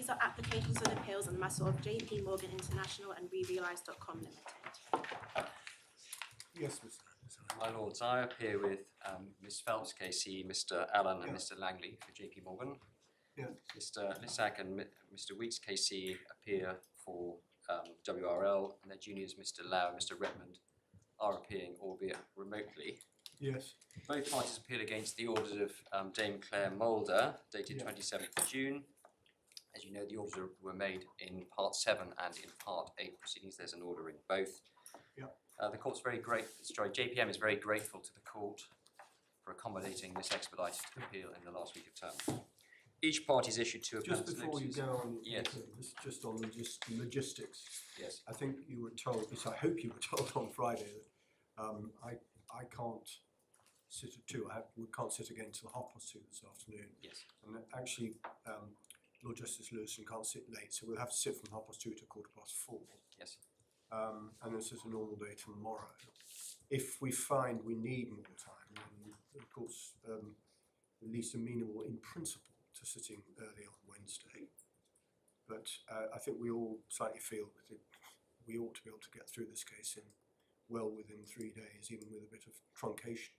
These are applications and appeals on the matter of JP Morgan International and ReRealise.com Limited. Yes, Mr. My Lords, I appear with Ms Phelps, KC, Mr Allen and Mr Langley for JP Morgan. Yeah. Mr Lissack and Mr Weeks, KC, appear for WRL, and their juniors, Mr Lau and Mr Redmond, are appearing, albeit remotely. Yes. Both parties appealed against the orders of Dame Clare Moulder, dated 27th of June. As you know, the orders were made in Part 7 and in Part 8 proceedings. There's an order in both. Yeah. The court's very JPM is very grateful to the court for accommodating this expedited appeal in the last week of term. Each party's issued two appellants. Just before you go on, yes. Just on logistics. Yes. I think you were told, at least I hope you were told on Friday that I can't sit at 2. We can't sit again until 2:30 this afternoon. Yes. And actually, Lord Justice Lewison can't sit late, so we'll have to sit from 2:30 to 4:15. Yes. And this is a normal day tomorrow. If we find we need more time, then of course at least amenable in principle to sitting early on Wednesday. But I think we all slightly feel that we ought to be able to get through this case in well within 3 days, even with a bit of truncation.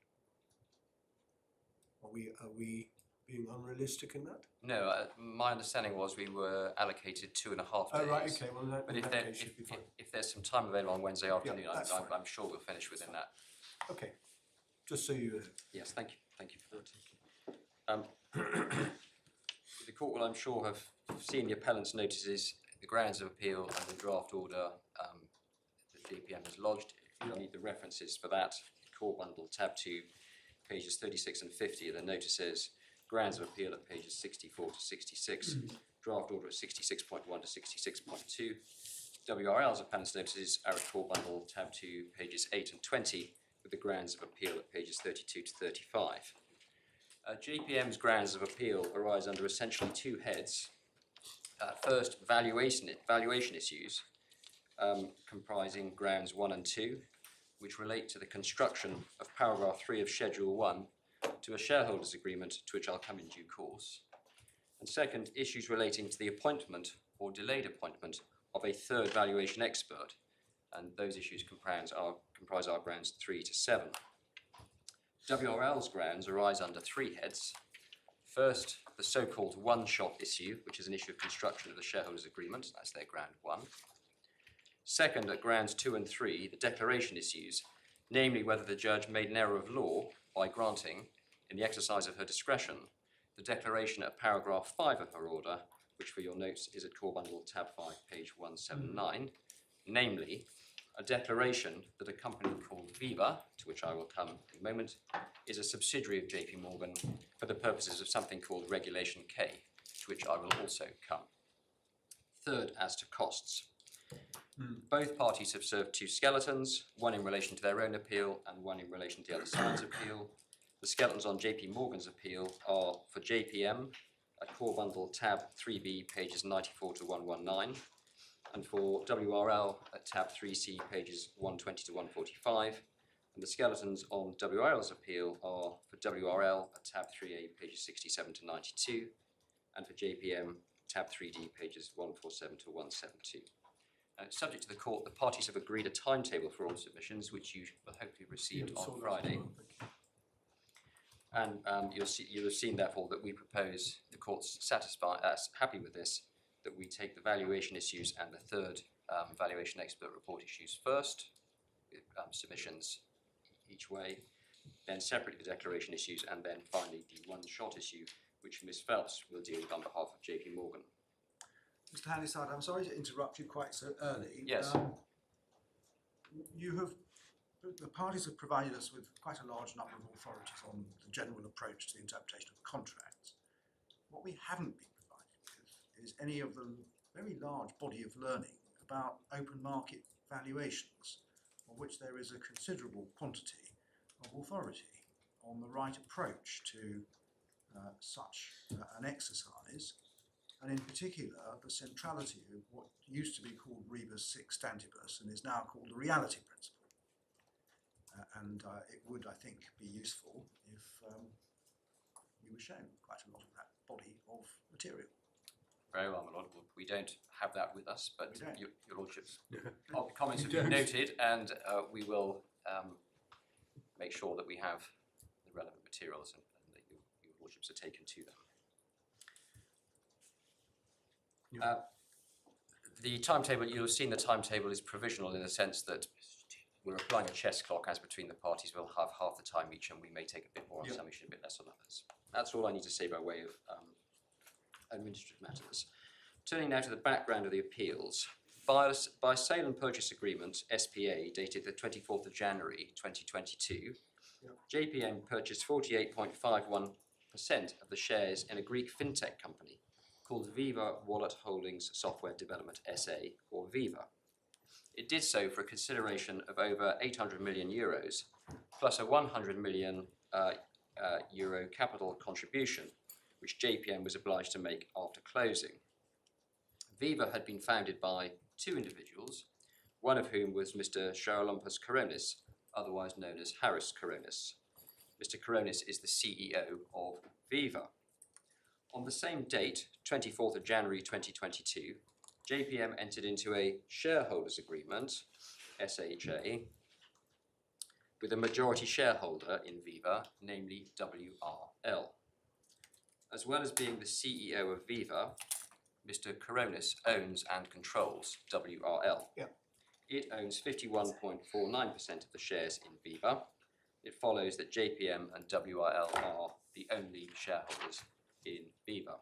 Are we being unrealistic in that? No, my understanding was we were allocated 2.5 days. Oh, right, okay, well, but if there's some time available on Wednesday afternoon, I'm sure we'll finish within that. Okay, just so you know. Yes, thank you for that. The court will, I'm sure, have seen the appellant's notices, the grounds of appeal and the draft order that JPM has lodged. If you need the references for that, core bundle, tab 2, pages 36 and 50 of the notices, grounds of appeal at pages 64 to 66, draft order at 66.1 to 66.2. WRL's appellant's notices are at core bundle, tab 2, pages 8 and 20, with the grounds of appeal at pages 32 to 35. JPM's grounds of appeal arise under essentially two heads. First, valuation issues, comprising grounds 1 and 2, which relate to the construction of paragraph 3 of Schedule 1 to a shareholders agreement, to which I'll come in due course. And second, issues relating to the appointment or delayed appointment of a third valuation expert, and those issues comprise our grounds 3 to 7. WRL's grounds arise under three heads. First, the so-called one-shot issue, which is an issue of construction of the shareholders agreement, that's their ground 1. Second, at grounds 2 and 3, the declaration issues, namely whether the judge made an error of law by granting, in the exercise of her discretion, the declaration at paragraph 5 of her order, which for your notes is at core bundle tab 5, page 179, namely a declaration that a company called Viva, to which I will come in a moment, is a subsidiary of JP Morgan for the purposes of something called Regulation K, to which I will also come. Third, as to costs. Both parties have served two skeletons, one in relation to their own appeal and one in relation to the other side's appeal. The skeletons on JP Morgan's appeal are for JPM, at core bundle tab 3B, pages 94 to 119, and for WRL at tab 3C, pages 120 to 145. And the skeletons on WRL's appeal are for WRL at tab 3A, pages 67 to 92, and for JPM, tab 3D, pages 147 to 172. Subject to the court, the parties have agreed a timetable for all submissions, which you will hopefully receive on Friday. And you'll have seen, therefore, that we propose, the court's happy with this, that we take the valuation issues and the third valuation expert report issues first, with submissions each way, then separately the declaration issues, and then finally the one-shot issue, which Ms Phelps will deal with on behalf of JP Morgan. Mr. Handyside, I'm sorry to interrupt you quite so early. Yes. The parties have provided us with quite a large number of authorities on the general approach to the interpretation of contracts. What we haven't been provided with is any of the very large body of learning about open market valuations, of which there is a considerable quantity of authority on the right approach to such an exercise, and in particular the centrality of what used to be called rebus sic stantibus and is now called the reality principle. It would, I think, be useful if you were shown quite a lot of that body of material. very well, my lord. We don't have that with us, but We don't. your lordship's Yeah. comments You have been don't. noted, and we will make sure that we have the relevant materials and that your lordships are taken to them. Yeah. The timetable, you'll have seen the timetable is provisional in the sense that we're applying a chess clock as between the parties. We'll have half the time each, and we may take a bit more on some issues, a bit less on others. That's all I need to say by way of administrative matters. Turning now to the background of the appeals. By sale and purchase agreement, SPA, dated the 24th of January 2022, JPM purchased 48.51% of the shares in a Greek fintech company called Viva Wallet Holdings Software Development SA, or Viva. It did so for a consideration of over 800 million euros, plus a 100 million euro capital contribution, which JPM was obliged to make after closing. Viva had been founded by two individuals, one of whom was Mr. Shareholders Coronis, otherwise known as Harris Coronis. Mr. Coronis is the CEO of Viva. On the same date, 24th of January 2022, JPM entered into a shareholders agreement, SHA, with a majority shareholder in Viva, namely WRL. As well as being the CEO of Viva, Mr. Coronis owns and controls WRL. Yeah. It owns 51.49% of the shares in Viva. It follows that JPM and WRL are the only shareholders in Viva.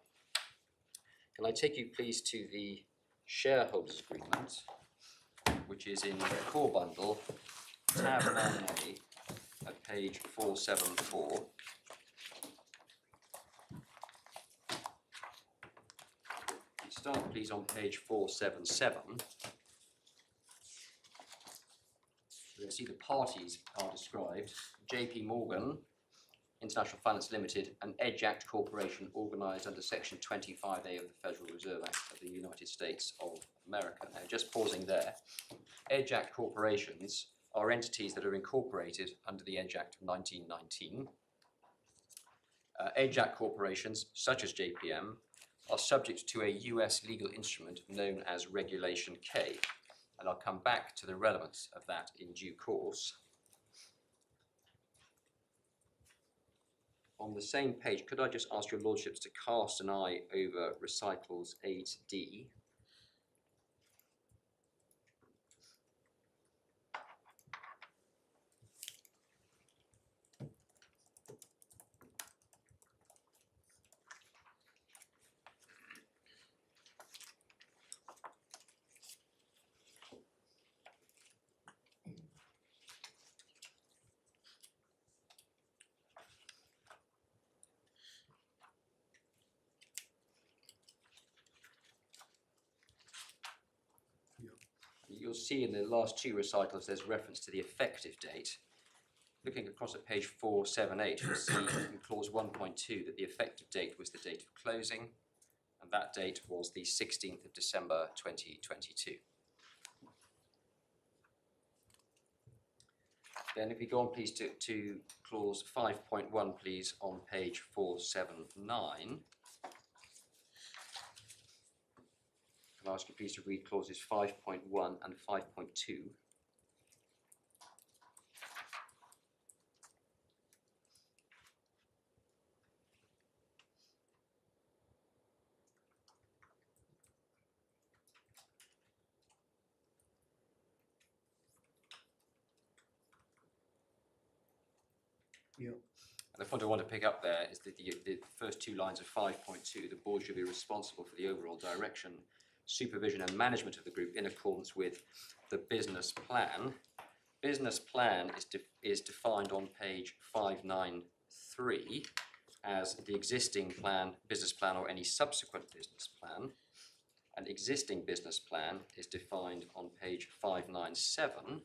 Can I take you please to the shareholders agreement, which is in the core bundle, tab 9A at page 474. We start please on page 477. You'll see the parties are described: JP Morgan International Finance Limited, an EDGE Act corporation organised under Section 25A of the Federal Reserve Act of the United States of America. Now, just pausing there, EDGE Act corporations are entities that are incorporated under the EDGE Act of 1919. EDGE Act corporations, such as JPM, are subject to a US legal instrument known as Regulation K, and I'll come back to the relevance of that in due course. On the same page, could I just ask your lordships to cast an eye over recitals 8D? You'll see in the last two recitals there's reference to the effective date. Looking across at page 478, you'll see in clause 1.2 that the effective date was the date of closing, and that date was the 16th of December 2022. Then if we go on please to clause 5.1 please on page 479. I'll ask you please to read clauses 5.1 and 5.2. Yeah. And the point I want to pick up there is that the first two lines of 5.2, the board should be responsible for the overall direction, supervision and management of the group in accordance with the business plan. Business plan is defined on page 593 as the existing plan, business plan or any subsequent business plan. An existing business plan is defined on page 597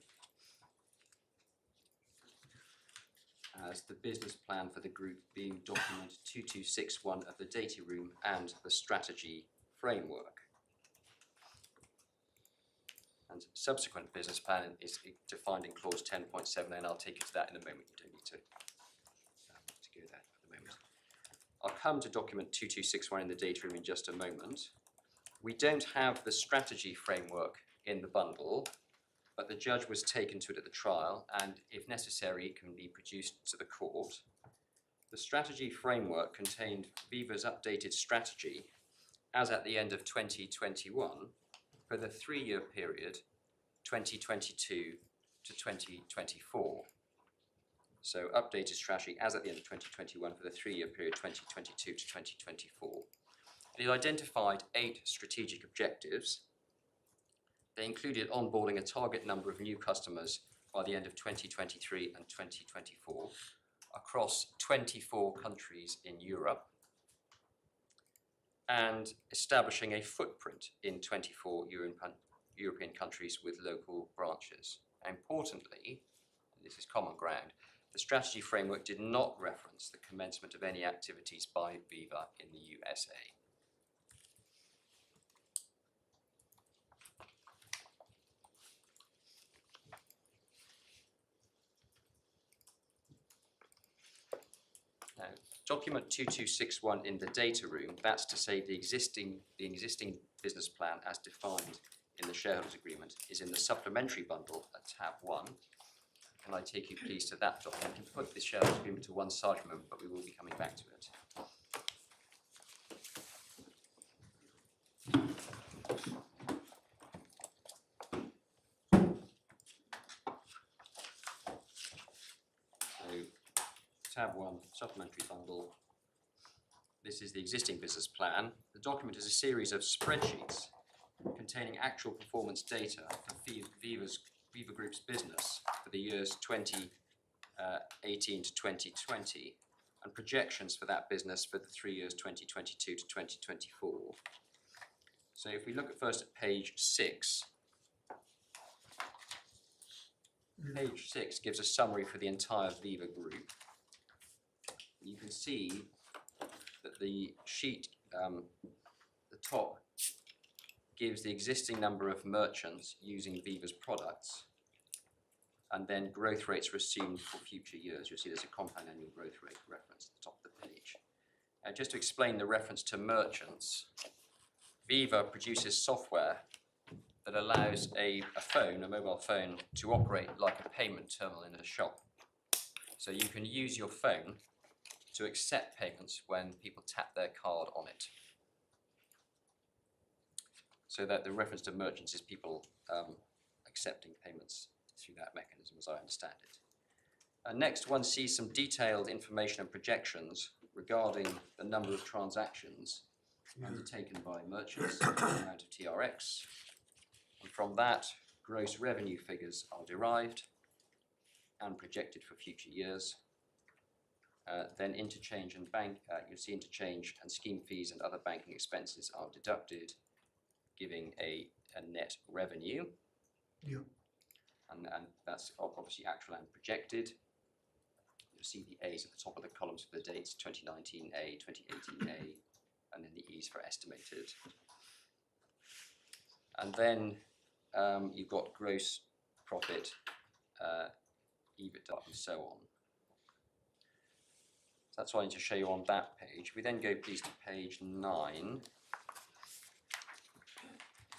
as the business plan for the group being document 2261 of the data room and the strategy framework. And subsequent business plan is defined in clause 10.7, and I'll take you to that in a moment. You don't need to go there at the moment. I'll come to document 2261 in the data room in just a moment. We don't have the strategy framework in the bundle, but the judge was taken to it at the trial, and if necessary, can be produced to the court. The strategy framework contained Viva's updated strategy as at the end of 2021 for the 3-year period 2022 to 2024. So updated strategy as at the end of 2021 for the 3-year period 2022 to 2024. It identified 8 strategic objectives. They included onboarding a target number of new customers by the end of 2023 and 2024 across 24 countries in Europe, and establishing a footprint in 24 European countries with local branches. Importantly, and this is common ground, the strategy framework did not reference the commencement of any activities by Viva in the USA. Now, document 2261 in the data room, that's to say the existing business plan as defined in the shareholders agreement is in the supplementary bundle at tab 1. Can I take you please to that document? You can put the shareholders agreement to one side for a moment, but we will be coming back to it. Tab 1, supplementary bundle. This is the existing business plan. The document is a series of spreadsheets containing actual performance data for Viva Group's business for the years 2018 to 2020 and projections for that business for the 3 years 2022 to 2024. So if we look at first at page 6, page 6 gives a summary for the entire Viva Group. You can see that the sheet, the top, gives the existing number of merchants using Viva's products, and then growth rates are assumed for future years. You'll see there's a compound annual growth rate reference at the top of the page. Just to explain the reference to merchants, Viva produces software that allows a mobile phone, to operate like a payment terminal in a shop. So you can use your phone to accept payments when people tap their card on it. So that the reference to merchants is people accepting payments through that mechanism, as I understand it. Next, one sees some detailed information and projections regarding the number of transactions undertaken by merchants, the amount of TRX. And from that, gross revenue figures are derived and projected for future years. Then interchange and you'll see interchange and scheme fees and other banking expenses are deducted, giving a net revenue. Yeah. And that's obviously actual and projected. You'll see the A's at the top of the columns for the dates, 2019A, 2018A, and then the E's for estimated. And then you've got gross profit, EBITDA, and so on. That's what I need to show you on that page. We then go please to page 9.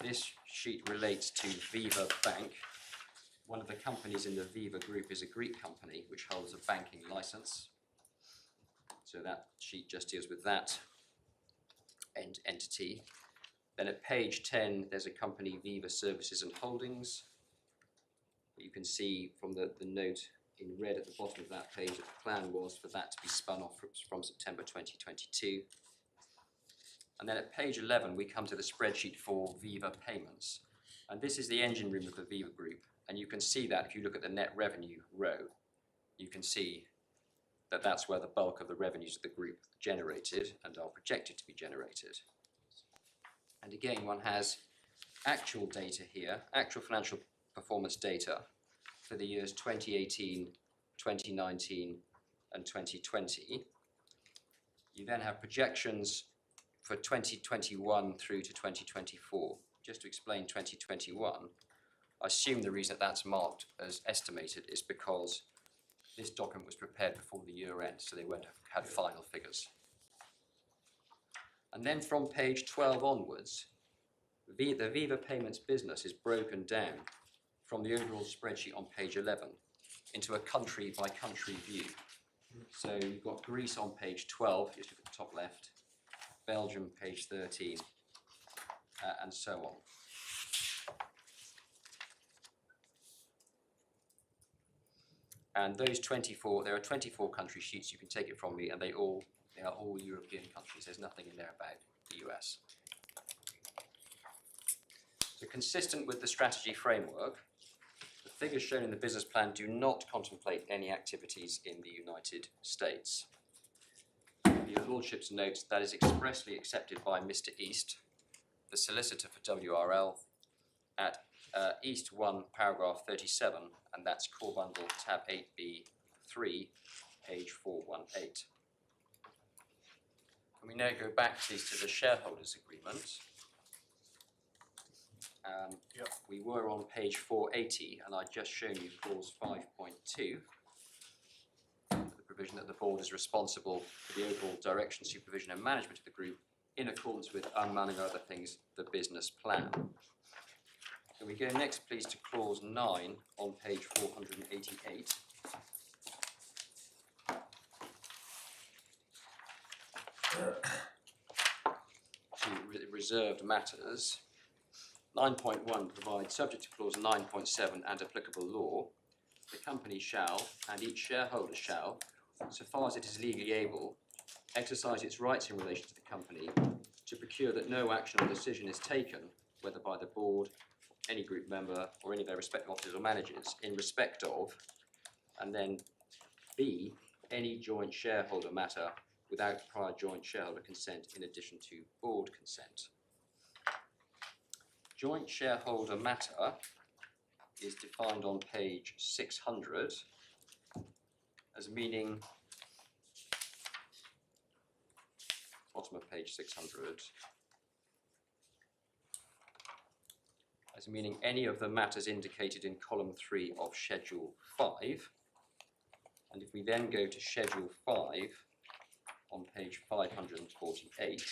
This sheet relates to Viva Bank. One of the companies in the Viva group is a Greek company which holds a banking license. So that sheet just deals with that entity. Then at page 10, there's a company, Viva Services and Holdings. You can see from the note in red at the bottom of that page that the plan was for that to be spun off from September 2022. And then at page 11, we come to the spreadsheet for Viva Payments. And this is the engine room of the Viva Group. And you can see that if you look at the net revenue row, you can see that that's where the bulk of the revenues of the group generated and are projected to be generated. And again, one has actual data here, actual financial performance data for the years 2018, 2019, and 2020. You then have projections for 2021 through to 2024. Just to explain 2021, I assume the reason that that's marked as estimated is because this document was prepared before the year end, so they won't have had final figures. And then from page 12 onwards, The Viva payments business is broken down from the overall spreadsheet on page 11 into a country by country view. So you've got Greece on page 12, just look at the top left, Belgium page 13, and so on. And those 24, there are 24 country sheets, you can take it from me, and they are all European countries. There's nothing in there about the US. So consistent with the strategy framework, the figures shown in the business plan do not contemplate any activities in the United States. Your Lordship's note that is expressly accepted by Mr. East, the solicitor for WRL, at East 1, paragraph 37, and that's core bundle tab 8B3, page 418. Can we now go back, please, to the shareholders agreement? We were on page 480, and I'd just shown you clause 5.2, the provision that the board is responsible for the overall direction, supervision and management of the group in accordance with, among other things, the business plan. Can we go next, please, to clause 9 on page 488. To reserved matters. 9.1 provides, subject to clause 9.7 and applicable law, the company shall, and each shareholder shall, so far as it is legally able, exercise its rights in relation to the company to procure that no action or decision is taken, whether by the board, any group member, or any of their respective officers or managers, in respect of, and then B, any joint shareholder matter without prior joint shareholder consent in addition to board consent. Joint shareholder matter is defined on page 600 as meaning, bottom of page 600, as meaning any of the matters indicated in column 3 of Schedule 5. And if we then go to Schedule 5 on page 548,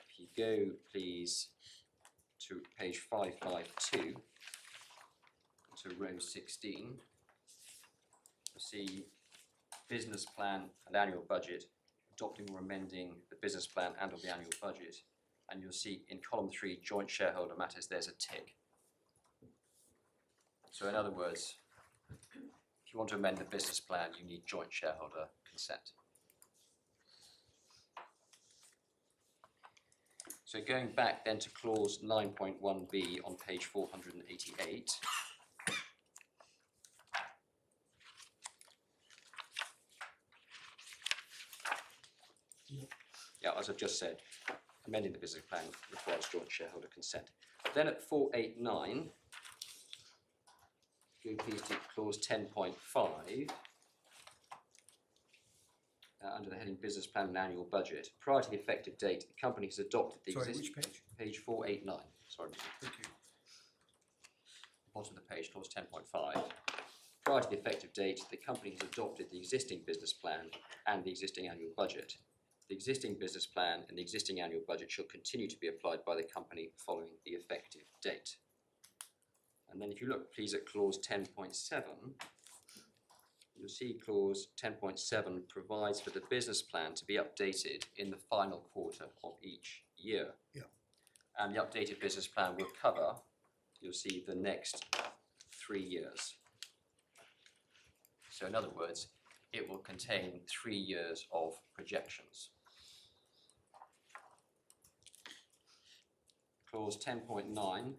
if you go, please, to page 552, to row 16, you'll see business plan and annual budget, adopting or amending the business plan and or the annual budget. And you'll see in column 3, joint shareholder matters, there's a tick. So in other words, if you want to amend the business plan, you need joint shareholder consent. So going back then to clause 9.1b on page 488. Yeah, as I've just said, amending the business plan requires joint shareholder consent. Then at 489, go please to clause 10.5, under the heading business plan and annual budget. Prior to the effective date, the company has adopted the Which page? Page 489, sorry. Thank you. Bottom of the page, clause 10.5. Prior to the effective date, the company has adopted the existing business plan and the existing annual budget. The existing business plan and the existing annual budget shall continue to be applied by the company following the effective date. And then if you look, please, at clause 10.7, you'll see clause 10.7 provides for the business plan to be updated in the final quarter of each year. Yeah. And the updated business plan will cover, you'll see, the next 3 years. So in other words, it will contain 3 years of projections. Clause 10.9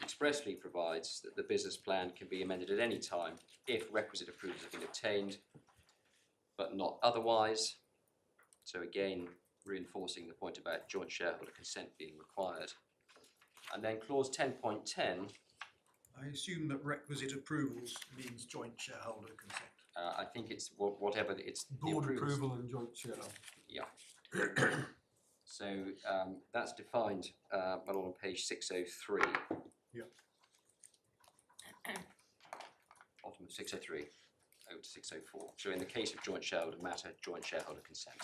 expressly provides that the business plan can be amended at any time if requisite approvals have been obtained, but not otherwise. So again, reinforcing the point about joint shareholder consent being required. And then clause 10.10, I assume that requisite approvals means joint shareholder consent. I think it's whatever it's Board the approvals. approval and joint shareholder. Yeah. So that's defined well on page 603. Yeah. Bottom of 603. over to 604. So in the case of joint shareholder matter, joint shareholder consent.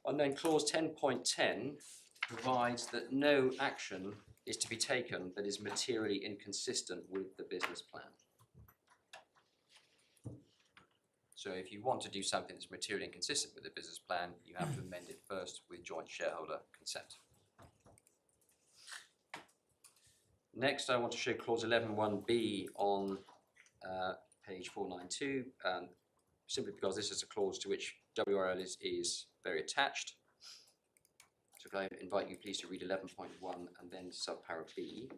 And then clause 10.10 provides that no action is to be taken that is materially inconsistent with the business plan. So if you want to do something that's materially inconsistent with the business plan, you have to amend it first with joint shareholder consent. Next, I want to show clause 11.1b on page 492, simply because this is a clause to which WRL is very attached. So can I invite you please to read 11.1 and then subparagraph B.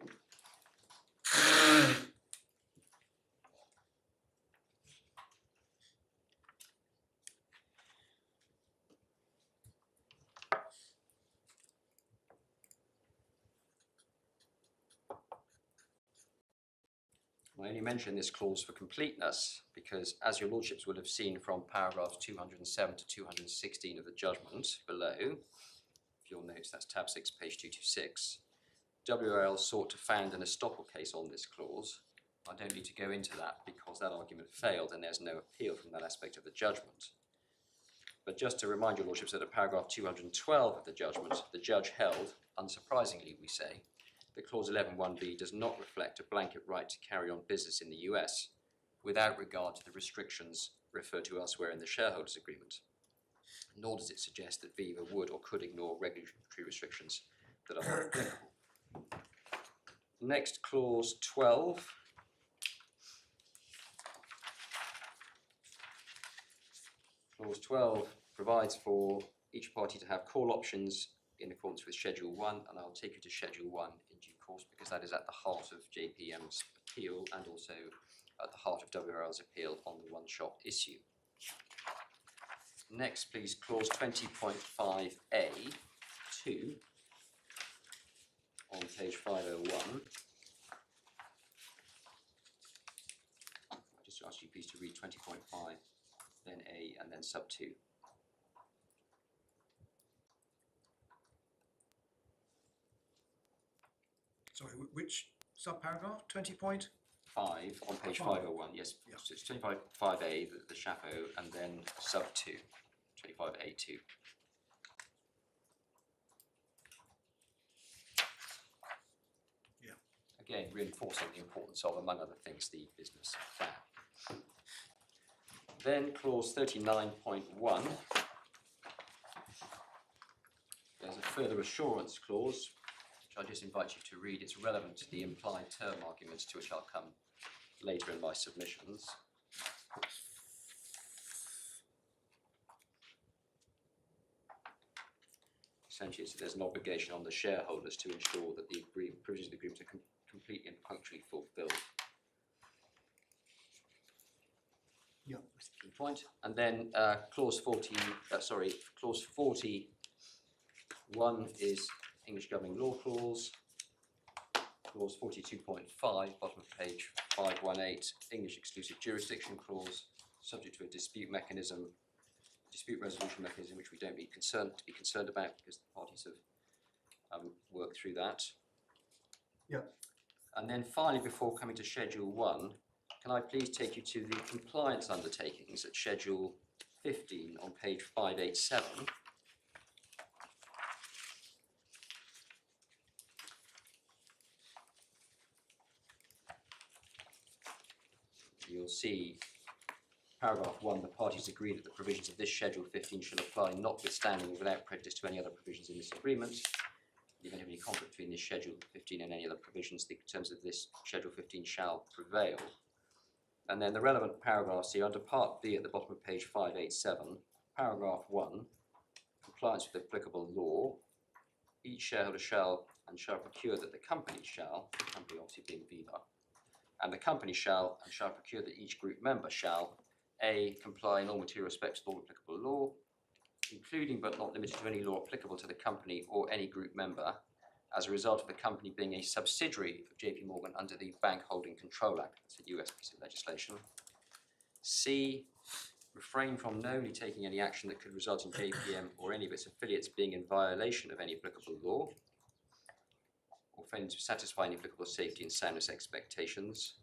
I only mention this clause for completeness because, as your lordships will have seen from paragraphs 207 to 216 of the judgment below, if you'll note that's tab 6, page 226, WRL sought to found an estoppel case on this clause. I don't need to go into that because that argument failed and there's no appeal from that aspect of the judgment. But just to remind your lordships that at paragraph 212 of the judgment, the judge held, unsurprisingly we say, that clause 11.1b does not reflect a blanket right to carry on business in the US without regard to the restrictions referred to elsewhere in the shareholders agreement. Nor does it suggest that Viva would or could ignore regulatory restrictions that are not applicable. Next, clause 12. Clause 12 provides for each party to have call options in accordance with Schedule 1, and I'll take you to Schedule 1 in due course because that is at the heart of JPM's appeal and also at the heart of WRL's appeal on the one-shot issue. Next, please, clause 20.5a(2) on page 501. I'll just ask you please to read 20.5, then A, and then sub 2. Sorry, which subparagraph? 20 point? 5 on page 501, yes. Yeah. So it's 25.5a, the chapeau, and then sub 2, 25a2. Yeah. Again, reinforcing the importance of, among other things, the business plan. Then clause 39.1. There's a further assurance clause, which I just invite you to read. It's relevant to the implied term arguments to which I'll come later in my submissions. Essentially, there's an obligation on the shareholders to ensure that the provisions of the agreement are completely and punctually fulfilled. Yeah. That's the key point. And then clause 40.1 is English governing law clause. Clause 42.5, bottom of page 518, English exclusive jurisdiction clause, subject to a dispute resolution mechanism, which we don't need to be concerned about because the parties have worked through that. Yeah. And then finally, before coming to Schedule 1, can I please take you to the compliance undertakings at Schedule 15 on page 587. You'll see paragraph 1, the parties agree that the provisions of this Schedule 15 shall apply notwithstanding and without prejudice to any other provisions in this agreement. In the event of any conflict between this Schedule 15 and any other provisions, the terms of this Schedule 15 shall prevail. And then the relevant paragraphs here under Part B at the bottom of page 587, paragraph 1, compliance with applicable law. Each shareholder shall procure that the company shall, the company obviously being Viva, and the company shall procure that each group member shall A, comply in all material respects with all applicable law, including but not limited to any law applicable to the company or any group member as a result of the company being a subsidiary of JP Morgan under the Bank Holding Control Act. That's a US piece of legislation. C, refrain from knowingly taking any action that could result in JPM or any of its affiliates being in violation of any applicable law or failing to satisfy any applicable safety and soundness expectations.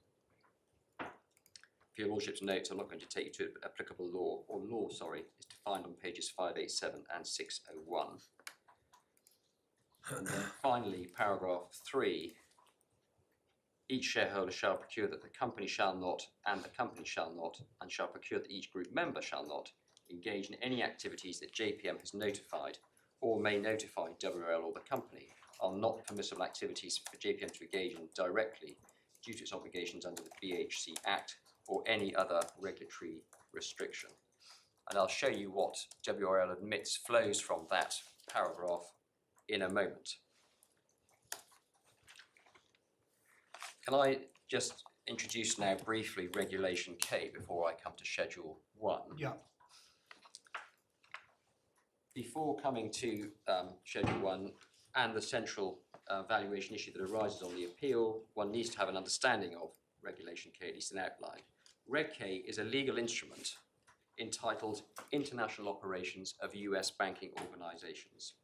for your Lordship's notes, I'm not going to take you to applicable law, or law, sorry, is defined on pages 587 and 601. And then finally, paragraph 3, each shareholder shall procure that the company shall not, and the company shall not, and shall procure that each group member shall not, engage in any activities that JPM has notified or may notify WRL or the company are not permissible activities for JPM to engage in directly due to its obligations under the BHC Act or any other regulatory restriction. And I'll show you what WRL admits flows from that paragraph in a moment. Can I just introduce now briefly Regulation K before I come to Schedule 1? Yeah. Before coming to Schedule 1 and the central valuation issue that arises on the appeal, one needs to have an understanding of Regulation K, at least an outline. Reg K is a legal instrument entitled International Operations of US Banking Organizations.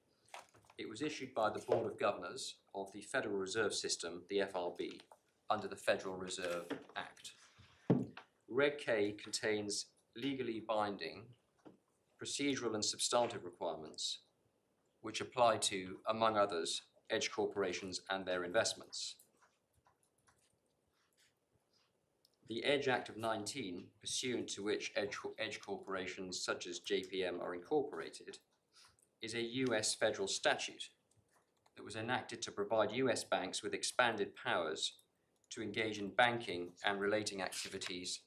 It was issued by the Board of Governors of the Federal Reserve System, the FRB, under the Federal Reserve Act. Reg K contains legally binding procedural and substantive requirements which apply to, among others, edge corporations and their investments. The Edge Act of 19, pursuant to which edge corporations such as JPM are incorporated, is a US federal statute that was enacted to provide US banks with expanded powers to engage in banking and relating activities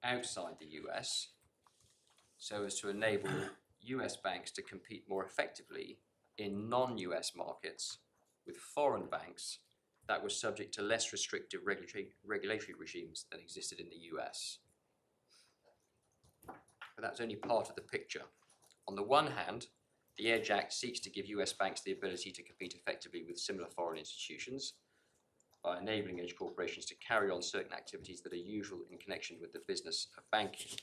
outside the US, so as to enable US banks to compete more effectively in non-US markets with foreign banks that were subject to less restrictive regulatory regimes than existed in the US. But that's only part of the picture. On the one hand, the Edge Act seeks to give US banks the ability to compete effectively with similar foreign institutions by enabling edge corporations to carry on certain activities that are usual in connection with the business of banking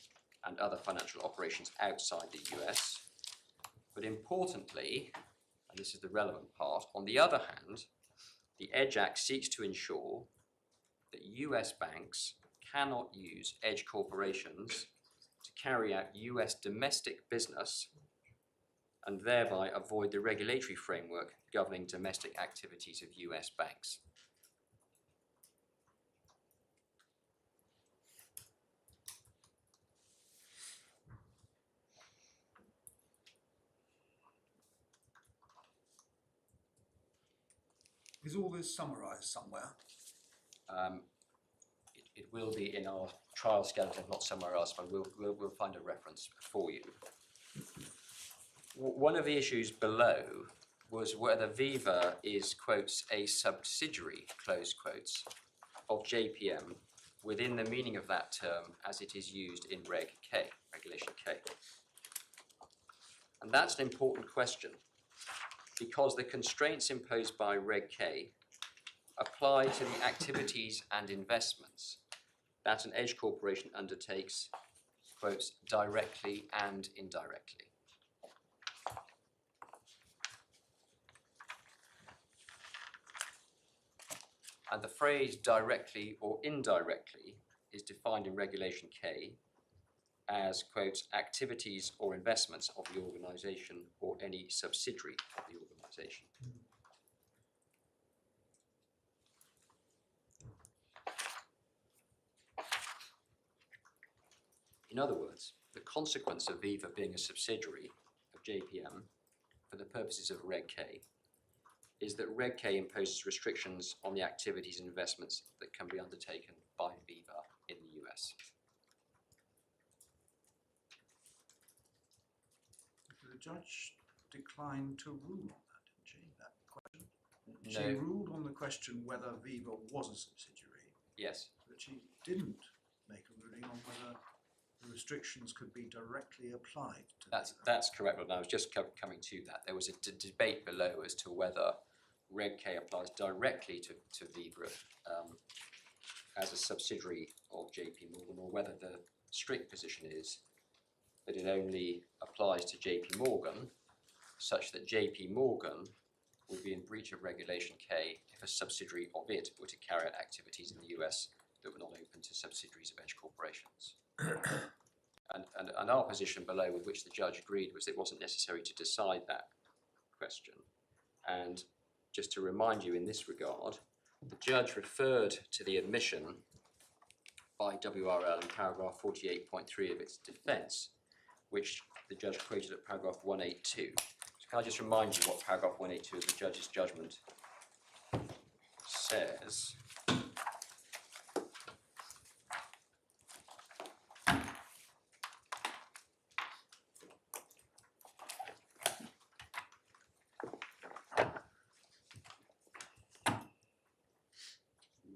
and other financial operations outside the US. But importantly, and this is the relevant part, on the other hand, the Edge Act seeks to ensure that US banks cannot use edge corporations to carry out US domestic business and thereby avoid the regulatory framework governing domestic activities of US banks. Is all this summarised somewhere? It will be in our trial skeleton, not somewhere else, but we'll find a reference for you. One of the issues below was whether Viva is, quotes, a subsidiary, close quotes, of JPM within the meaning of that term as it is used in Reg K, Regulation K. And that's an important question, because the constraints imposed by Reg K apply to the activities and investments that an edge corporation undertakes, quotes, directly and indirectly. And the phrase directly or indirectly is defined in Regulation K as, quote, activities or investments of the organisation or any subsidiary of the organisation. In other words, the consequence of Viva being a subsidiary of JPM for the purposes of Reg K is that Reg K imposes restrictions on the activities and investments that can be undertaken by Viva in the US. The judge declined to rule on that, didn't she, that question? No. She ruled on the question whether Viva was a subsidiary. Yes. But she didn't make a ruling on whether the restrictions could be directly applied to Viva. That's correct, and I was just coming to that. There was a debate below as to whether Reg K applies directly to Viva as a subsidiary of JP Morgan, or whether the strict position is that it only applies to JP Morgan, such that JP Morgan would be in breach of Regulation K if a subsidiary of it were to carry out activities in the US that were not open to subsidiaries of edge corporations. operations. And our position below, with which the judge agreed, was it wasn't necessary to decide that question. And just to remind you in this regard, the judge referred to the admission by WRL in paragraph 48.3 of its defence, which the judge quoted at paragraph 182. So can I just remind you what paragraph 182 of the judge's judgment says?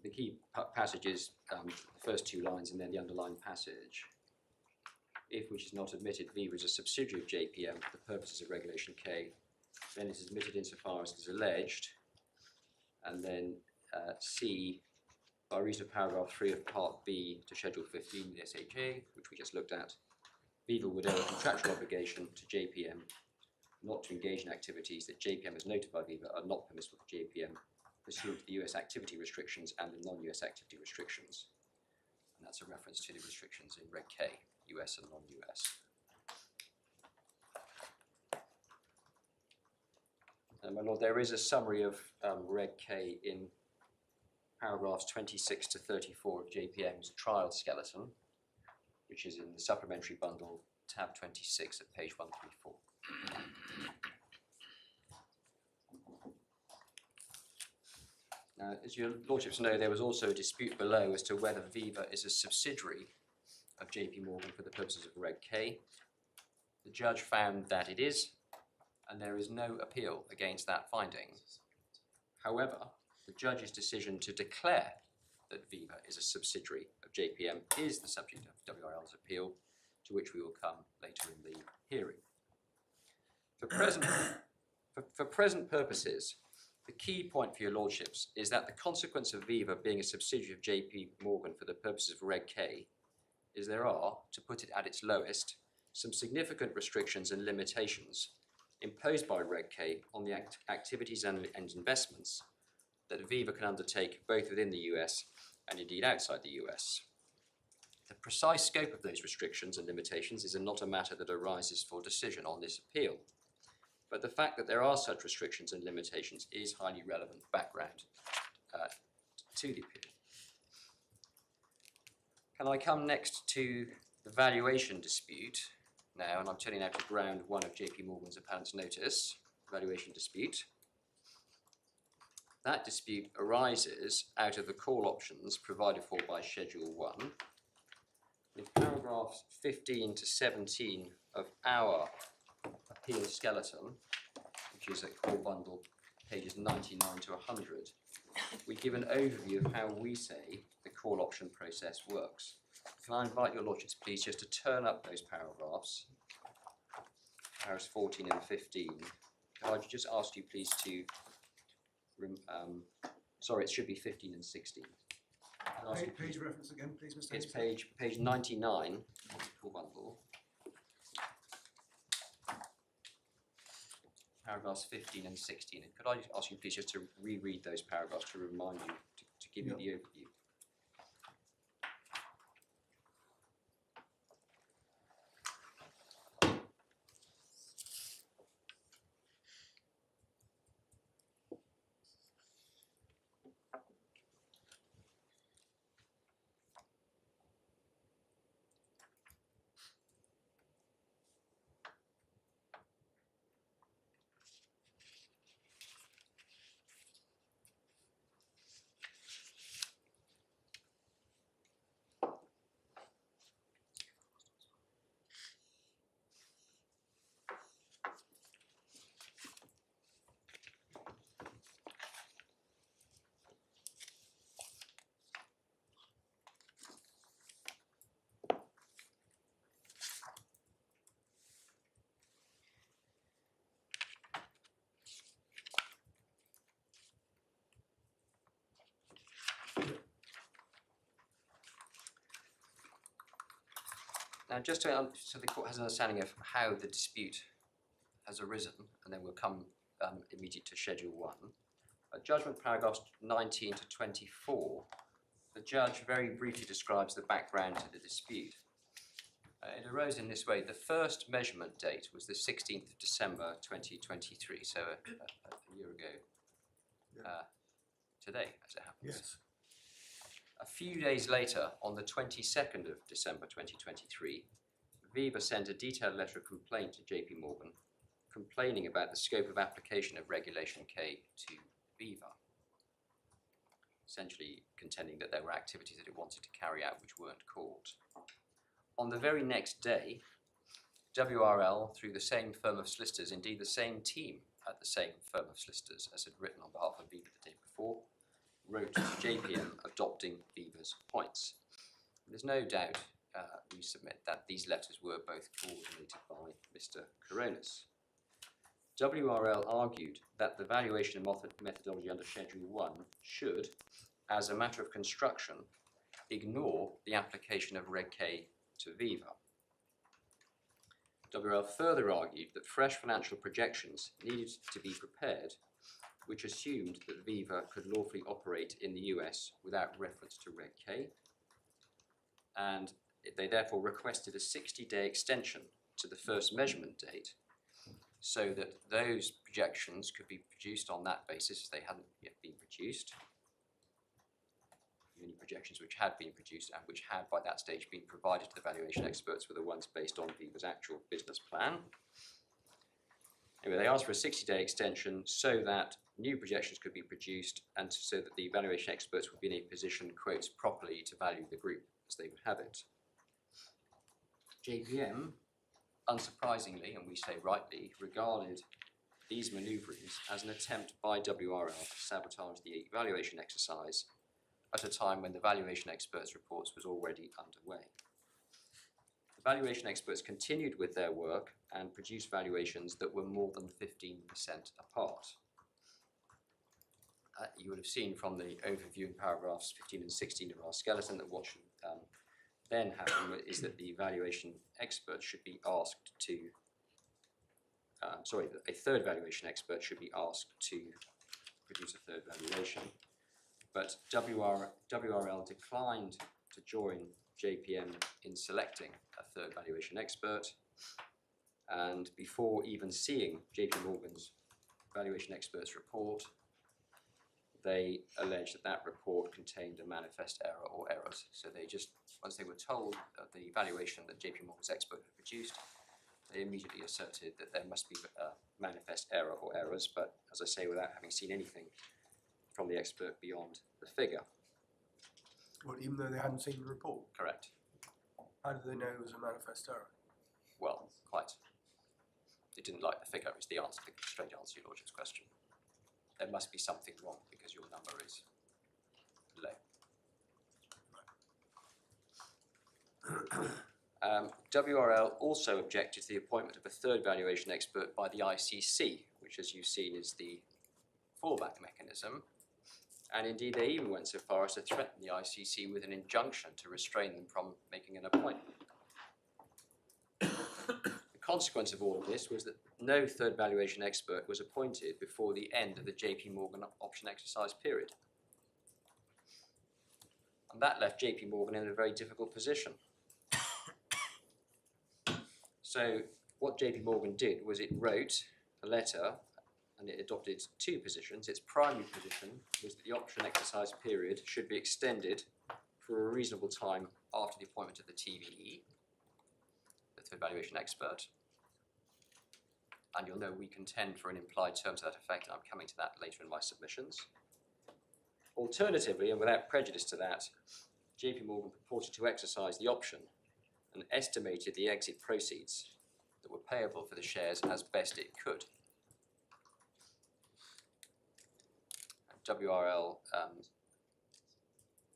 The key passage is the first two lines and then the underlying passage. If which is not admitted, Viva is a subsidiary of JPM for the purposes of Regulation K, then it is admitted insofar as it is alleged, and then C, by reason of paragraph 3 of Part B to Schedule 15 of the SHA, which we just looked at, Viva would owe a contractual obligation to JPM not to engage in activities that JPM has notified Viva are not permissible for JPM pursuant to the US activity restrictions and the non-US activity restrictions. And that's a reference to the restrictions in Reg K, US and non-US. My Lord, there is a summary of Reg K in paragraphs 26 to 34 of JPM's trial skeleton, which is in the supplementary bundle, tab 26 at page 134. Now, as your lordships know, there was also a dispute below as to whether Viva is a subsidiary of JP Morgan for the purposes of Reg K. The judge found that it is, and there is no appeal against that finding. However, the judge's decision to declare that Viva is a subsidiary of JPM is the subject of WRL's appeal, to which we will come later in the hearing. For present purposes, the key point for your lordships is that the consequence of Viva being a subsidiary of JP Morgan for the purposes of Reg K is there are, to put it at its lowest, some significant restrictions and limitations imposed by Reg K on the activities and investments that Viva can undertake both within the US and indeed outside the US. The precise scope of those restrictions and limitations is not a matter that arises for decision on this appeal, but the fact that there are such restrictions and limitations is highly relevant background to the appeal. Can I come next to the valuation dispute now, and I'm turning now to ground 1 of JP Morgan's appellant's notice, valuation dispute. That dispute arises out of the call options provided for by Schedule 1. In paragraphs 15 to 17 of our appeal skeleton, which is at call bundle pages 99 to 100, we give an overview of how we say the call option process works. Can I invite your lordships please just to turn up those paragraphs, paragraphs 14 and 15. Can I just ask you please to, sorry, it should be 15 and 16. Page reference again, please, Mr. It's Hampson. page 99 of the call bundle. Paragraphs 15 and 16. And could I ask you please just to reread those paragraphs to remind you, to give you the overview? Now, just so the court has an understanding of how the dispute has arisen, and then we'll come immediately to Schedule 1. Judgment paragraphs 19 to 24 the judge very briefly describes the background to the dispute. It arose in this way. The first measurement date was the 16th of December 2023, so a year ago today, as it happens. Yes. A few days later, on the 22nd of December 2023, Viva sent a detailed letter of complaint to JP Morgan, complaining about the scope of application of Regulation K to Viva, essentially contending that there were activities that it wanted to carry out which weren't caught. On the very next day, WRL, through the same firm of solicitors, indeed the same team at the same firm of solicitors as had written on behalf of Viva the day before, wrote to JPM adopting Viva's points. There's no doubt, we submit, that these letters were both coordinated by Mr. Coronis. WRL argued that the valuation methodology under Schedule 1 should, as a matter of construction, ignore the application of Reg K to Viva. WRL further argued that fresh financial projections needed to be prepared, which assumed that Viva could lawfully operate in the US without reference to Reg K, and they therefore requested a 60-day extension to the first measurement date so that those projections could be produced on that basis, as they hadn't yet been produced. The only projections which had been produced and which had by that stage been provided to the valuation experts were the ones based on Viva's actual business plan. Anyway, they asked for a 60-day extension so that new projections could be produced and so that the valuation experts would be in a position, quotes, properly to value the group as they would have it. JPM, unsurprisingly, and we say rightly, regarded these manoeuvrings as an attempt by WRL to sabotage the valuation exercise at a time when the valuation experts' reports was already underway. The valuation experts continued with their work and produced valuations that were more than 15% apart. You would have seen from the overview in paragraphs 15 and 16 of our skeleton that what should then happen is that the valuation experts should be asked to, a third valuation expert should be asked to produce a third valuation. But WRL declined to join JPM in selecting a third valuation expert, and before even seeing JP Morgan's valuation expert's report, they alleged that that report contained a manifest error or errors. So they just, once they were told of the valuation that JP Morgan's expert had produced, they immediately asserted that there must be a manifest error or errors, but as I say, without having seen anything from the expert beyond the figure. Well, even though they hadn't seen the report, Correct. how did they know it was a manifest error? Well, quite. They didn't like the figure, is the answer, the straight answer to your Lordship's question. There must be something wrong because your number is low. WRL also objected to the appointment of a third valuation expert by the ICC, which, as you've seen, is the fallback mechanism. And indeed, they even went so far as to threaten the ICC with an injunction to restrain them from making an appointment. The consequence of all of this was that no third valuation expert was appointed before the end of the JP Morgan option exercise period. And that left JP Morgan in a very difficult position. So what JP Morgan did was it wrote a letter and it adopted two positions. Its primary position was that the option exercise period should be extended for a reasonable time after the appointment of the TVE, the third valuation expert. And you'll know we contend for an implied term to that effect, and I'm coming to that later in my submissions. Alternatively, and without prejudice to that, JP Morgan purported to exercise the option and estimated the exit proceeds that were payable for the shares as best it could. And WRL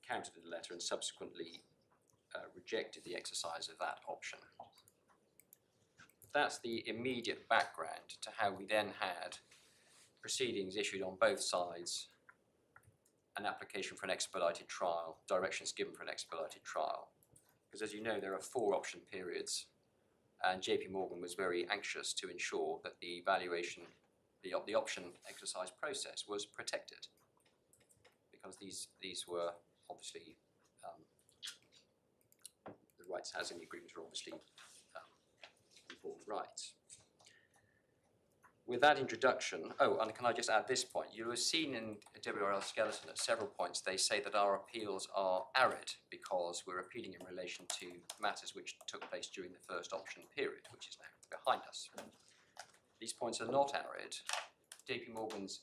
countered the letter and subsequently rejected the exercise of that option. That's the immediate background to how we then had proceedings issued on both sides, an application for an expedited trial, directions given for an expedited trial. Because as you know, there are 4 option periods, and JP Morgan was very anxious to ensure that the valuation, the option exercise process was protected, because these were obviously rights, as in the agreement, are obviously important rights. With that introduction, and can I just add this point? You have seen in WRL skeleton at several points they say that our appeals are arid because we're appealing in relation to matters which took place during the first option period, which is now behind us. These points are not arid. JP Morgan's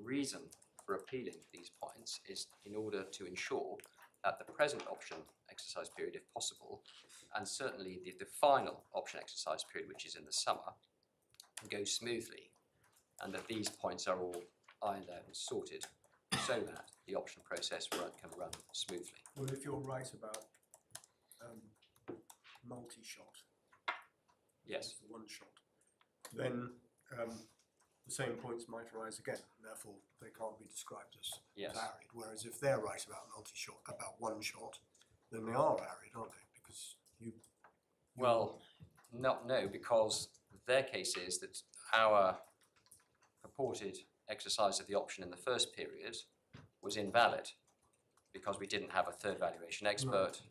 reason for appealing these points is in order to ensure that the present option exercise period, if possible, and certainly the final option exercise period, which is in the summer, goes smoothly, and that these points are all ironed out and sorted so that the option process can run smoothly. Well, if you're right about multi-shot, Yes. the one shot, then the same points might arise again, and therefore they can't be described as Yes. arid. Whereas if they're right about multi-shot, about one shot, then they are arid, aren't they? Because Well, no, because their case is that our purported exercise of the option in the first period was invalid because we didn't have a third valuation expert.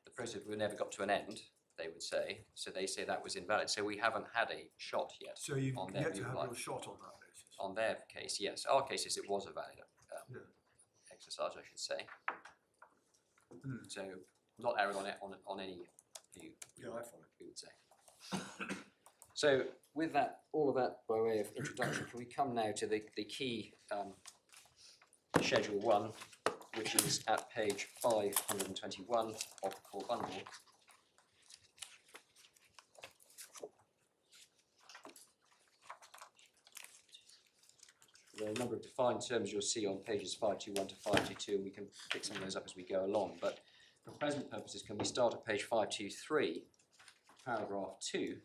The process never got to an end, they would say. So they say that was invalid. So we haven't had a shot yet. So you've on their yet to view of have life. your shot on that basis. On their case, yes. Our case is it was a valid exercise, I should say. So not arid on any view. Yeah, I follow. We would say. So with that, all of that by way of introduction, can we come now to the key Schedule 1, which is at page 521 of the core bundle. There are a number of defined terms you'll see on pages 521 to 522, and we can pick some of those up as we go along. But for present purposes, can we start at page 523, paragraph 2,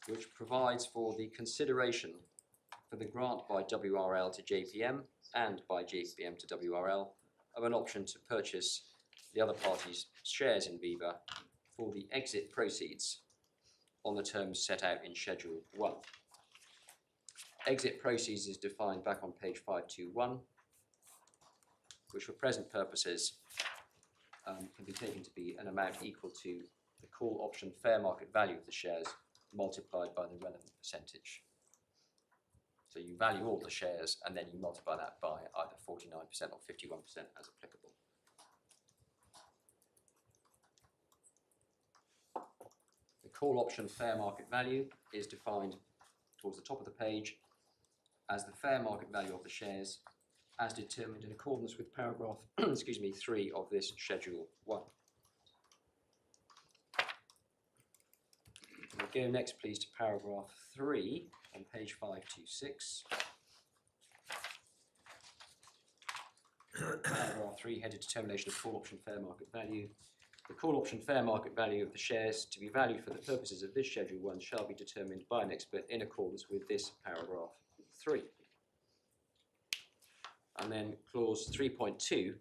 which provides for the consideration for the grant by WRL to JPM and by JPM to WRL of an option to purchase the other party's shares in Viva for the exit proceeds on the terms set out in Schedule 1. Exit proceeds is defined back on page 521, which for present purposes can be taken to be an amount equal to the call option fair market value of the shares multiplied by the relevant percentage. So you value all the shares and then you multiply that by either 49% or 51% as applicable. The call option fair market value is defined towards the top of the page as the fair market value of the shares as determined in accordance with paragraph 3 of this Schedule 1. We'll go next, please, to paragraph 3 on page 526. Paragraph 3, headed Determination of Call Option Fair Market Value. The call option fair market value of the shares to be valued for the purposes of this Schedule 1 shall be determined by an expert in accordance with this paragraph 3. And then clause 3.2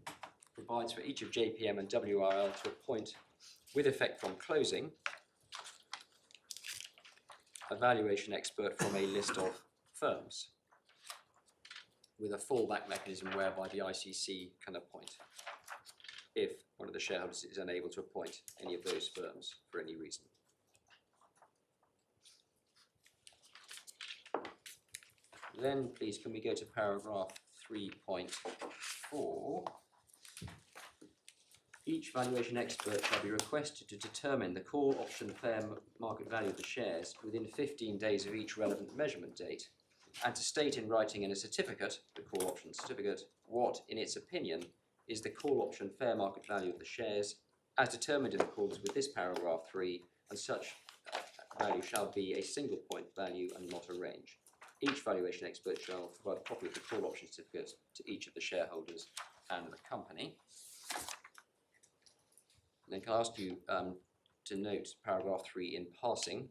provides for each of JPM and WRL to appoint, with effect from closing, a valuation expert from a list of firms with a fallback mechanism whereby the ICC can appoint if one of the shareholders is unable to appoint any of those firms for any reason. Then please can we go to paragraph 3.4. Each valuation expert shall be requested to determine the call option fair market value of the shares within 15 days of each relevant measurement date, and to state in writing in a certificate, the call option certificate, what, in its opinion, is the call option fair market value of the shares, as determined in accordance with this paragraph 3, and such value shall be a single point value and not a range. Each valuation expert shall provide a copy of the call option certificate to each of the shareholders and the company. And then can I ask you to note paragraph 3 in passing?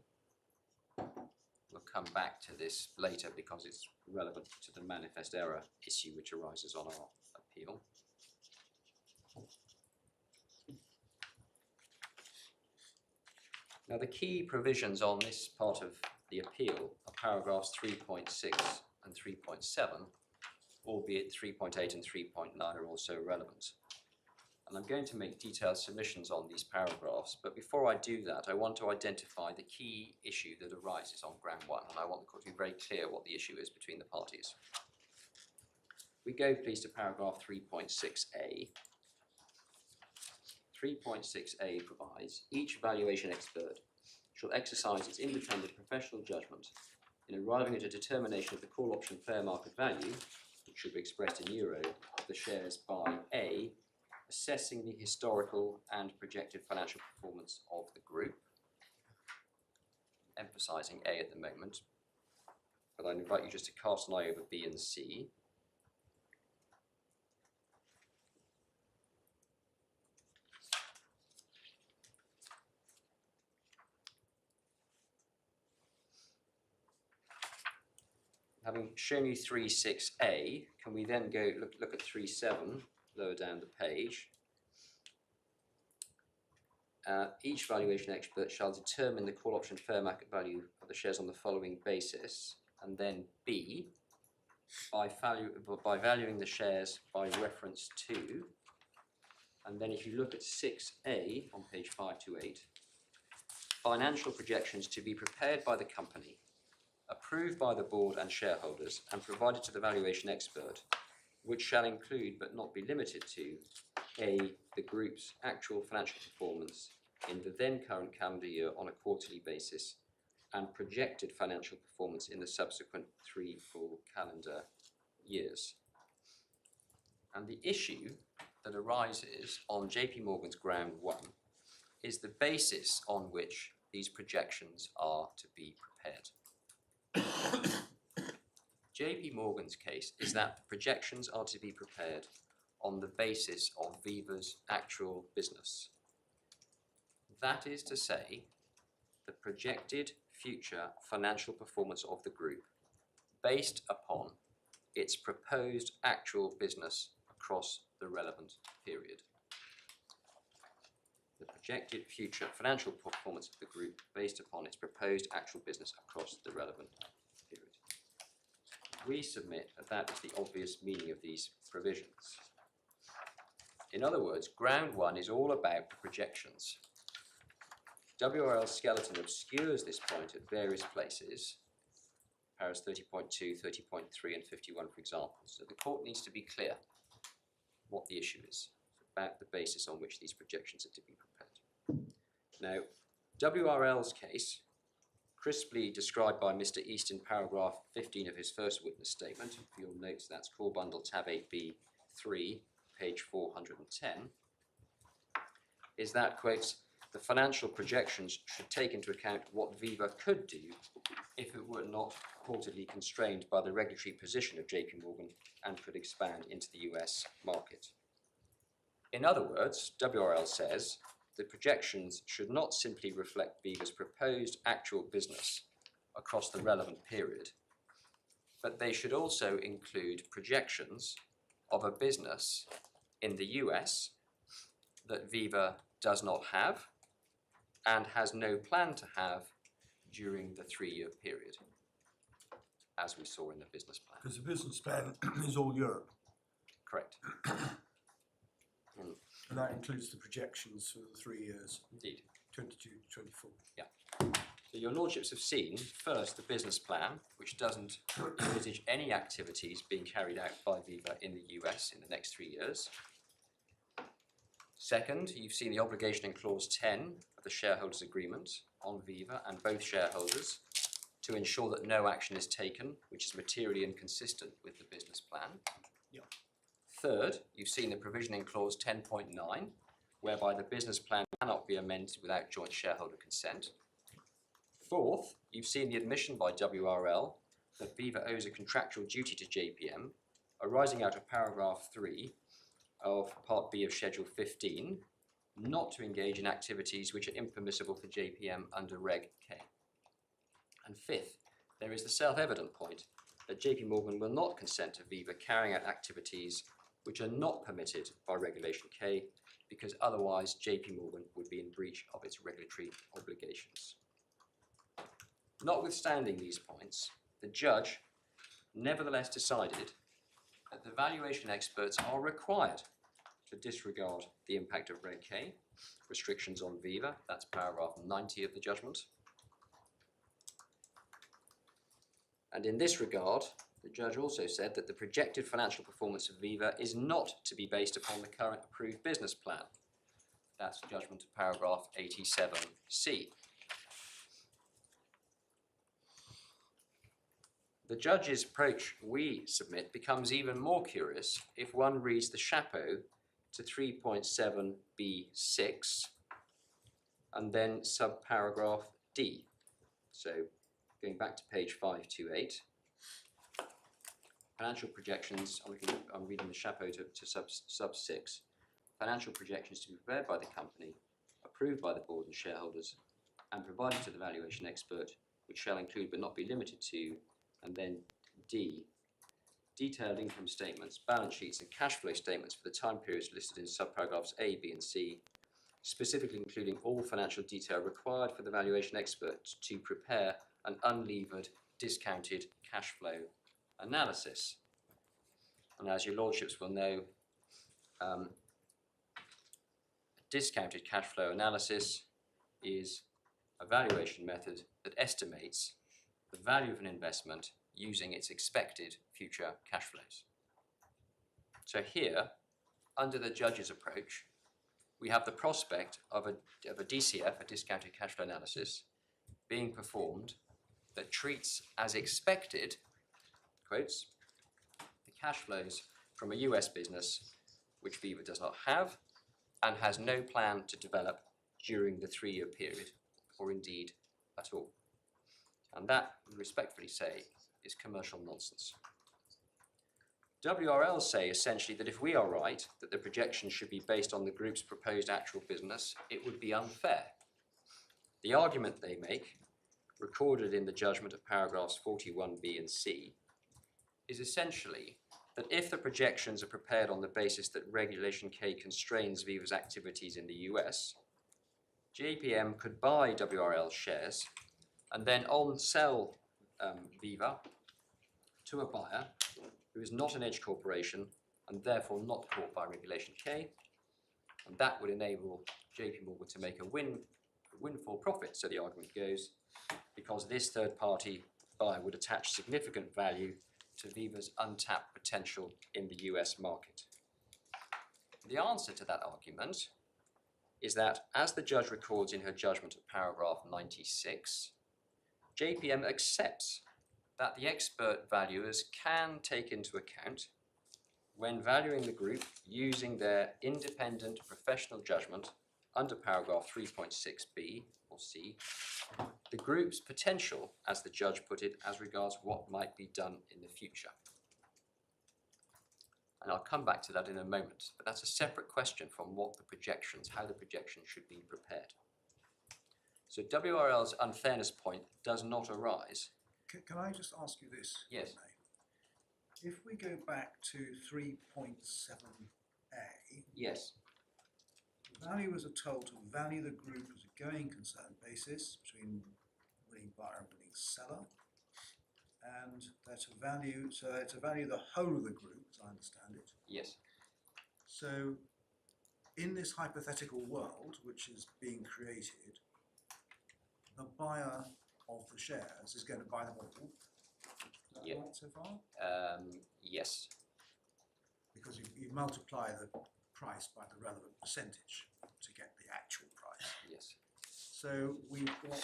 We'll come back to this later because it's relevant to the manifest error issue which arises on our appeal. Now the key provisions on this part of the appeal are paragraphs 3.6 and 3.7, albeit 3.8 and 3.9 are also relevant. And I'm going to make detailed submissions on these paragraphs, but before I do that, I want to identify the key issue that arises on ground one, and I want the court to be very clear what the issue is between the parties. We go, please, to paragraph 3.6a. 3.6a provides, each valuation expert shall exercise its independent professional judgment in arriving at a determination of the call option fair market value, which should be expressed in euro, of the shares by A, assessing the historical and projected financial performance of the group, emphasising A at the moment, but I'd invite you just to cast an eye over B and C. Having shown you 3.6a, can we then go look at 3.7, lower down the page? Each valuation expert shall determine the call option fair market value of the shares on the following basis, and then B, by valuing the shares by reference to, and then if you look at 6a on page 528, financial projections to be prepared by the company, approved by the board and shareholders, and provided to the valuation expert, which shall include but not be limited to A, the group's actual financial performance in the then current calendar year on a quarterly basis, and projected financial performance in the subsequent 3 full calendar years. And the issue that arises on JP Morgan's ground one is the basis on which these projections are to be prepared. JP Morgan's case is that the projections are to be prepared on the basis of Viva's actual business. That is to say, the projected future financial performance of the group based upon its proposed actual business across the relevant period. The projected future financial performance of the group based upon its proposed actual business across the relevant period. We submit that that is the obvious meaning of these provisions. In other words, ground one is all about the projections. WRL skeleton obscures this point at various places, paras 30.2, 30.3 and 51 for example, so the court needs to be clear what the issue is, about the basis on which these projections are to be prepared. Now, WRL's case, crisply described by Mr. East in paragraph 15 of his first witness statement, for your notes that's Core Bundle tab 8b3, page 410, is that, quotes, the financial projections should take into account what Viva could do if it were not purportedly constrained by the regulatory position of JP Morgan and could expand into the US market. In other words, WRL says the projections should not simply reflect Viva's proposed actual business across the relevant period, but they should also include projections of a business in the US that Viva does not have and has no plan to have during the 3-year period, as we saw in the business plan. Because the business plan is all Europe. Correct. And that includes the projections for the 3 years, Indeed. 22 to 24. Yeah. So your lordships have seen, first, the business plan, which doesn't envisage any activities being carried out by Viva in the US in the next 3 years. Second, you've seen the obligation in clause 10 of the shareholders agreement on Viva and both shareholders to ensure that no action is taken which is materially inconsistent with the business plan. Yeah. Third, you've seen the provision in clause 10.9 whereby the business plan cannot be amended without joint shareholder consent. Fourth, you've seen the admission by WRL that Viva owes a contractual duty to JPM arising out of paragraph 3 of Part B of Schedule 15, not to engage in activities which are impermissible for JPM under Reg K. And fifth, there is the self-evident point that JP Morgan will not consent to Viva carrying out activities which are not permitted by Regulation K, because otherwise JP Morgan would be in breach of its regulatory obligations. Notwithstanding these points, the judge nevertheless decided that the valuation experts are required to disregard the impact of Reg K, restrictions on Viva, that's paragraph 90 of the judgment. And in this regard, the judge also said that the projected financial performance of Viva is not to be based upon the current approved business plan. That's judgment of paragraph 87C. The judge's approach, we submit, becomes even more curious if one reads the chapeau to 3.7b6 and then subparagraph D. So going back to page 528, financial projections, I'm reading the chapeau to sub 6. Financial projections to be prepared by the company, approved by the board and shareholders, and provided to the valuation expert, which shall include but not be limited to, and then D, detailed income statements, balance sheets and cash flow statements for the time periods listed in subparagraphs A, B and C, specifically including all financial detail required for the valuation expert to prepare an unlevered, discounted cash flow analysis. And as your lordships will know, a discounted cash flow analysis is a valuation method that estimates the value of an investment using its expected future cash flows. So here, under the judge's approach, we have the prospect of a DCF, a discounted cash flow analysis, being performed that treats as expected, quotes, the cash flows from a US business which Viva does not have and has no plan to develop during the 3-year period, or indeed at all. And that, we respectfully say, is commercial nonsense. WRLs say essentially that if we are right, that the projections should be based on the group's proposed actual business, it would be unfair. The argument they make, recorded in the judgment of paragraphs 41B and C, is essentially that if the projections are prepared on the basis that Regulation K constrains Viva's activities in the US, JPM could buy WRL shares and then on-sell Viva to a buyer who is not an edge corporation and therefore not caught by Regulation K, and that would enable JP Morgan to make a windfall profit, so the argument goes, because this third-party buyer would attach significant value to Viva's untapped potential in the US market. The answer to that argument is that, as the judge records in her judgment at paragraph 96, JPM accepts that the expert valuers can take into account, when valuing the group using their independent professional judgment under paragraph 3.6b or C, the group's potential, as the judge put it, as regards what might be done in the future. And I'll come back to that in a moment, but that's a separate question from what the projections, how the projections should be prepared. So WRL's unfairness point does not arise. Can I just ask you this? Yes. Renee? If we go back to 3.7a, Yes. valuers are told to value the group as a going concern basis between willing buyer and willing seller, and they're to value, so they're to value the whole of the group, as I understand it. Yes. So, in this hypothetical world which is being created, the buyer of the shares is going to buy them all. Is that Yeah. right so far? Yes. Because you multiply the price by the relevant percentage to get the actual price. Yes. So we've got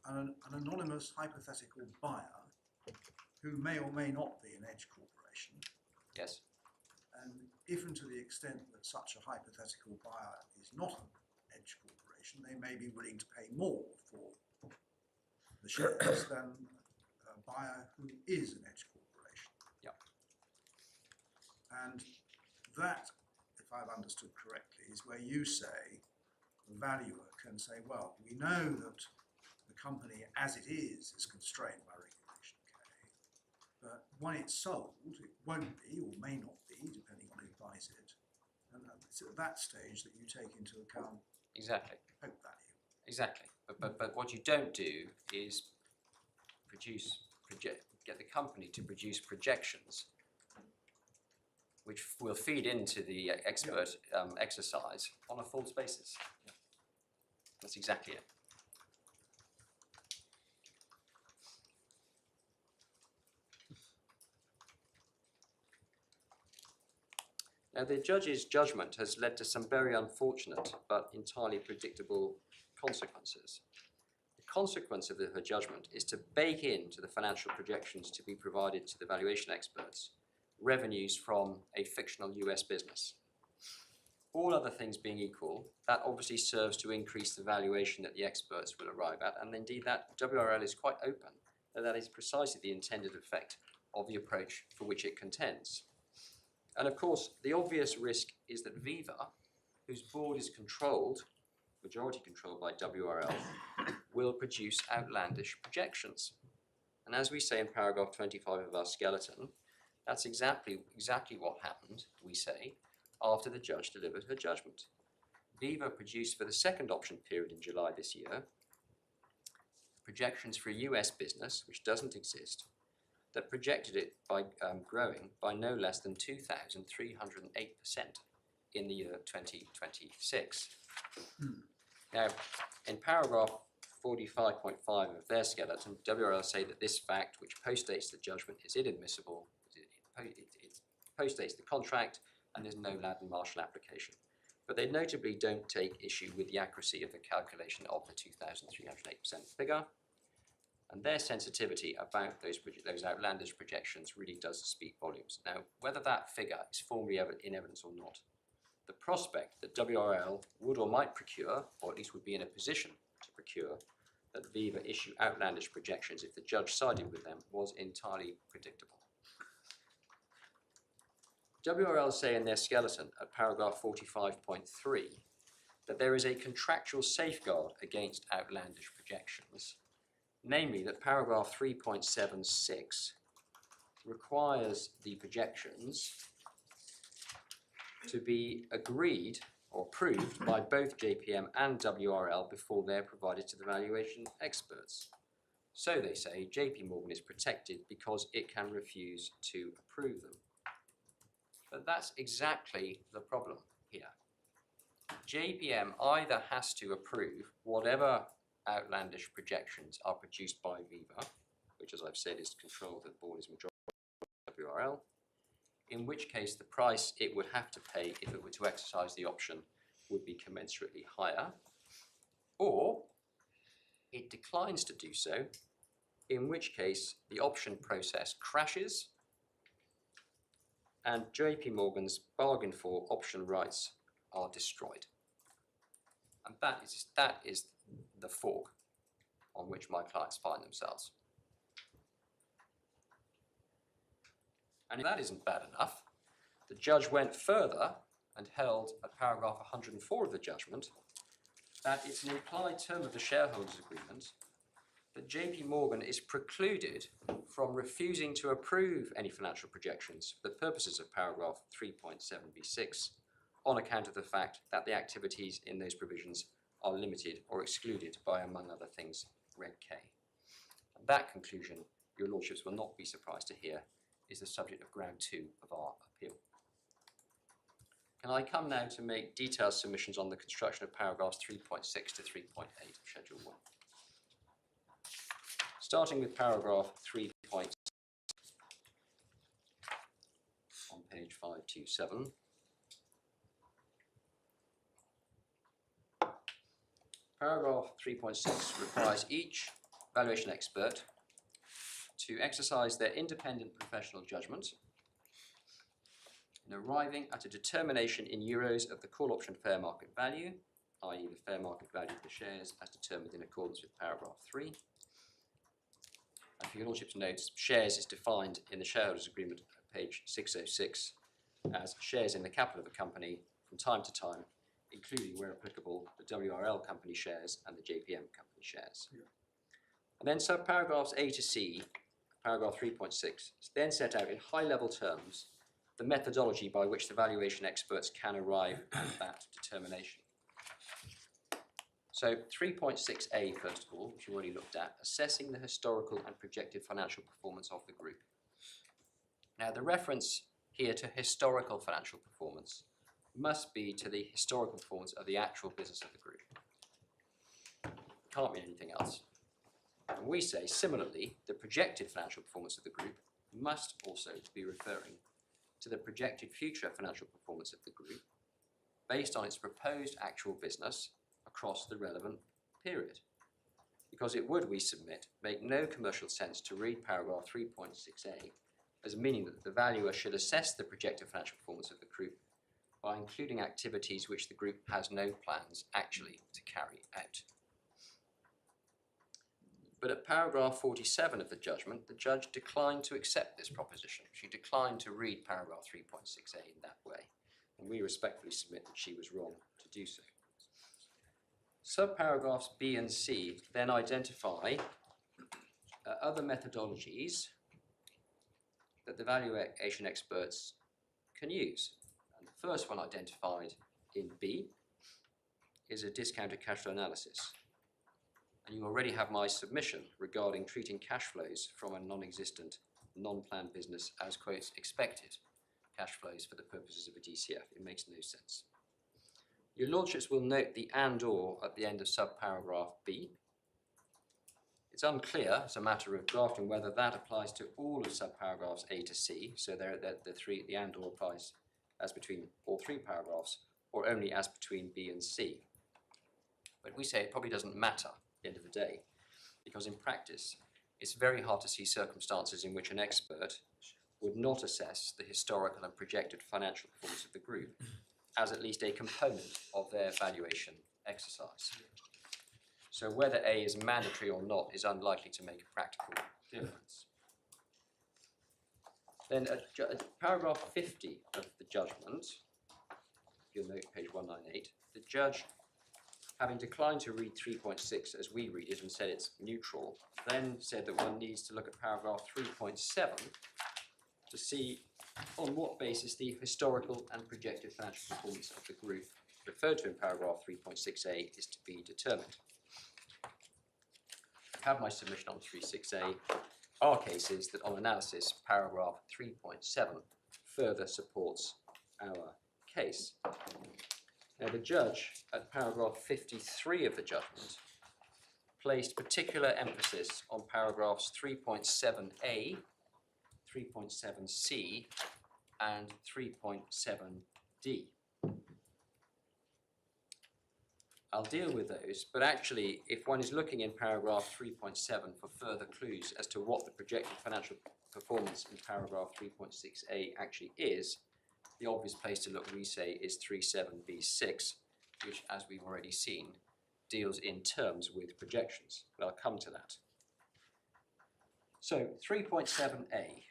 an anonymous hypothetical buyer who may or may not be an edge corporation. Yes. And if and to the extent that such a hypothetical buyer is not an edge corporation, they may be willing to pay more for the shares than a buyer who is an edge corporation. Yep. And that, if I've understood correctly, is where you say the valuer can say, well, we know that the company as it is constrained by Regulation K, but when it's sold, it won't be or may not be, depending on who buys it. And it's at that stage that you take into account Exactly. hope value. Exactly. But what you don't do is get the company to produce projections which will feed into the expert exercise on a false basis. That's exactly it. Now, the judge's judgment has led to some very unfortunate but entirely predictable consequences. The consequence of her judgment is to bake into the financial projections to be provided to the valuation experts revenues from a fictional US business. All other things being equal, that obviously serves to increase the valuation that the experts will arrive at, and indeed that WRL is quite open that is precisely the intended effect of the approach for which it contends. And of course, the obvious risk is that Viva, whose board is controlled, majority controlled by WRL, will produce outlandish projections. And as we say in paragraph 25 of our skeleton, that's exactly what happened, we say, after the judge delivered her judgment. Viva produced for the second option period in July this year projections for a US business which doesn't exist, that projected it by growing by no less than 2,308% in the year 2026. Now, in paragraph 45.5 of their skeleton, WRL say that this fact, which postdates the judgment, is inadmissible. It postdates the contract, and there's no Ladd Marshall application. But they notably don't take issue with the accuracy of the calculation of the 2,308% figure. And their sensitivity about those outlandish projections really does speak volumes. Now, whether that figure is formally in evidence or not, the prospect that WRL would or might procure, or at least would be in a position to procure, that Viva issue outlandish projections if the judge sided with them was entirely predictable. WRL say in their skeleton at paragraph 45.3 that there is a contractual safeguard against outlandish projections, namely that paragraph 3.76 requires the projections to be agreed or approved by both JPM and WRL before they're provided to the valuation experts. So they say JP Morgan is protected because it can refuse to approve them. But that's exactly the problem here. JPM either has to approve whatever outlandish projections are produced by Viva, which, as I've said, is controlled at the board is majority WRL, in which case the price it would have to pay if it were to exercise the option would be commensurately higher, or it declines to do so, in which case the option process crashes and JP Morgan's bargain for option rights are destroyed. And that is the fork on which my clients find themselves. And if that isn't bad enough, the judge went further and held at paragraph 104 of the judgment that it's an implied term of the shareholders' agreement that JP Morgan is precluded from refusing to approve any financial projections for the purposes of paragraph 3.7b6 on account of the fact that the activities in those provisions are limited or excluded by, among other things, Reg K. And that conclusion, your lordships will not be surprised to hear, is the subject of ground 2 of our appeal. Can I come now to make detailed submissions on the construction of paragraphs 3.6 to 3.8 of Schedule 1. Starting with paragraph 3. On page 527. Paragraph 3.6 requires each valuation expert to exercise their independent professional judgment in arriving at a determination in euros of the call option fair market value, i.e. the fair market value of the shares as determined in accordance with paragraph 3. And for your lordship's notes, shares is defined in the shareholders' agreement at page 606 as shares in the capital of a company from time to time, including, where applicable, the WRL company shares and the JPM company shares. Yeah. And then subparagraphs A to C, paragraph 3.6, then set out in high-level terms the methodology by which the valuation experts can arrive at that determination. So 3.6a, first of all, which you've already looked at, assessing the historical and projected financial performance of the group. Now, the reference here to historical financial performance must be to the historical performance of the actual business of the group. Can't mean anything else. And we say, similarly, the projected financial performance of the group must also be referring to the projected future financial performance of the group based on its proposed actual business across the relevant period. Because it would, we submit, make no commercial sense to read paragraph 3.6a as meaning that the valuer should assess the projected financial performance of the group by including activities which the group has no plans actually to carry out. But at paragraph 47 of the judgment, the judge declined to accept this proposition. She declined to read paragraph 3.6a in that way, and we respectfully submit that she was wrong to do so. Subparagraphs B and C then identify other methodologies that the valuation experts can use. And the first one identified in B is a discounted cash flow analysis. And you already have my submission regarding treating cash flows from a non-existent, non-planned business as, quotes, expected cash flows for the purposes of a DCF. It makes no sense. Your Lordships will note the and/or at the end of subparagraph B. It's unclear as a matter of drafting whether that applies to all of subparagraphs A to C, so the and/or applies as between all three paragraphs, or only as between B and C. But we say it probably doesn't matter at the end of the day, because in practice, it's very hard to see circumstances in which an expert would not assess the historical and projected financial performance of the group as at least a component of their valuation exercise. So whether A is mandatory or not is unlikely to make a practical difference. Then at paragraph 50 of the judgment, if you'll note page 198, the judge, having declined to read 3.6 as we read it and said it's neutral, then said that one needs to look at paragraph 3.7 to see on what basis the historical and projected financial performance of the group referred to in paragraph 3.6a is to be determined. I have my submission on 3.6a. Our case is that on analysis, paragraph 3.7 further supports our case. Now, the judge at paragraph 53 of the judgment placed particular emphasis on paragraphs 3.7a, 3.7c, and 3.7d. I'll deal with those, but actually, if one is looking in paragraph 3.7 for further clues as to what the projected financial performance in paragraph 3.6a actually is, the obvious place to look, we say, is 3.7b6, which, as we've already seen, deals in terms with projections. But I'll come to that. So, 3.7a.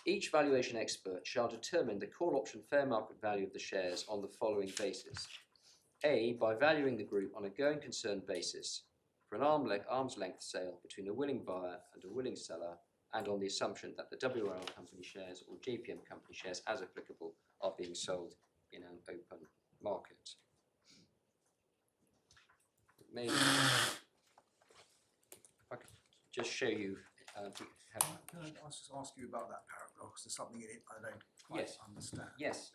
Each valuation expert shall determine the call option fair market value of the shares on the following basis. A, by valuing the group on a going concern basis for an arm's length sale between a willing buyer and a willing seller, and on the assumption that the WRL company shares or JPM company shares, as applicable, are being sold in an open market. Maybe if I could just show you. Can I just ask you about that paragraph? Because there's something in it I don't quite understand. Yes.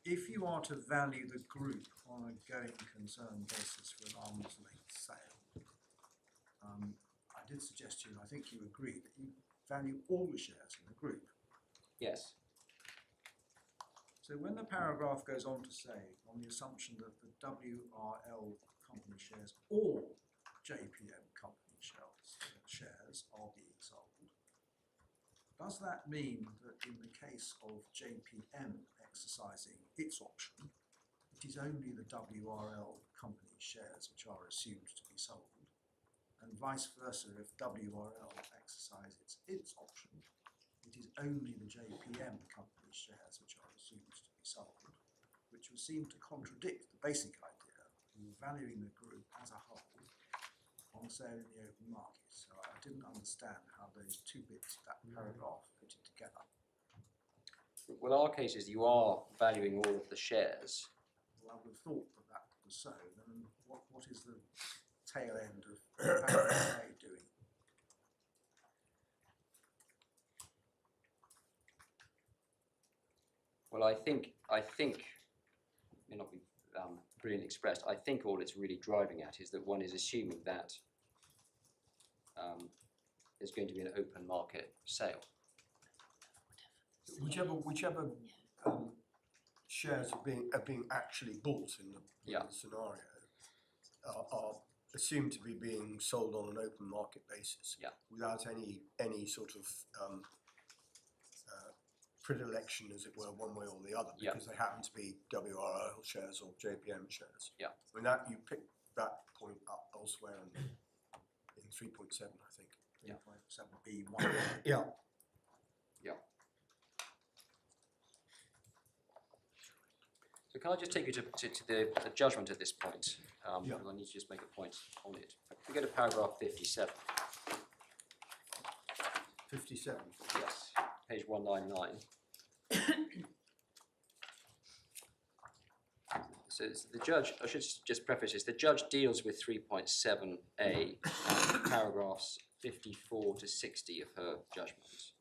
If you are to value the group on a going concern basis for an arm's length sale, I did suggest to you, and I think you agree, that you value all the shares in the group. Yes. So when the paragraph goes on to say, on the assumption that the WRL company shares or JPM company shares are being sold, does that mean that in the case of JPM exercising its option, it is only the WRL company shares which are assumed to be sold, and vice versa, if WRL exercises its option, it is only the JPM company shares which are assumed to be sold, which would seem to contradict the basic idea of valuing the group as a whole on sale in the open market. So I didn't understand how those two bits of that paragraph fitted together. Well, our case is you are valuing all of the shares. Well, I would have thought that that was so. Then what is the tail end of paragraph A doing? Well, I think, may not be brilliantly expressed, I think all it's really driving at is that one is assuming that there's going to be an open market sale. Whichever shares are being actually bought in the scenario are assumed to be being sold on an open market basis, without any sort of predilection, as it were, one way or the other, because they happen to be WRL shares or JPM shares. Yeah. I mean, that you picked that point up elsewhere in 3.7, I think. 3.7B1. Yeah. Yeah. So can I just take you to the judgment at this point? Because I need to just make a point on it. If we go to paragraph 57. 57. Yes, page 199. So the judge, I should just preface this, the judge deals with 3.7a, paragraphs 54 to 60 of her judgment.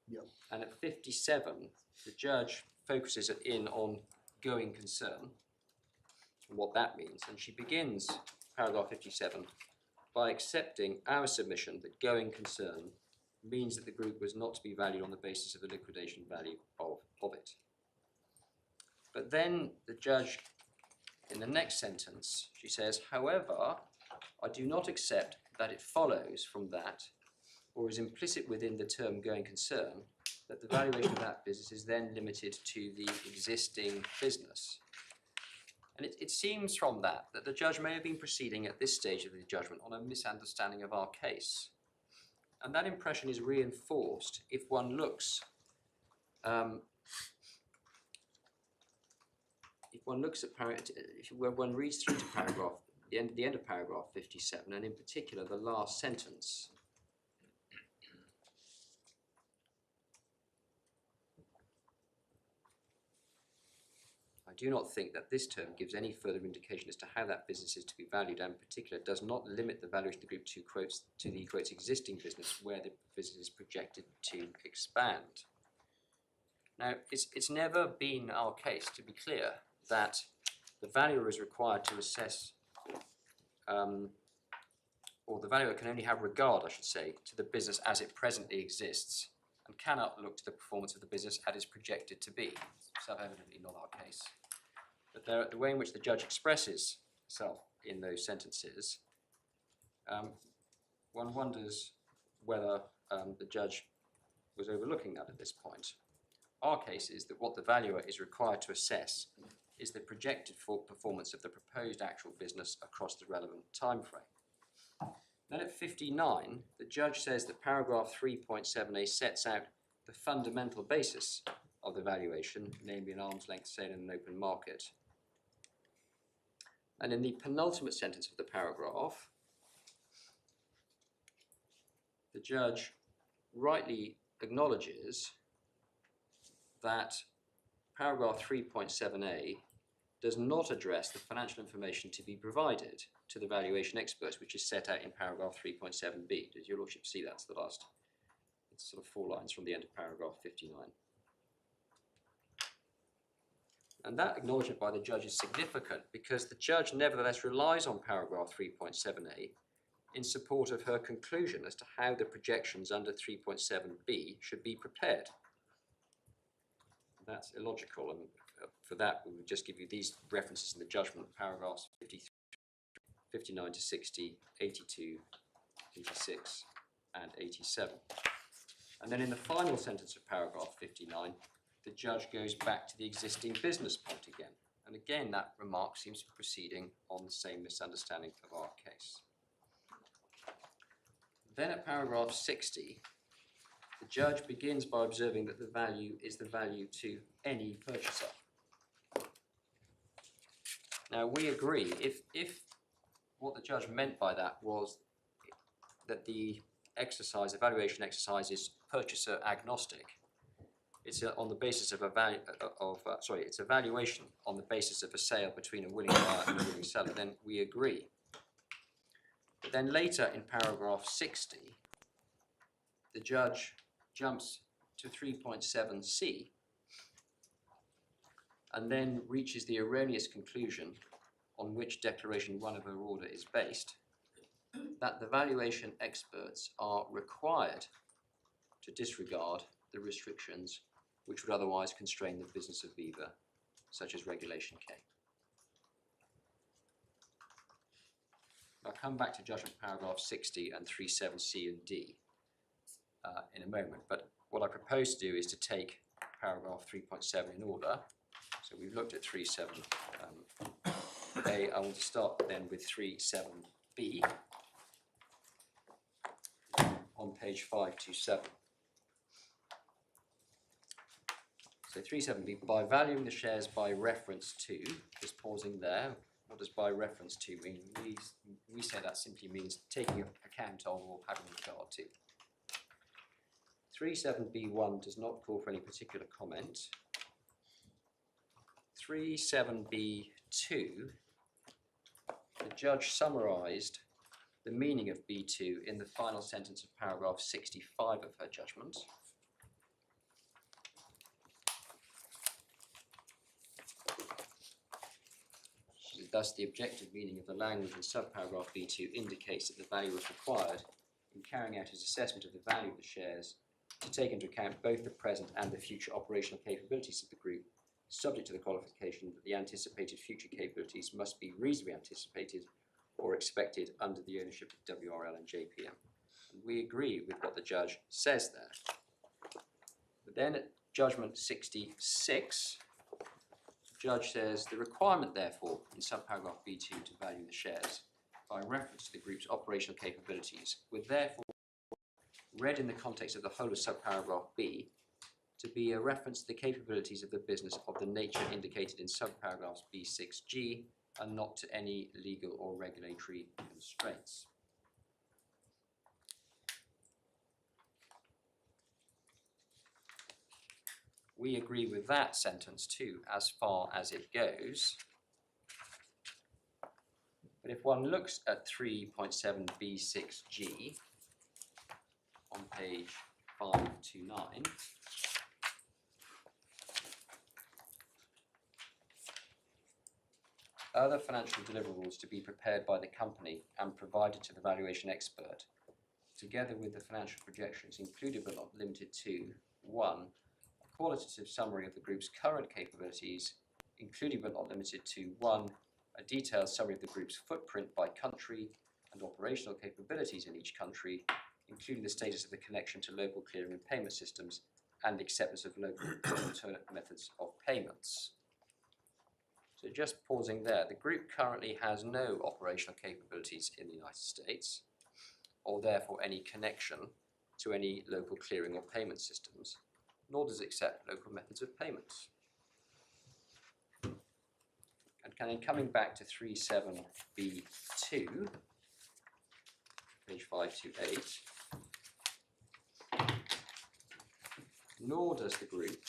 Yep. And at 57, the judge focuses in on going concern, and what that means. And she begins paragraph 57 by accepting our submission that going concern means that the group was not to be valued on the basis of the liquidation value of it. But then the judge, in the next sentence, she says, however, I do not accept that it follows from that, or is implicit within the term going concern, that the valuation of that business is then limited to the existing business. And it seems from that the judge may have been proceeding at this stage of the judgment on a misunderstanding of our case. And that impression is reinforced if one looks when one reads through to paragraph, the end of paragraph 57, and in particular the last sentence. I do not think that this term gives any further indication as to how that business is to be valued, and in particular does not limit the valuation of the group to the quotes existing business where the business is projected to expand. Now, it's never been our case, to be clear, that the valuer is required to assess, or the valuer can only have regard, I should say, to the business as it presently exists, and cannot look to the performance of the business as it's projected to be. Self-evidently not our case. But the way in which the judge expresses herself in those sentences, one wonders whether the judge was overlooking that at this point. Our case is that what the valuer is required to assess is the projected performance of the proposed actual business across the relevant time frame. Then at 59, the judge says that paragraph 3.7a sets out the fundamental basis of the valuation, namely an arm's length sale in an open market. And in the penultimate sentence of the paragraph, the judge rightly acknowledges that paragraph 3.7a does not address the financial information to be provided to the valuation experts, which is set out in paragraph 3.7b. Does your lordship see that's the last? It's sort of 4 lines from the end of paragraph 59. And that acknowledgement by the judge is significant because the judge nevertheless relies on paragraph 3.7a in support of her conclusion as to how the projections under 3.7b should be prepared. That's illogical, and for that we would just give you these references in the judgment, paragraphs 53, 59 to 60, 82, 86 and 87. And then in the final sentence of paragraph 59, the judge goes back to the existing business point again. And again, that remark seems to be proceeding on the same misunderstanding of our case. Then at paragraph 60, the judge begins by observing that the value is the value to any purchaser. Now we agree, if what the judge meant by that was that the valuation exercise is purchaser agnostic, it's on the basis of it's a valuation on the basis of a sale between a willing buyer and a willing seller, then we agree. But then later in paragraph 60, the judge jumps to 3.7c and then reaches the erroneous conclusion on which declaration 1 of her order is based, that the valuation experts are required to disregard the restrictions which would otherwise constrain the business of Viva, such as Regulation K. I'll come back to judgment paragraph 60 and 37C and D in a moment, but what I propose to do is to take paragraph 3.7 in order. So we've looked at 37A. I want to start then with 37B on page 527. So 37B, by valuing the shares by reference to, just pausing there, what does by reference to mean? We say that simply means taking account of or having regard to. 37B1 does not call for any particular comment. 37B2, the judge summarised the meaning of B2 in the final sentence of paragraph 65 of her judgment. Thus, the objective meaning of the language in subparagraph B2 indicates that the value was required in carrying out his assessment of the value of the shares to take into account both the present and the future operational capabilities of the group, subject to the qualification that the anticipated future capabilities must be reasonably anticipated or expected under the ownership of WRL and JPM. And we agree with what the judge says there. But then at judgment 66, Judge says the requirement, therefore, in subparagraph B2 to value the shares by reference to the group's operational capabilities would therefore read in the context of the whole of subparagraph B to be a reference to the capabilities of the business of the nature indicated in subparagraphs B6G and not to any legal or regulatory constraints. We agree with that sentence too, as far as it goes. But if one looks at 3.7b6g on page 529, other financial deliverables to be prepared by the company and provided to the valuation expert, together with the financial projections included but not limited to 1. Qualitative summary of the group's current capabilities, including but not limited to 1, a detailed summary of the group's footprint by country and operational capabilities in each country, including the status of the connection to local clearing and payment systems and acceptance of local alternate methods of payments. So just pausing there, the group currently has no operational capabilities in the United States, or therefore any connection to any local clearing or payment systems, nor does it accept local methods of payments. And coming back to 37B2, page 528, nor does the group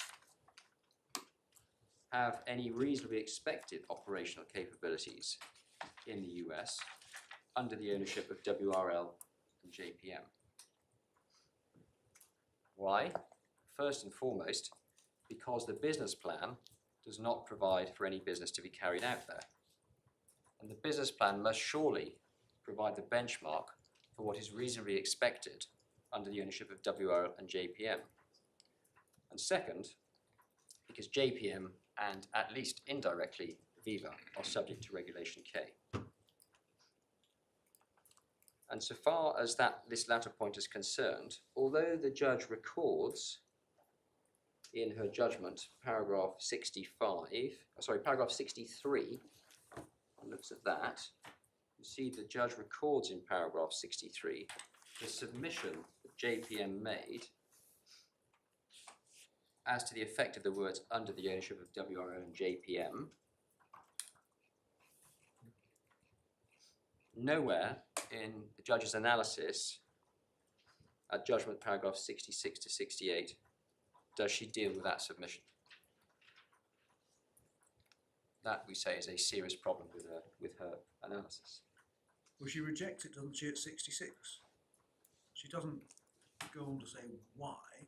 have any reasonably expected operational capabilities in the US under the ownership of WRL and JPM. Why? First and foremost, because the business plan does not provide for any business to be carried out there. And the business plan must surely provide the benchmark for what is reasonably expected under the ownership of WRL and JPM. And second, because JPM and at least indirectly Viva are subject to Regulation K. And so far as this latter point is concerned, although the judge records in her judgment paragraph 63, and looks at that, you see the judge records in paragraph 63 the submission that JPM made as to the effect of the words under the ownership of WRO and JPM. Nowhere in the judge's analysis at judgment paragraph 66 to 68 does she deal with that submission. That, we say, is a serious problem with her analysis. Well, she rejects it, doesn't she, at 66? She doesn't go on to say why,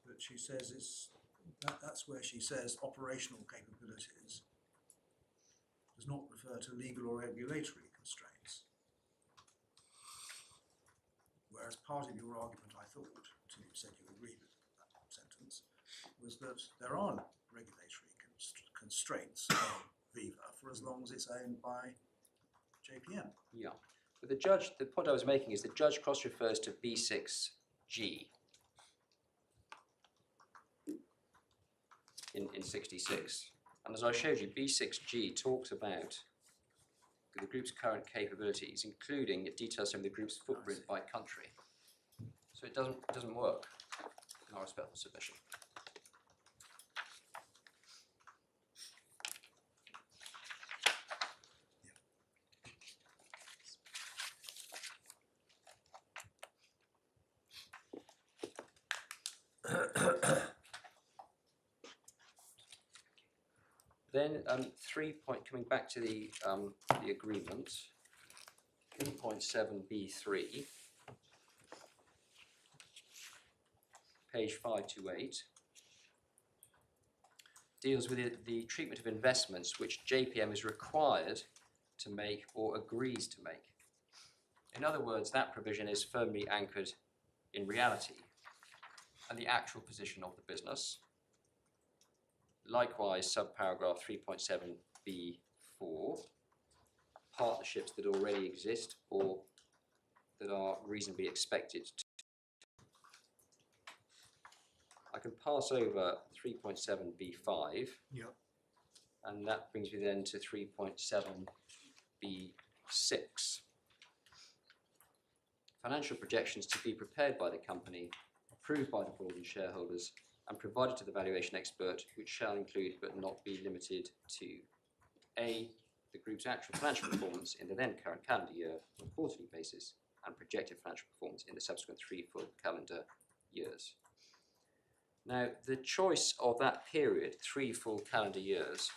but she says it's That's where she says operational capabilities does not refer to legal or regulatory constraints. Whereas part of your argument, I thought, until you said you agree with that sentence, was that there aren't regulatory constraints on Viva for as long as it's owned by JPM. Yeah. But the point I was making is the judge cross-refers to B6G in 66. And as I showed you, B6G talks about the group's current capabilities, including it details some of the group's footprint by country. So it doesn't work, in our respectful submission. Then coming back to the agreement, 3.7b3, page 528, deals with the treatment of investments which JPM is required to make or agrees to make. In other words, that provision is firmly anchored in reality and the actual position of the business. Likewise, subparagraph 3.7b4, partnerships that already exist or that are reasonably expected to. I can pass over 3.7b5, Yeah. and that brings me then to 3.7b6. Financial projections to be prepared by the company, approved by the board and shareholders, and provided to the valuation expert, which shall include but not be limited to A, the group's actual financial performance in the then current calendar year on a quarterly basis, and projected financial performance in the subsequent 3 full calendar years. Now, the choice of that period, 3 full calendar years,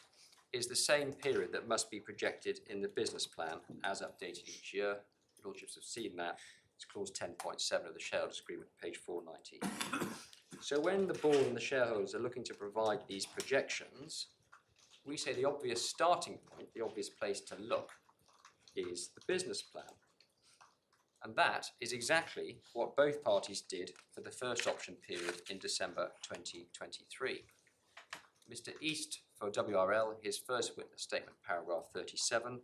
is the same period that must be projected in the business plan as updated each year. Your Lordships have seen that. It's clause 10.7 of the shareholders agreement, page 490. So when the board and the shareholders are looking to provide these projections, we say the obvious starting point, the obvious place to look, is the business plan. And that is exactly what both parties did for the first option period in December 2023. Mr. East, for WRL, his first witness statement, paragraph 37,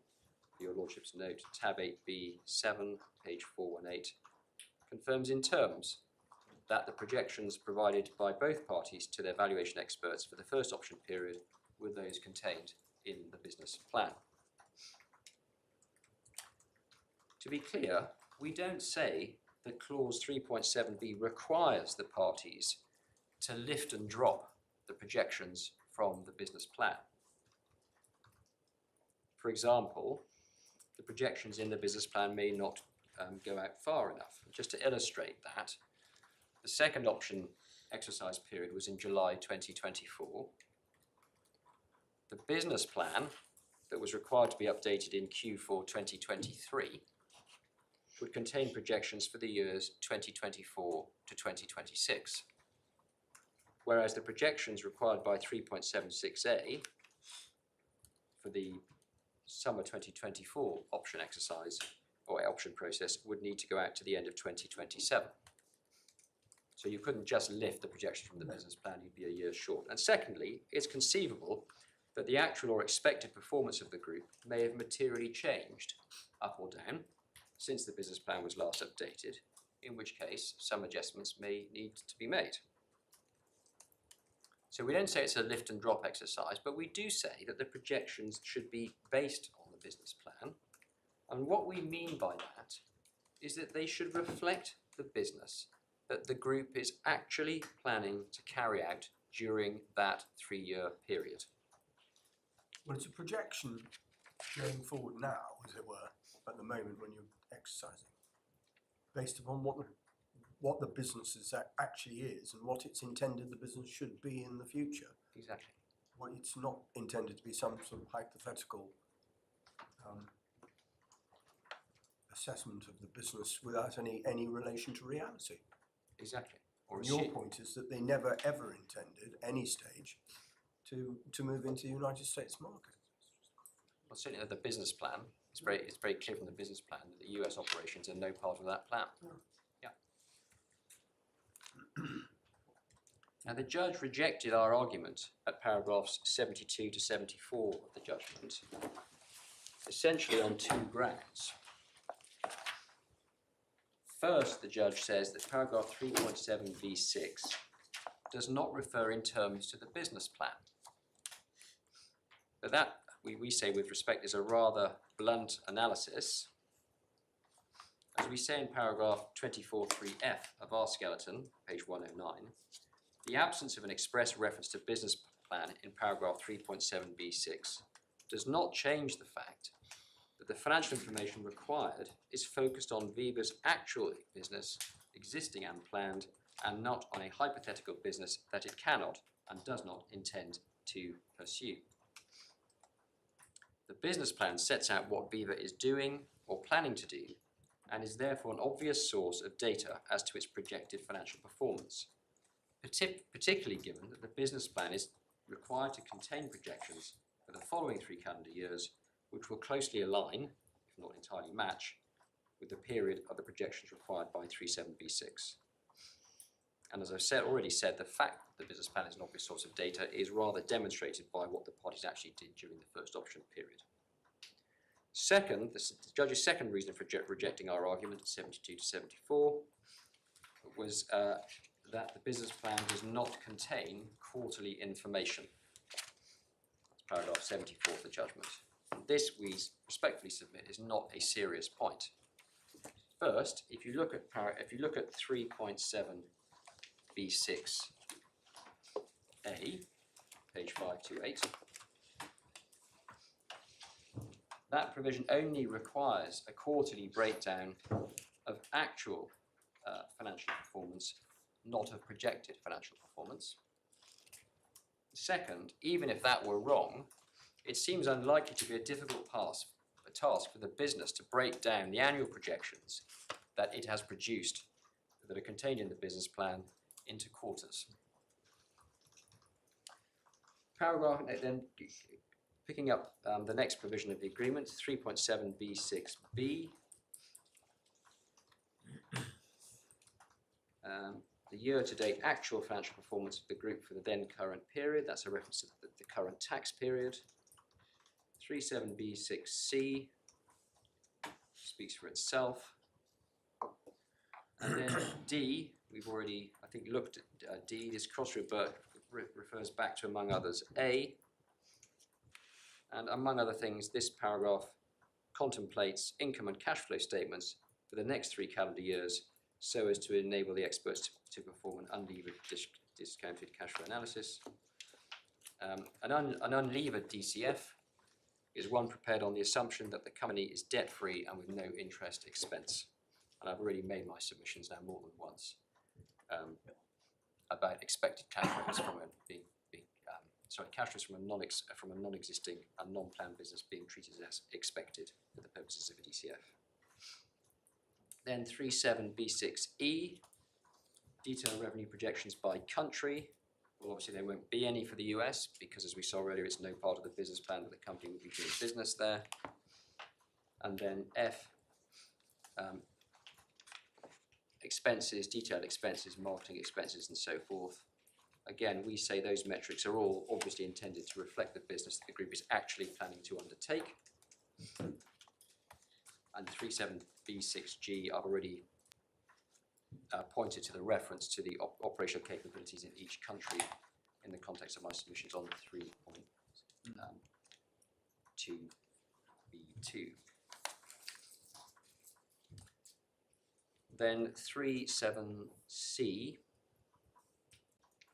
for your Lordship's note, tab 8b7, page 418, confirms in terms that the projections provided by both parties to their valuation experts for the first option period were those contained in the business plan. To be clear, we don't say that clause 3.7b requires the parties to lift and drop the projections from the business plan. For example, the projections in the business plan may not go out far enough. Just to illustrate that, the second option exercise period was in July 2024. The business plan that was required to be updated in Q4 2023 would contain projections for the years 2024 to 2026, whereas the projections required by 3.76a for the summer 2024 option exercise or option process would need to go out to the end of 2027. So you couldn't just lift the projection from the business plan, you'd be a year short. And secondly, it's conceivable that the actual or expected performance of the group may have materially changed, up or down, since the business plan was last updated, in which case some adjustments may need to be made. So we don't say it's a lift and drop exercise, but we do say that the projections should be based on the business plan. And what we mean by that is that they should reflect the business that the group is actually planning to carry out during that 3-year period. Well, it's a projection going forward now, as it were, at the moment when you're exercising, based upon what the business actually is and what it's intended the business should be in the future. Exactly. Well, it's not intended to be some sort of hypothetical assessment of the business without any relation to reality. Exactly. or Your assume. point is that they never ever intended any stage to move into the United States market. Well, certainly the business plan, it's very clear from the business plan that the US operations are no part of that plan. Yeah. Now the judge rejected our argument at paragraphs 72 to 74 of the judgment, essentially on two grounds. First, the judge says that paragraph 3.7b6 does not refer in terms to the business plan. But that, we say with respect, is a rather blunt analysis. As we say in paragraph 24.3f of our skeleton, page 109, the absence of an express reference to business plan in paragraph 3.7b6 does not change the fact that the financial information required is focused on Viva's actual business, existing and planned, and not on a hypothetical business that it cannot and does not intend to pursue. The business plan sets out what Viva is doing or planning to do, and is therefore an obvious source of data as to its projected financial performance, particularly given that the business plan is required to contain projections for the following 3 calendar years, which will closely align, if not entirely match, with the period of the projections required by 3.7b6. And as I've already said, the fact that the business plan is an obvious source of data is rather demonstrated by what the parties actually did during the first option period. Second, the judge's second reason for rejecting our argument, 72 to 74, was that the business plan does not contain quarterly information. That's paragraph 74 of the judgment. And this, we respectfully submit, is not a serious point. First, if you look at 3.7b6a, page 528, that provision only requires a quarterly breakdown of actual financial performance, not of projected financial performance. Second, even if that were wrong, it seems unlikely to be a difficult task for the business to break down the annual projections that it has produced that are contained in the business plan into quarters. Paragraph, then picking up the next provision of the agreement, 3.7b6b. The year-to-date actual financial performance of the group for the then current period, that's a reference to the current tax period. 3.7b6c speaks for itself. And then D, we've already, I think, looked at D. This refers back to, among others, A. And among other things, this paragraph contemplates income and cash flow statements for the next 3 calendar years so as to enable the experts to perform an unlevered discounted cash flow analysis. An unlevered DCF is one prepared on the assumption that the company is debt-free and with no interest expense. And I've already made my submissions now more than once about expected cash flows from cash flows from a non-existing and non-planned business being treated as expected for the purposes of a DCF. Then 3.7b6e, detailed revenue projections by country. Well, obviously there won't be any for the US because, as we saw earlier, it's no part of the business plan that the company will be doing business there. And then F, expenses, detailed expenses, marketing expenses, and so forth. Again, we say those metrics are all obviously intended to reflect the business that the group is actually planning to undertake. And 3.7b6g, I've already pointed to the reference to the operational capabilities in each country in the context of my submissions on 3.2b2. Then 3.7c,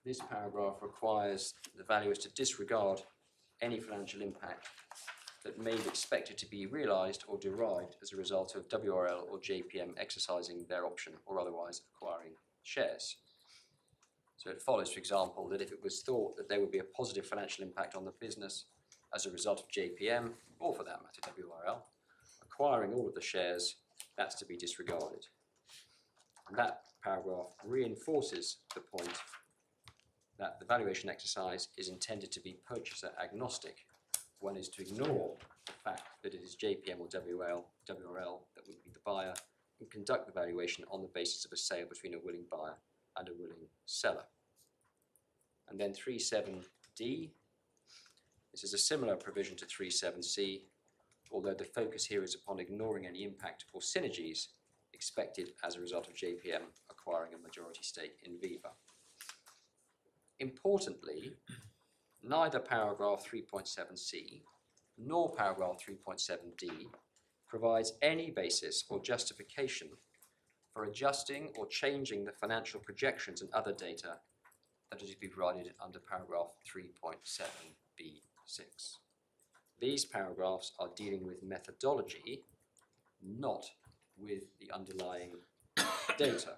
this paragraph requires the valuers to disregard any financial impact that may be expected to be realised or derived as a result of WRL or JPM exercising their option or otherwise acquiring shares. So it follows, for example, that if it was thought that there would be a positive financial impact on the business as a result of JPM, or for that matter WRL, acquiring all of the shares, that's to be disregarded. And that paragraph reinforces the point that the valuation exercise is intended to be purchaser agnostic. One is to ignore the fact that it is JPM or WRL that would be the buyer and conduct the valuation on the basis of a sale between a willing buyer and a willing seller. And then 3.7d, this is a similar provision to 3.7c, although the focus here is upon ignoring any impact or synergies expected as a result of JPM acquiring a majority stake in Viva. Importantly, neither paragraph 3.7c nor paragraph 3.7d provides any basis or justification for adjusting or changing the financial projections and other data that is to be provided under paragraph 3.7b6. These paragraphs are dealing with methodology, not with the underlying data.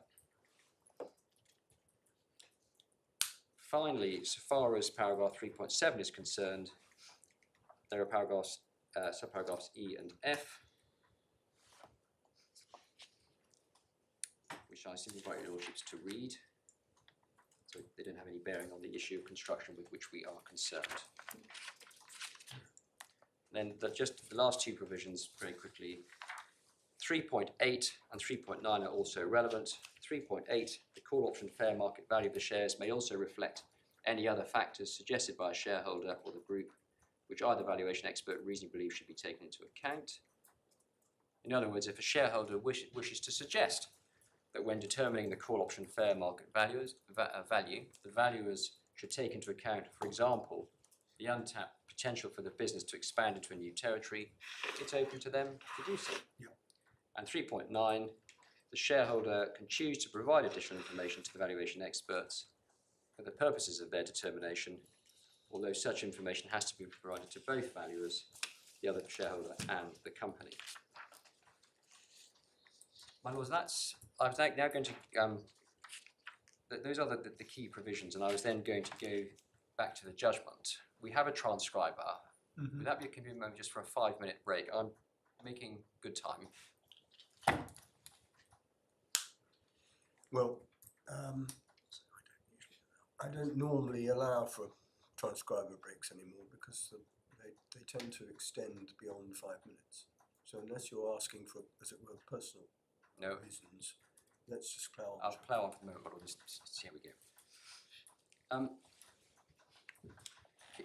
Finally, so far as paragraph 3.7 is concerned, there are paragraphs, subparagraphs E and F, which I simply invite your lordships to read, so they don't have any bearing on the issue of construction with which we are concerned. Then just the last two provisions very quickly. 3.8 and 3.9 are also relevant. 3.8, the call option fair market value of the shares may also reflect any other factors suggested by a shareholder or the group which either valuation expert reasonably believes should be taken into account. In other words, if a shareholder wishes to suggest that when determining the call option fair market value, the valuers should take into account, for example, the untapped potential for the business to expand into a new territory, it's open to them to do so. Yeah. And 3.9, the shareholder can choose to provide additional information to the valuation experts for the purposes of their determination, although such information has to be provided to both valuers, the other shareholder and the company. My lords, I was now going to, those are the key provisions, and I was then going to go back to the judgment. We have a transcriber. Would that be a convenient moment just for a 5-minute break? I'm making good time. Well, I don't normally allow for transcriber breaks anymore because they tend to extend beyond 5 minutes. So unless you're asking for, as it were, personal reasons, let's just plough on. I'll plough on for the moment, but we'll just here we go.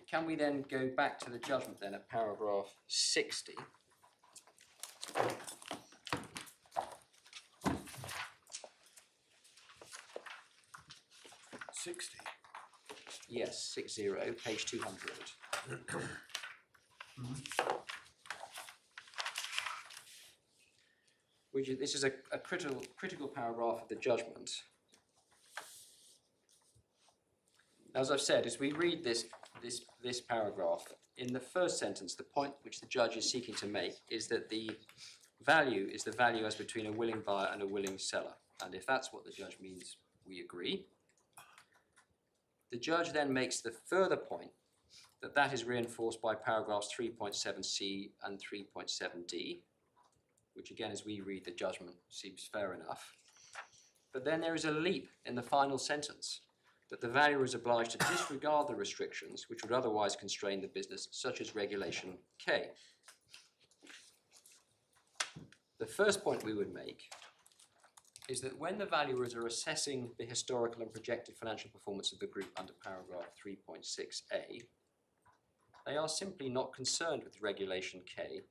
Can we then go back to the judgment then at paragraph 60? Yes, 60, page 200. This is a critical paragraph of the judgment. As I've said, as we read this paragraph, in the first sentence, the point which the judge is seeking to make is that the value is the value as between a willing buyer and a willing seller. And if that's what the judge means, we agree. The judge then makes the further point that is reinforced by paragraphs 3.7c and 3.7d, which again, as we read the judgment, seems fair enough. But then there is a leap in the final sentence, that the valuer is obliged to disregard the restrictions which would otherwise constrain the business, such as Regulation K. The first point we would make is that when the valuers are assessing the historical and projected financial performance of the group under paragraph 3.6a, they are simply not concerned with Regulation K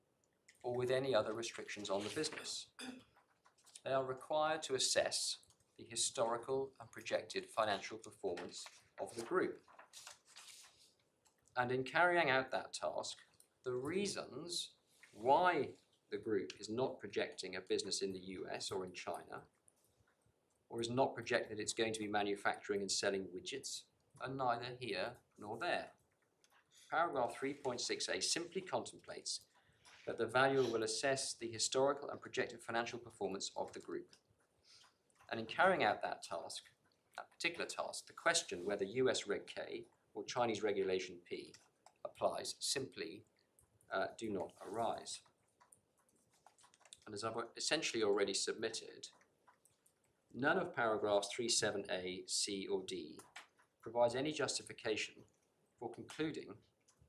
or with any other restrictions on the business. They are required to assess the historical and projected financial performance of the group. And in carrying out that task, the reasons why the group is not projecting a business in the US or in China, or is not projecting that it's going to be manufacturing and selling widgets, are neither here nor there. Paragraph 3.6a simply contemplates that the valuer will assess the historical and projected financial performance of the group. And in carrying out that task, that particular task, the question whether US Reg K or Chinese Regulation P applies simply do not arise. And as I've essentially already submitted, none of paragraphs 37A, C or D provides any justification for concluding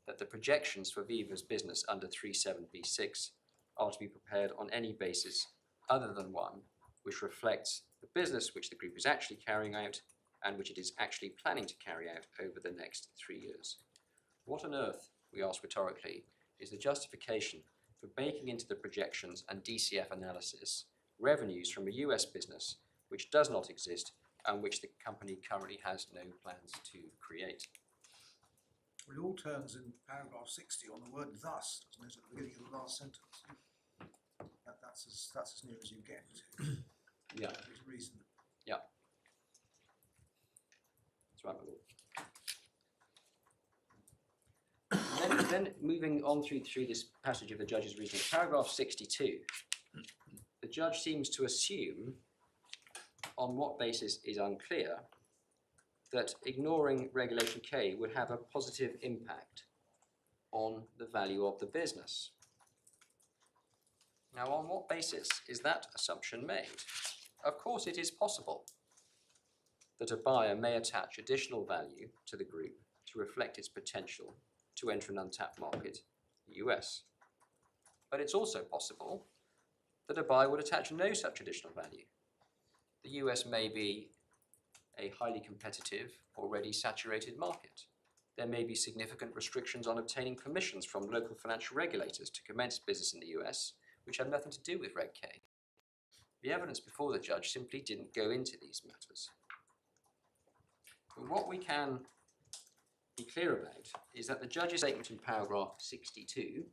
that the projections for Viva's business under 37B6 are to be prepared on any basis other than one which reflects the business which the group is actually carrying out and which it is actually planning to carry out over the next 3 years. What on earth, we ask rhetorically, is the justification for baking into the projections and DCF analysis revenues from a US business which does not exist and which the company currently has no plans to create? Well, it all turns in paragraph 60 on the word thus, doesn't it, at the beginning of the last sentence? That's as near as you get to Yeah, its reason. yeah. That's right, my lord. Then moving on through this passage of the judge's reasoning, paragraph 62, the judge seems to assume, on what basis is unclear, that ignoring Regulation K would have a positive impact on the value of the business. Now, on what basis is that assumption made? Of course, it is possible that a buyer may attach additional value to the group to reflect its potential to enter an untapped market, the US. But it's also possible that a buyer would attach no such additional value. The US may be a highly competitive, already saturated market. There may be significant restrictions on obtaining permissions from local financial regulators to commence business in the US, which have nothing to do with Reg K. The evidence before the judge simply didn't go into these matters. But what we can be clear about is that the judge's statement in paragraph 62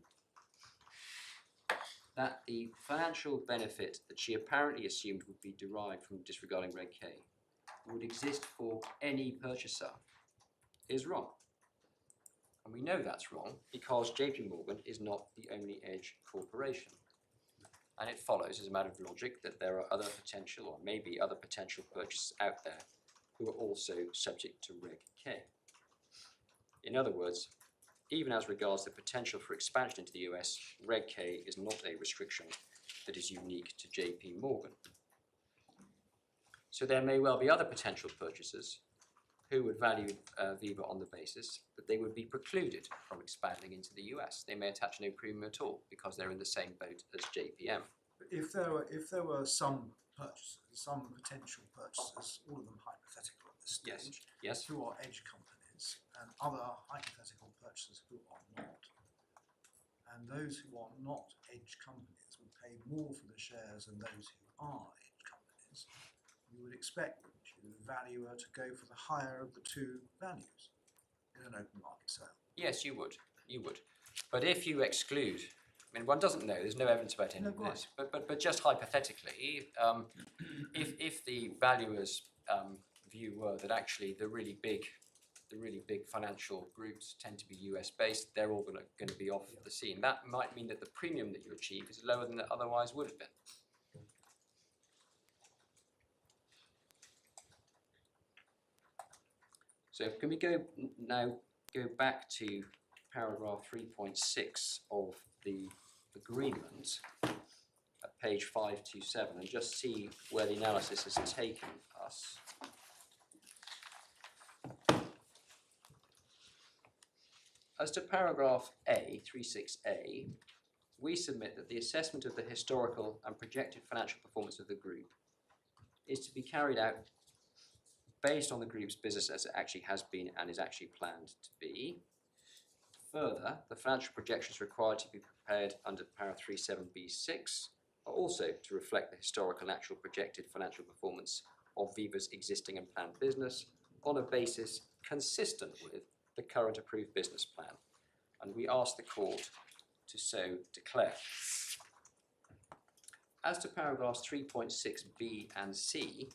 that the financial benefit that she apparently assumed would be derived from disregarding Reg K would exist for any purchaser is wrong. And we know that's wrong because JP Morgan is not the only edge corporation. And it follows as a matter of logic that there are other potential or maybe other potential purchasers out there who are also subject to Reg K. In other words, even as regards the potential for expansion into the US, Reg K is not a restriction that is unique to JP Morgan. So there may well be other potential purchasers who would value Viva on the basis that they would be precluded from expanding into the US. They may attach no premium at all because they're in the same boat as JPM. But if there were some purchasers, some potential purchasers, all of them hypothetical at this stage, Yes. who are edge companies, and other hypothetical purchasers who are not, and those who are not edge companies would pay more for the shares than those who are edge companies, you would expect the valuer to go for the higher of the two values in an open market sale. Yes, you would. You would. But if you exclude, I mean, one doesn't know. There's no evidence about any of this. But just hypothetically, if the valuer's view were that actually the really big financial groups tend to be US based, they're all going to be off the scene. That might mean that the premium that you achieve is lower than it otherwise would have been. So can we go back to paragraph 3.6 of the agreement at page 527 and just see where the analysis has taken us. As to paragraph A, 36A, we submit that the assessment of the historical and projected financial performance of the group is to be carried out based on the group's business as it actually has been and is actually planned to be. Further, the financial projections required to be prepared under para 37B6 are also to reflect the historical and actual projected financial performance of Viva's existing and planned business on a basis consistent with the current approved business plan. And we ask the court to so declare. As to paragraphs 3.6B and C,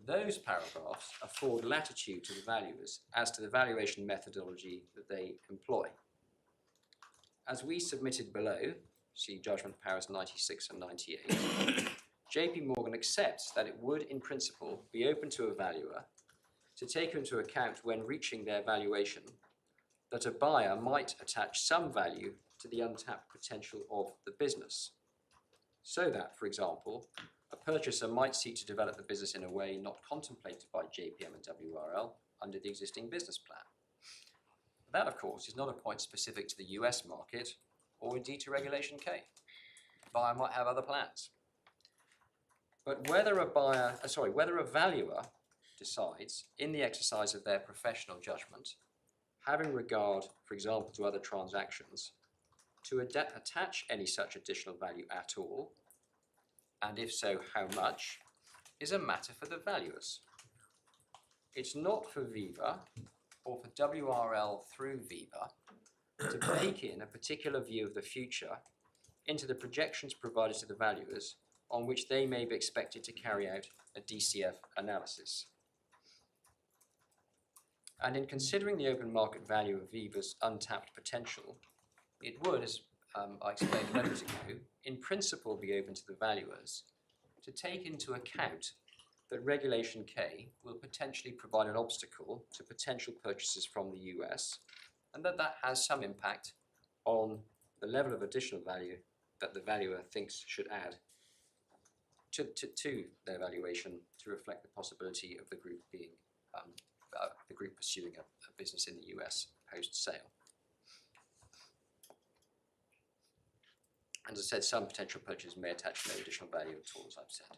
those paragraphs afford latitude to the valuers as to the valuation methodology that they employ. As we submitted below, see judgment powers 96 and 98, JP Morgan accepts that it would, in principle, be open to a valuer to take into account when reaching their valuation that a buyer might attach some value to the untapped potential of the business. So that, for example, a purchaser might seek to develop the business in a way not contemplated by JPM and WRL under the existing business plan. That, of course, is not a point specific to the US market or indeed to Regulation K. The buyer might have other plans. But whether a valuer decides, in the exercise of their professional judgment, having regard, for example, to other transactions, to attach any such additional value at all, and if so, how much, is a matter for the valuers. It's not for Viva, or for WRL through Viva, to bake in a particular view of the future into the projections provided to the valuers on which they may be expected to carry out a DCF analysis. And in considering the open market value of Viva's untapped potential, it would, as I explained a moment ago, in principle be open to the valuers to take into account that Regulation K will potentially provide an obstacle to potential purchases from the US, and that has some impact on the level of additional value that the valuer thinks should add to their valuation to reflect the possibility of the group being pursuing a business in the US post-sale. As I said, some potential purchasers may attach no additional value at all, as I've said.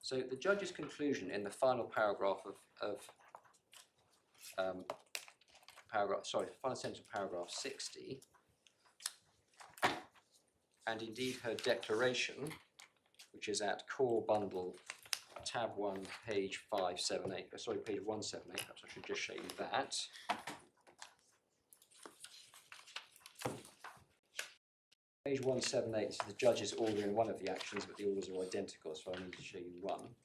So the judge's conclusion in the final paragraph final sentence of paragraph 60, and indeed her declaration, which is at core bundle tab 1, page 578, page 178, perhaps I should just show you that. Page 178 is the judge's order in one of the actions, but the orders are identical, so I need to show you one.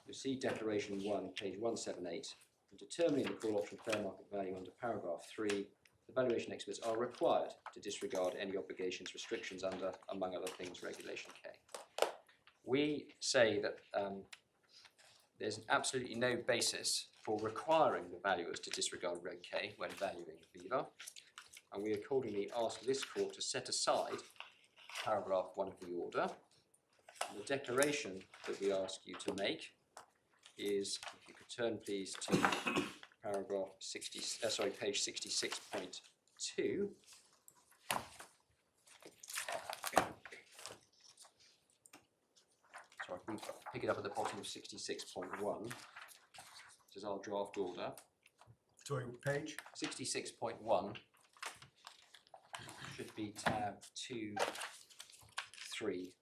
You'll see declaration 1, page 178. In determining the call option fair market value under paragraph 3, the valuation experts are required to disregard any obligations, restrictions under, among other things, Regulation K. We say that there's absolutely no basis for requiring the valuers to disregard Reg K when valuing Viva, and we accordingly ask this court to set aside paragraph 1 of the order. And the declaration that we ask you to make is, if you could turn please to paragraph 60, page 66.2. Sorry, we pick it up at the bottom of 66.1. This is our draft order. Sorry, page? 66.1 should be tab 2, 3.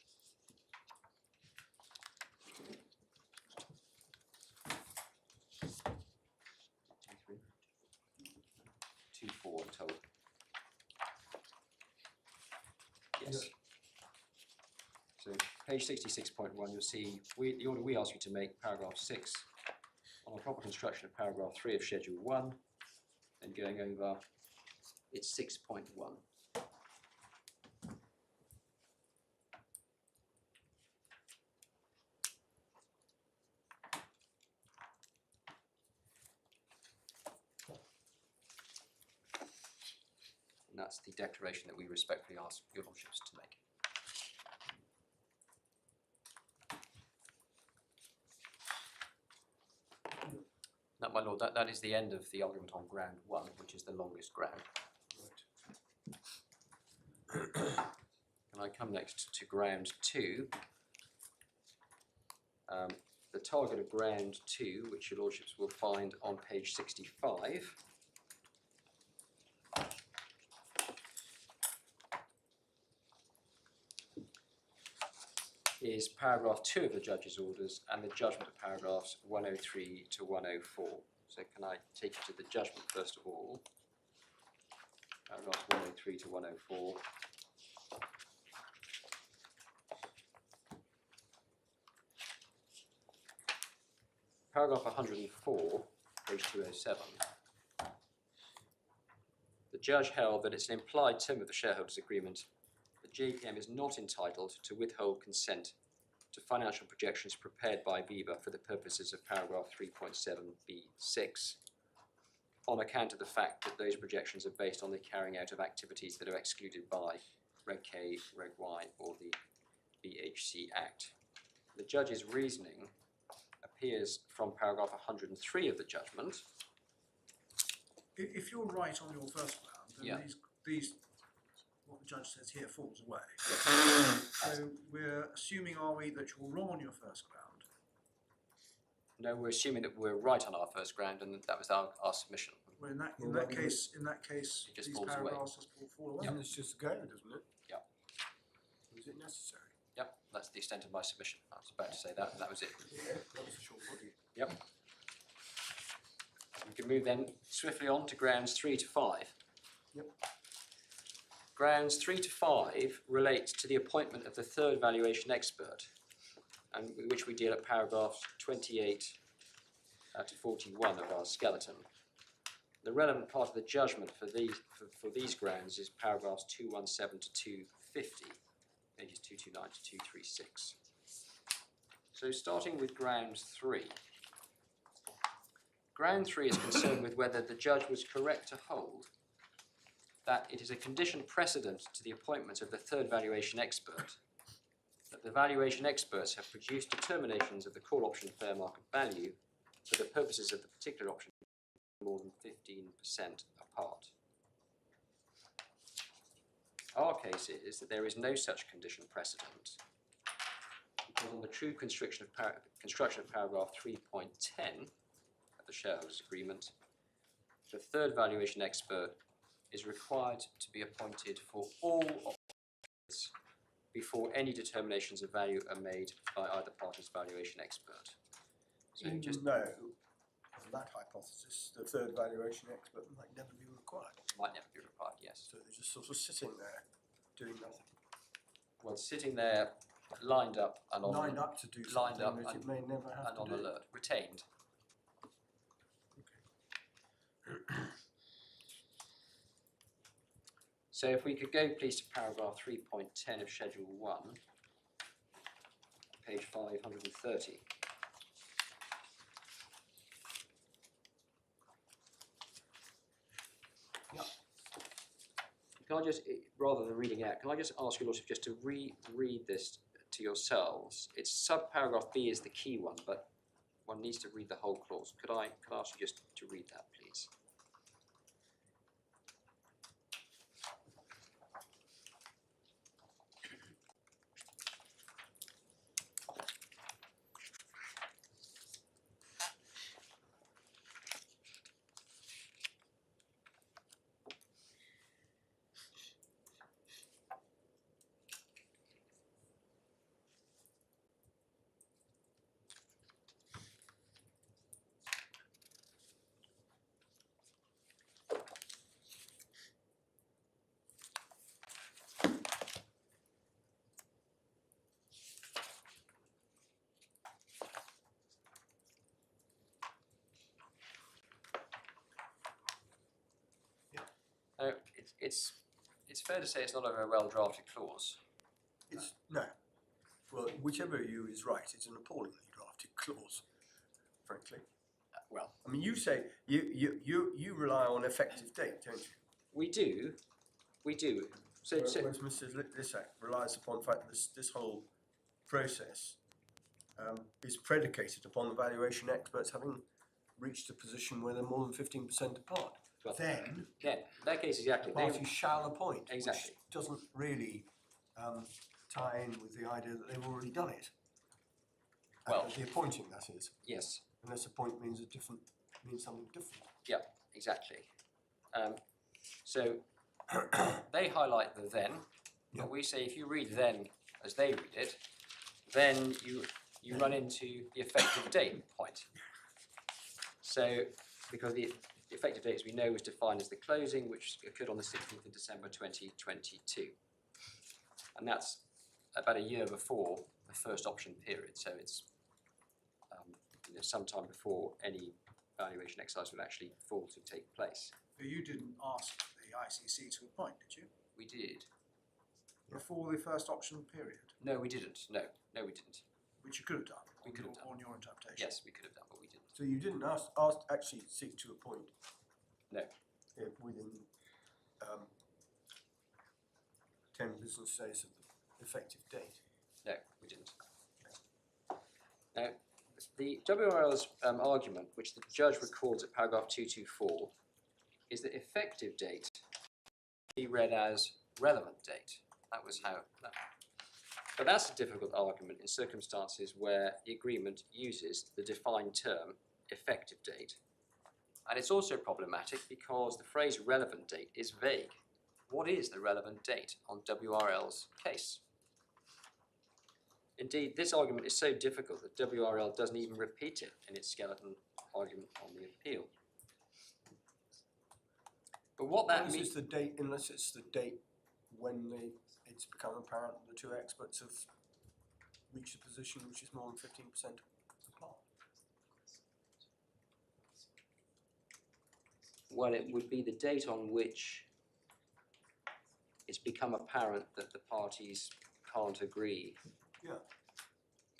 I'm told. Yes. So page 66.1, you'll see the order we ask you to make, paragraph 6, on the proper construction of paragraph 3 of Schedule 1, and going over, it's 6.1. And that's the declaration that we respectfully ask your lordships to make. Now, my lord, that is the end of the argument on ground 1, which is the longest ground. Right. And I come next to ground 2. The target of ground 2, which your lordships will find on page 65, is paragraph 2 of the judge's orders and the judgment of paragraphs 103 to 104. So can I take you to the judgment first of all? Paragraphs 103 to 104. Paragraph 104, page 207. The judge held that it's an implied term of the shareholders' agreement that JPM is not entitled to withhold consent to financial projections prepared by Viva for the purposes of paragraph 3.7b6 on account of the fact that those projections are based on the carrying out of activities that are excluded by Reg K, Reg Y or the BHC Act. the judge's reasoning appears from paragraph 103 of the judgment. If you're right on your first ground, then Yeah. these, what the judge says here falls away. So we're assuming, are we, that you're wrong on your first ground? No, we're assuming that we're right on our first ground, and that was our submission. Well, in that Well, case, It just these falls away. paragraphs just fall away. And it's just go, doesn't it? Yeah. Is it necessary? Yep, that's the extent of my submission. I was about to say that, and that was it. Yeah, that was a short body. Yep. We can move then swiftly on to grounds 3 to 5. Yep. Grounds 3 to 5 relate to the appointment of the third valuation expert, and with which we deal at paragraphs 28 to 41 of our skeleton. The relevant part of the judgment for these grounds is paragraphs 217 to 250, pages 229 to 236. So starting with ground 3. Ground 3 is concerned with whether the judge was correct to hold that it is a condition precedent to the appointment of the third valuation expert that the valuation experts have produced determinations of the call option fair market value for the purposes of the particular option more than 15% apart. Our case is that there is no such condition precedent, because on the true construction of paragraph 3.10 of the shareholders agreement, the third valuation expert is required to be appointed for all options before any determinations of value are made by either party's valuation expert. So Even just though, on that hypothesis, the third valuation expert might never be required. might never be required, yes. So they're just sort of sitting there, doing nothing. Well, sitting there, lined up and on Lined up to do lined something up that it and- may never have and to on do. alert, retained. So if we could go please to paragraph 3.10 of Schedule 1, page 530. Yeah. Can I just, rather than reading out, can I just ask you, Lordship, just to read this to yourselves? It's sub-paragraph B is the key one, but one needs to read the whole clause. Could I ask you just to read that, please? No, it's fair to say it's not a very well drafted clause. It's, no. Well, whichever view is right, it's an appallingly drafted clause, frankly. Well, I mean, you say, you rely on effective date, don't you? we do. So Whereas Mr. Lissack relies upon the fact that this whole process is predicated upon the valuation experts having reached a position where they're more than 15% apart. well, Then, yeah, in that case exactly. the party shall appoint, Exactly. which doesn't really tie in with the idea that they've already done it. Well- The appointing, that is, Yes. unless appoint means something different. Yeah, exactly. So they highlight the then, Yeah. but we say if you read then as they read it, then you run into the effective date point. So because the effective date, as we know, was defined as the closing, which occurred on the 16th of December 2022. And that's about a year before the first option period, so it's sometime before any valuation exercise would actually fall to take place. But you didn't ask the ICC to appoint, did you? We did. Before the first option period, No, we didn't. No, we didn't. which you could have done. We could have done. On your interpretation. Yes, we could have done, but we didn't. So you didn't actually seek to appoint No. within 10 business days of the effective date. No, we didn't. Now, the WRL's argument, which the judge records at paragraph 224, is that effective date be read as relevant date. That was how. But that's a difficult argument in circumstances where the agreement uses the defined term effective date. And it's also problematic because the phrase relevant date is vague. What is the relevant date on WRL's case? Indeed, this argument is so difficult that WRL doesn't even repeat it in its skeleton argument on the appeal. But what that Unless means... it's the date, unless it's the date when it's become apparent that the two experts have reached a position which is more than 15% apart. Well, it would be the date on which it's become apparent that the parties can't agree Yeah.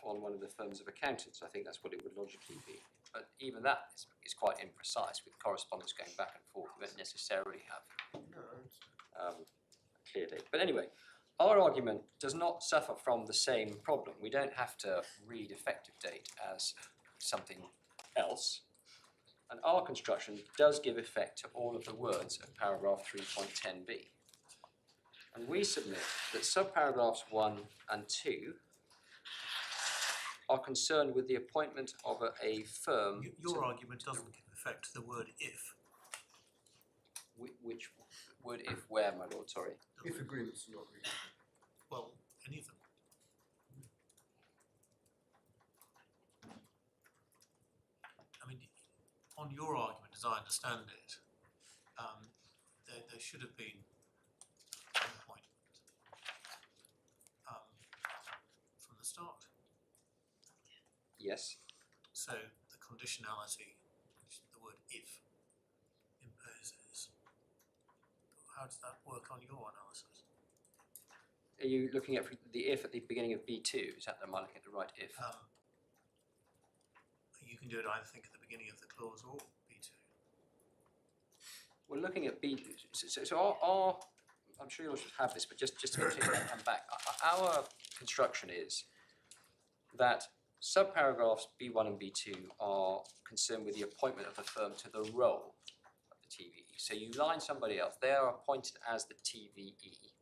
on one of the firms of accountants. I think that's what it would logically be. But even that is quite imprecise, with correspondence going back and forth. You don't necessarily have No, it's, a clear date. But anyway, our argument does not suffer from the same problem. We don't have to read effective date as something else. And our construction does give effect to all of the words of paragraph 3.10b. And we submit that subparagraphs 1 and 2 are concerned with the appointment of a firm. Your argument doesn't give effect to the word if. Which word if where, my lord, sorry? if agreements are not reached. Well, any of them. I mean, on your argument, as I understand it, there should have been an appointment from the start. Yes. So the conditionality, which the word if imposes, how does that work on your analysis? Are you looking at the if at the beginning of B2? Is that, am I looking at the right if? You can do it, I think, at the beginning of the clause or B2. We're looking at B. So our I'm sure you all should have this, but just to take that come back, our construction is that subparagraphs B1 and B2 are concerned with the appointment of the firm to the role of the TVE. So you line somebody else; they are appointed as the TVE,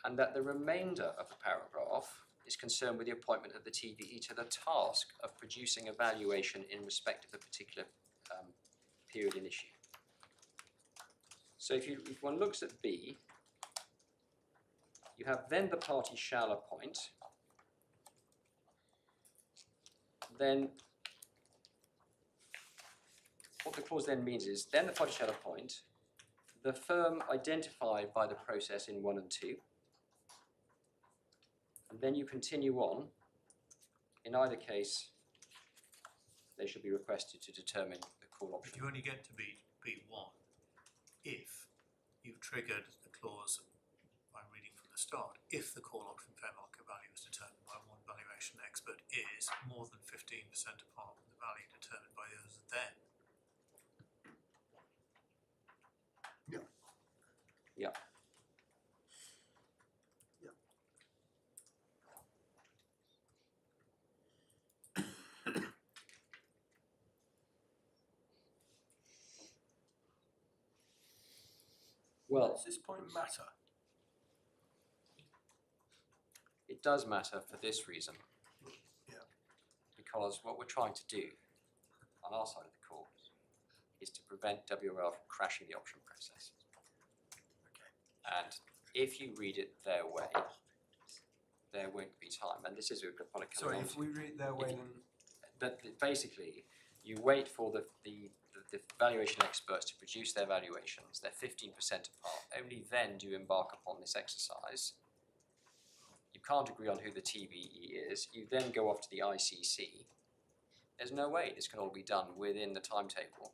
and that the remainder of the paragraph is concerned with the appointment of the TVE to the task of producing a valuation in respect of the particular period in issue. So if one looks at B, you have then the party shall appoint, then what the clause then means is then the party shall appoint the firm identified by the process in 1 and 2, and then you continue on. In either case, they should be requested to determine the call But option. you only get to B1 if you've triggered the clause I'm reading from the start. If the call option fair market value is determined by one valuation expert is more than 15% apart from the value determined by the others, then. Yeah. Yeah. Yeah. Well, Does this point matter? it does matter for this reason. Yeah. Because what we're trying to do on our side of the court is to prevent WRL from crashing the option process. Okay. And if you read it their way, there won't be time. And this is a good point. Sorry, if we read their way, then That basically you wait for the valuation experts to produce their valuations. They're 15% apart. Only then do you embark upon this exercise. You can't agree on who the TVE is. You then go off to the ICC. There's no way this can all be done within the timetable.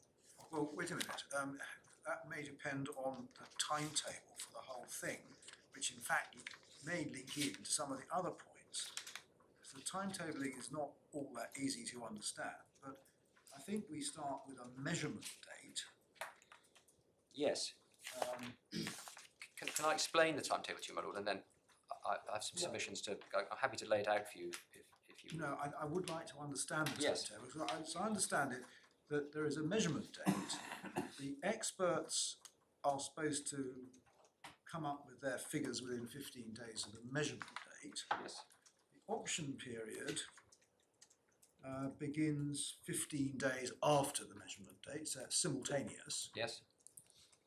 Well, wait a minute. That may depend on the timetable for the whole thing, which in fact may link in to some of the other points. So the timetabling is not all that easy to understand, but I think we start with a measurement date. Yes. Can I explain the timetable to you, my lord, and then I have some submissions to. I'm happy to lay it out for you if if you. No, I would like to understand this Yes. better, because as I understand it, that there is a measurement date. The experts are supposed to come up with their figures within 15 days of the measurement date. Yes. The option period begins 15 days after the measurement date, so it's simultaneous. Yes.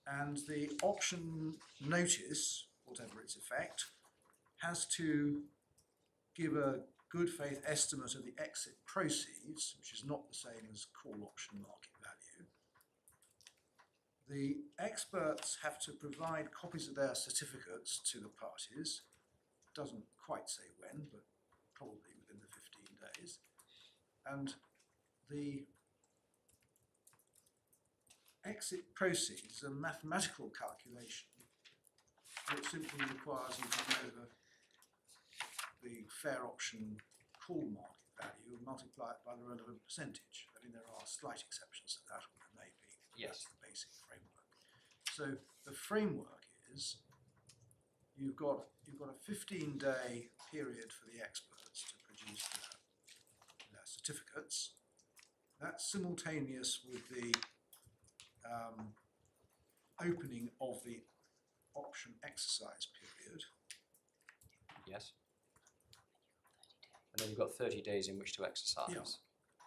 And the option notice, whatever its effect, has to give a good faith estimate of the exit proceeds, which is not the same as call option market value. The experts have to provide copies of their certificates to the parties. Doesn't quite say when, but probably within the 15 days. And the exit proceeds is a mathematical calculation which simply requires you to know the fair option call market value and multiply it by the relevant percentage. I mean, there are slight exceptions to that, or there may be. Yes. That's the basic framework. So the framework is you've got a 15-day period for the experts to produce their certificates. That's simultaneous with the opening of the option exercise period. Yes. And then you've got 30 days in which to exercise. Yeah.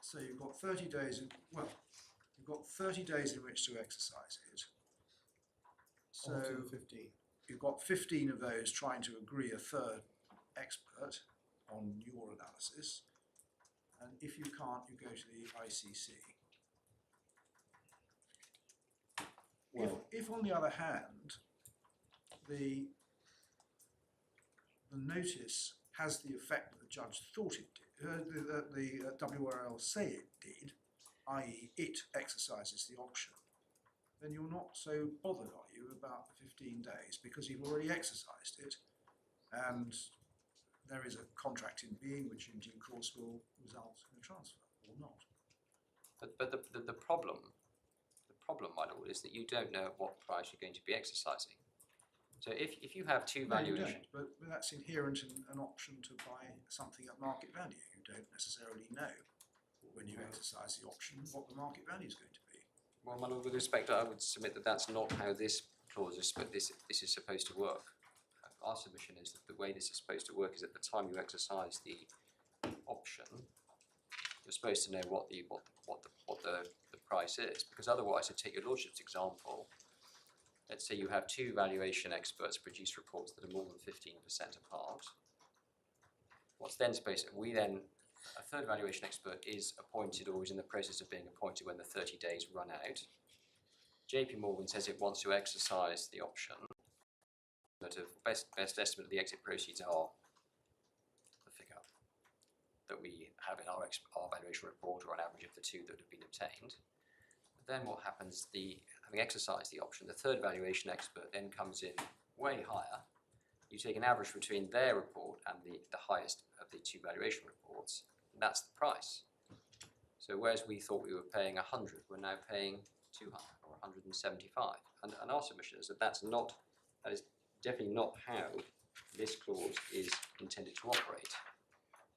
So you've got 30 days you've got 30 days in which to exercise it. So After the 15. you've got 15 of those trying to agree a third expert on your analysis. And if you can't, you go to the ICC. Well, If on the other hand, the notice has the effect that the judge thought it did, the WRL say it did, i.e. it exercises the option, then you're not so bothered, are you, about the 15 days, because you've already exercised it, and there is a contract in being which in due course will result in a transfer, or not. But the problem, my lord, is that you don't know at what price you're going to be exercising. So if you have two No, you valuations, don't, but that's inherent in an option to buy something at market value. You don't necessarily know when you exercise the option what the market value is going to be. well, my lord, with respect, I would submit that that's not how this clause is. This is supposed to work. Our submission is that the way this is supposed to work is at the time you exercise the option, you're supposed to know what the price is, because otherwise, to take your lordship's example, let's say you have two valuation experts produce reports that are more than 15% apart. What's then supposed to, a third valuation expert is appointed or is in the process of being appointed when the 30 days run out. JP Morgan says it wants to exercise the option. That best estimate of the exit proceeds are the figure that we have in our valuation report, or an average of the two that have been obtained. But then what happens, having exercised the option, the third valuation expert then comes in way higher. You take an average between their report and the highest of the two valuation reports, and that's the price. So whereas we thought we were paying 100, we're now paying 200 or 175. And our submission is that is definitely not how this clause is intended to operate.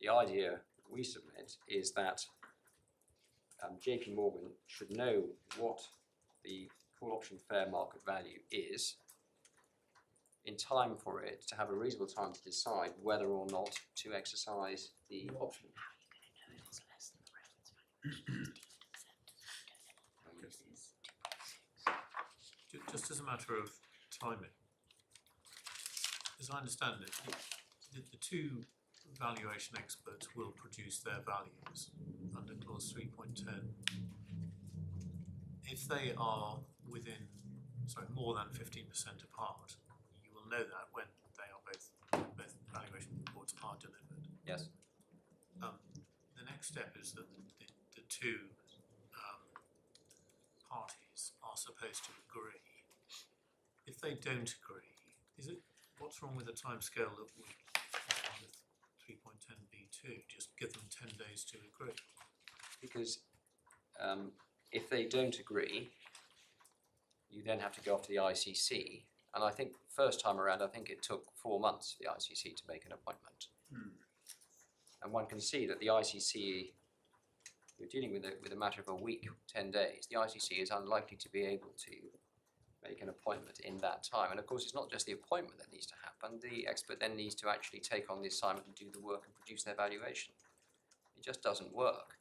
The idea we submit is that JP Morgan should know what the call option fair market value is in time for it to have a reasonable time to decide whether or not to exercise the option. How are you going to know if it's less than the reference value? Just as a matter of timing, as I understand it, the two valuation experts will produce their values under clause 3.10. If they are more than 15% apart, you will know that when both valuation reports are delivered. Yes. The next step is that the two parties are supposed to agree. If they don't agree, what's wrong with the timescale that we with 3.10b2? Just give them 10 days to agree. Because if they don't agree, you then have to go off to the ICC. And I think first time around, I think it took 4 months for the ICC to make an appointment. And one can see that the ICC, you're dealing with a matter of a week, 10 days, the ICC is unlikely to be able to make an appointment in that time. And of course, it's not just the appointment that needs to happen, the expert then needs to actually take on the assignment and do the work and produce their valuation. It just doesn't work.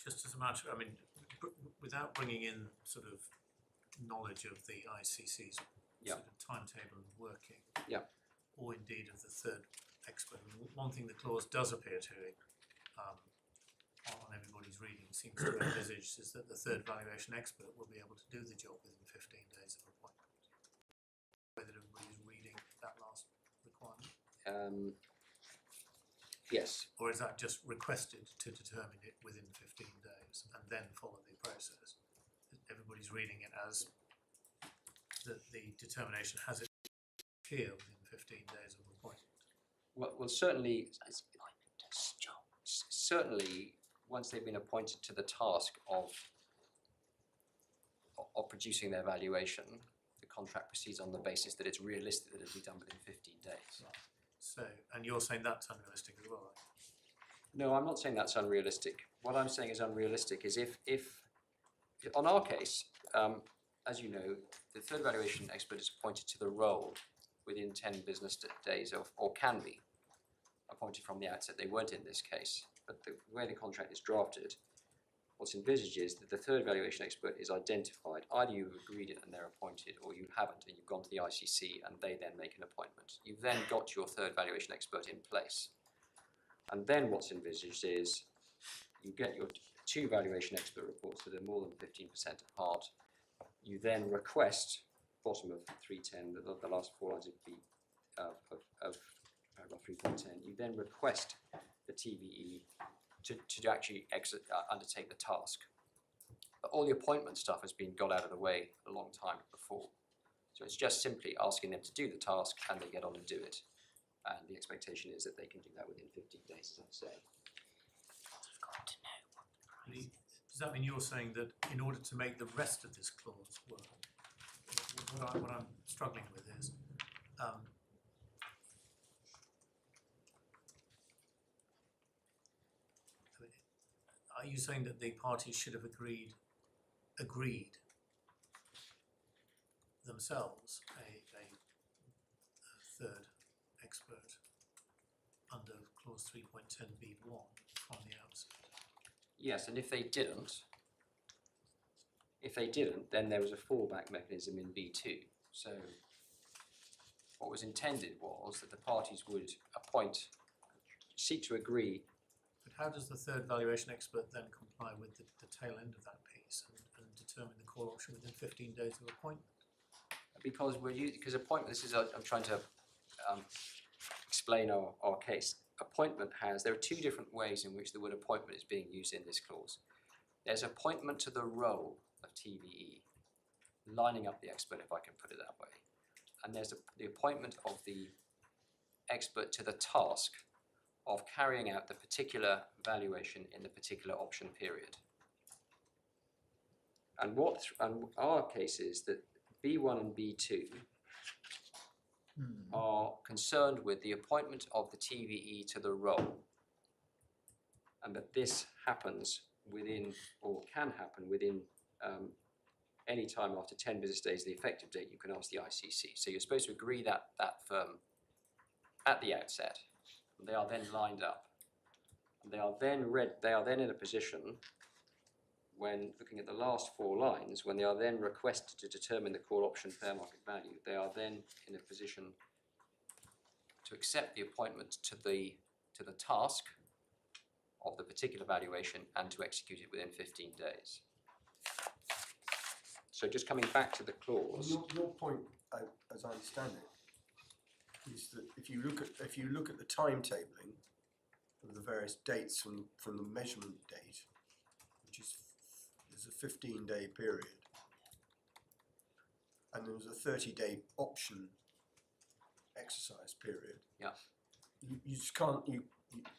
Just as a matter, I mean, without bringing in sort of knowledge of the ICC's Yeah. sort of timetable and working, Yeah. or indeed of the third expert. I mean, one thing the clause does appear to, on everybody's reading, seems to envisage is that the third valuation expert will be able to do the job within 15 days of appointment. Whether everybody's reading that last requirement, Yes. or is that just requested to determine it within 15 days and then follow the process? Everybody's reading it as that the determination has it appear within 15 days of appointment. Well, certainly, once they've been appointed to the task of producing their valuation, the contract proceeds on the basis that it's realistic that it'll be done within 15 days. So, and you're saying that's unrealistic as well, right? No, I'm not saying that's unrealistic. What I'm saying is unrealistic is if on our case, as you know, the third valuation expert is appointed to the role within 10 business days or can be appointed from the outset. They weren't in this case, but the way the contract is drafted, what's envisaged is that the third valuation expert is identified. Either you've agreed it and they're appointed, or you haven't and you've gone to the ICC and they then make an appointment. You've then got your third valuation expert in place. And then what's envisaged is you get your two valuation expert reports that are more than 15% apart. You then request, bottom of 310, the last four lines of paragraph 3.10, you then request the TVE to actually undertake the task. But all the appointment stuff has been got out of the way a long time before. So it's just simply asking them to do the task and they get on and do it. And the expectation is that they can do that within 15 days, as I say. Does that mean you're saying that in order to make the rest of this clause work, what I'm struggling with is, are you saying that the parties should have agreed themselves a third expert under clause 3.10b1 from the outset? Yes, and if they didn't, then there was a fallback mechanism in B2. So what was intended was that the parties would seek to agree. But how does the third valuation expert then comply with the tail end of that piece and determine the call option within 15 days of appointment? Because appointment, I'm trying to explain our case. There are two different ways in which the word appointment is being used in this clause. There's appointment to the role of TVE, lining up the expert, if I can put it that way. And there's the appointment of the expert to the task of carrying out the particular valuation in the particular option period. And our case is that B1 and B2 are concerned with the appointment of the TVE to the role, and that this happens within, or can happen within, any time after 10 business days, the effective date. You can ask the ICC. So you're supposed to agree that firm at the outset. And they are then lined up, and they are then in a position, when looking at the last four lines, when they are then requested to determine the call option fair market value, they are then in a position to accept the appointment to the task of the particular valuation and to execute it within 15 days. So just coming back to the clause. Your point, as I understand it, is that if you look at the timetabling of the various dates from the measurement date, which is a 15-day period, and there was a 30-day option exercise period. Yeah. You just can't.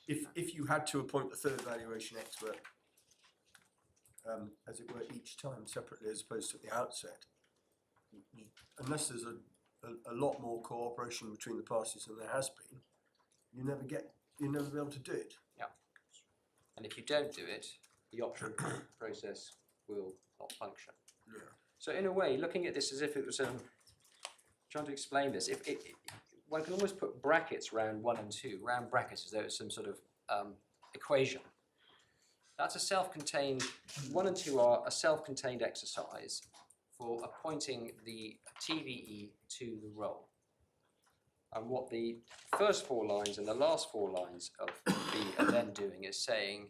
If you had to appoint the third valuation expert, as it were, each time separately as opposed to at the outset, unless there's a lot more cooperation between the parties than there has been, you never get you'll never be able to do it. And if you don't do it, the option process will not function. Yeah. So in a way, looking at this as if it was trying to explain this, if one can almost put brackets around 1 and 2, round brackets as though it's some sort of equation. That's a self-contained, 1 and 2 are a self-contained exercise for appointing the TVE to the role. And what the first 4 lines and the last 4 lines of B are then doing is saying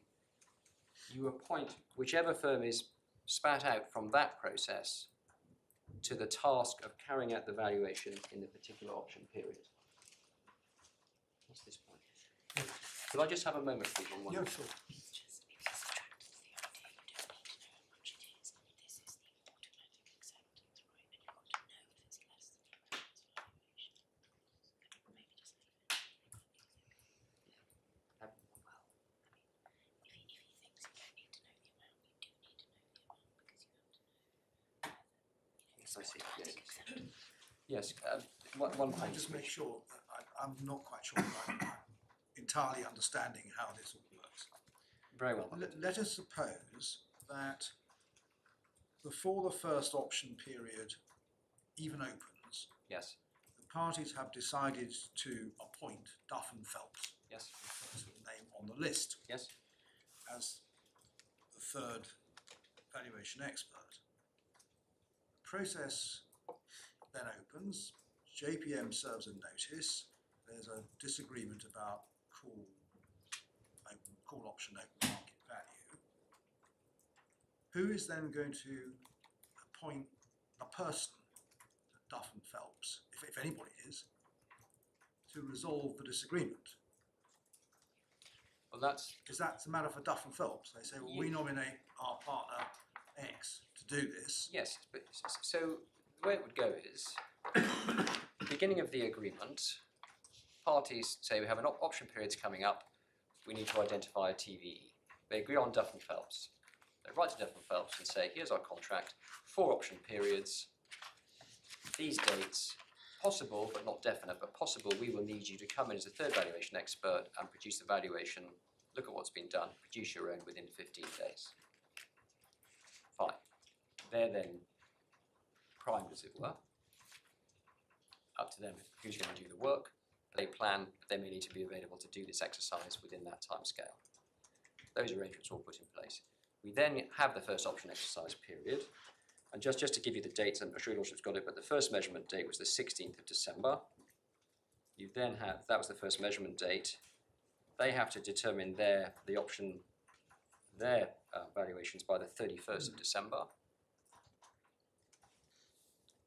you appoint whichever firm is spat out from that process to the task of carrying out the valuation in the particular option period. What's this point? Could I just have a moment, please, on one? Yeah, sure. Yes, I see. Yes. Yes. One Can I point. just make sure that I'm not quite sure that I'm entirely understanding how this all works. Very well. Let us suppose that before the first option period even opens, Yes. the parties have decided to appoint Duff and Phelps, Yes. the first name on the list, Yes. as the third valuation expert. The process then opens, JPM serves a notice, there's a disagreement about call option open market value. Who is then going to appoint a person, Duff and Phelps, if anybody is, to resolve the disagreement? Well, that's Because that's a matter for Duff and Phelps. They say, well, we nominate our partner X to do this. yes. But so the way it would go is, beginning of the agreement, parties say we have an option periods coming up. We need to identify a TVE. They agree on Duff and Phelps. They write to Duff and Phelps and say, here's our contract, 4 option periods, these dates, possible but not definite, but possible we will need you to come in as a third valuation expert and produce the valuation, look at what's been done, produce your own within 15 days. Fine. They're then primed, as it were. Up to them who's going to do the work. They plan, but they may need to be available to do this exercise within that time scale. Those arrangements are all put in place. We then have the first option exercise period. And just to give you the dates, I'm sure your lordship's got it, but the first measurement date was the 16th of December. You then have, that was the first measurement date. They have to determine their valuations by the 31st of December.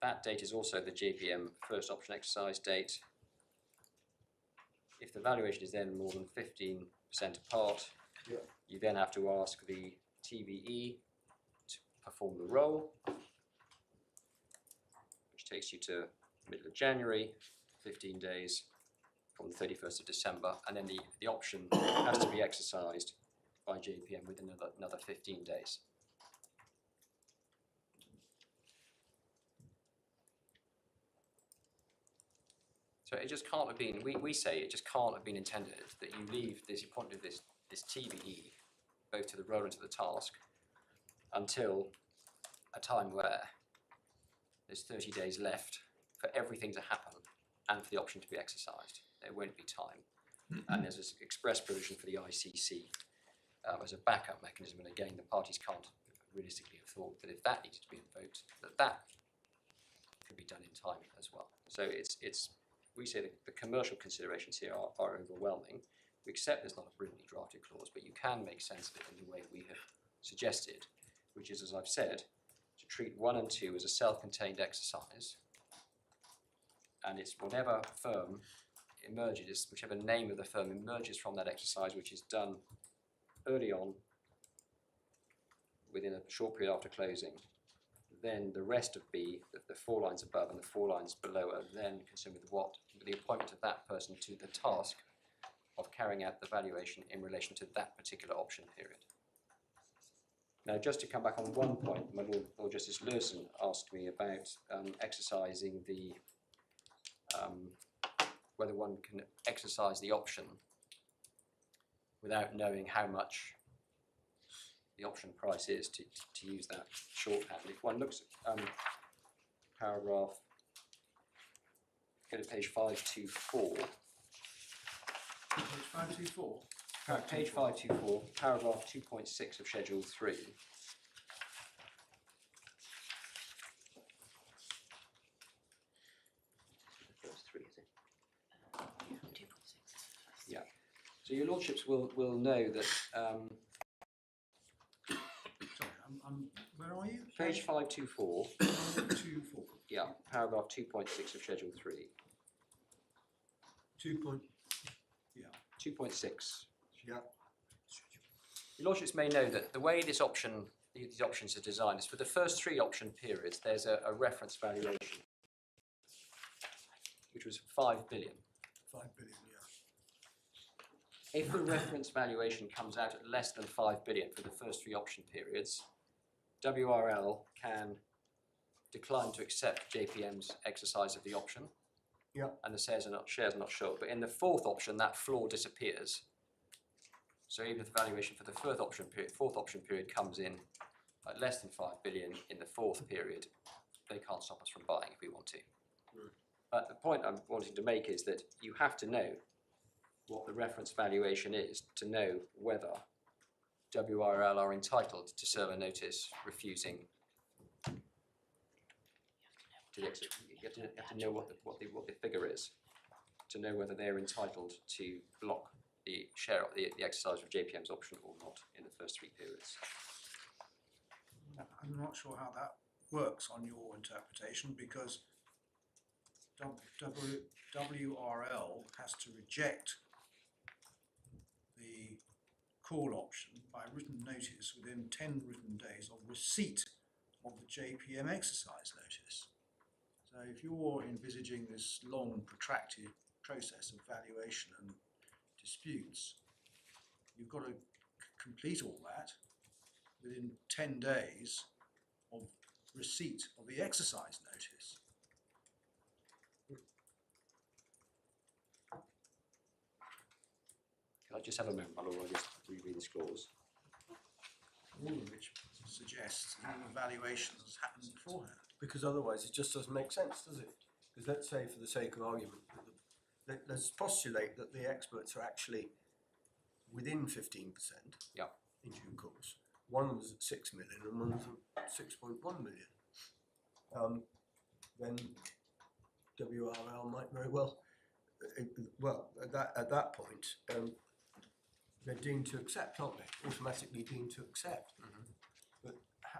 That date is also the JPM first option exercise date. If the valuation is then more than 15% apart, Yeah. you then have to ask the TVE to perform the role, which takes you to middle of January, 15 days from the 31st of December, and then the option has to be exercised by JPM within another 15 days. So it just can't have been, we say it just can't have been intended that you leave this appointment of this TVE both to the role and to the task until a time where there's 30 days left for everything to happen and for the option to be exercised. There won't be time. And there's this express provision for the ICC as a backup mechanism. And again, the parties can't realistically have thought that if that needed to be invoked, that could be done in time as well. So we say the commercial considerations here are overwhelming. We accept there's not a brilliantly drafted clause, but you can make sense of it in the way we have suggested, which is, as I've said, to treat 1 and 2 as a self-contained exercise, and it's whatever firm emerges, whichever name of the firm emerges from that exercise, which is done early on, within a short period after closing, then the rest of B, the 4 lines above and the 4 lines below, are then concerned with the appointment of that person to the task of carrying out the valuation in relation to that particular option period. Now, just to come back on one point, my Lord Justice Lewison asked me about exercising whether one can exercise the option without knowing how much the option price is to use that shorthand. If one looks at paragraph, go to page 524. Page 524. Page 524, paragraph 2.6 of Schedule 3. The first three, is it? Yeah. So your lordships will know that Sorry, where are you? page 524, 524. yeah, paragraph 2.6 of Schedule 3. 2.6. Yeah. Your lordships may know that the way these options are designed is for the first three option periods, there's a reference valuation, which was 5 billion. 5 billion, yeah. If the reference valuation comes out at less than 5 billion for the first three option periods, WRL can decline to accept JPM's exercise of the option. Yeah. And the shares are not shown. But in the fourth option, that floor disappears. So even if the valuation for the fourth option period comes in at less than 5 billion in the fourth period, they can't stop us from buying if we want to. But the point I'm wanting to make is that you have to know what the reference valuation is to know whether WRL are entitled to serve a notice refusing to the exit. You have to know what the figure is to know whether they're entitled to block the exercise of JPM's option or not in the first three periods. I'm not sure how that works on your interpretation, because WRL has to reject the call option by written notice within 10 written days of receipt of the JPM exercise notice. So if you're envisaging this long protracted process of valuation and disputes, you've got to complete all that within 10 days of receipt of the exercise notice. Can I just have a moment, my lord, I'll just reread this clause. All of which suggests that all the valuations has happened beforehand. Because otherwise it just doesn't make sense, does it? Because let's say, for the sake of argument, let's postulate that the experts are actually within 15%. Yeah. In due course. One was at 6 million and one was at 6.1 million. Then WRL might very well, at that point, they're deemed to accept, aren't they? Automatically deemed to accept. Mm-hmm. But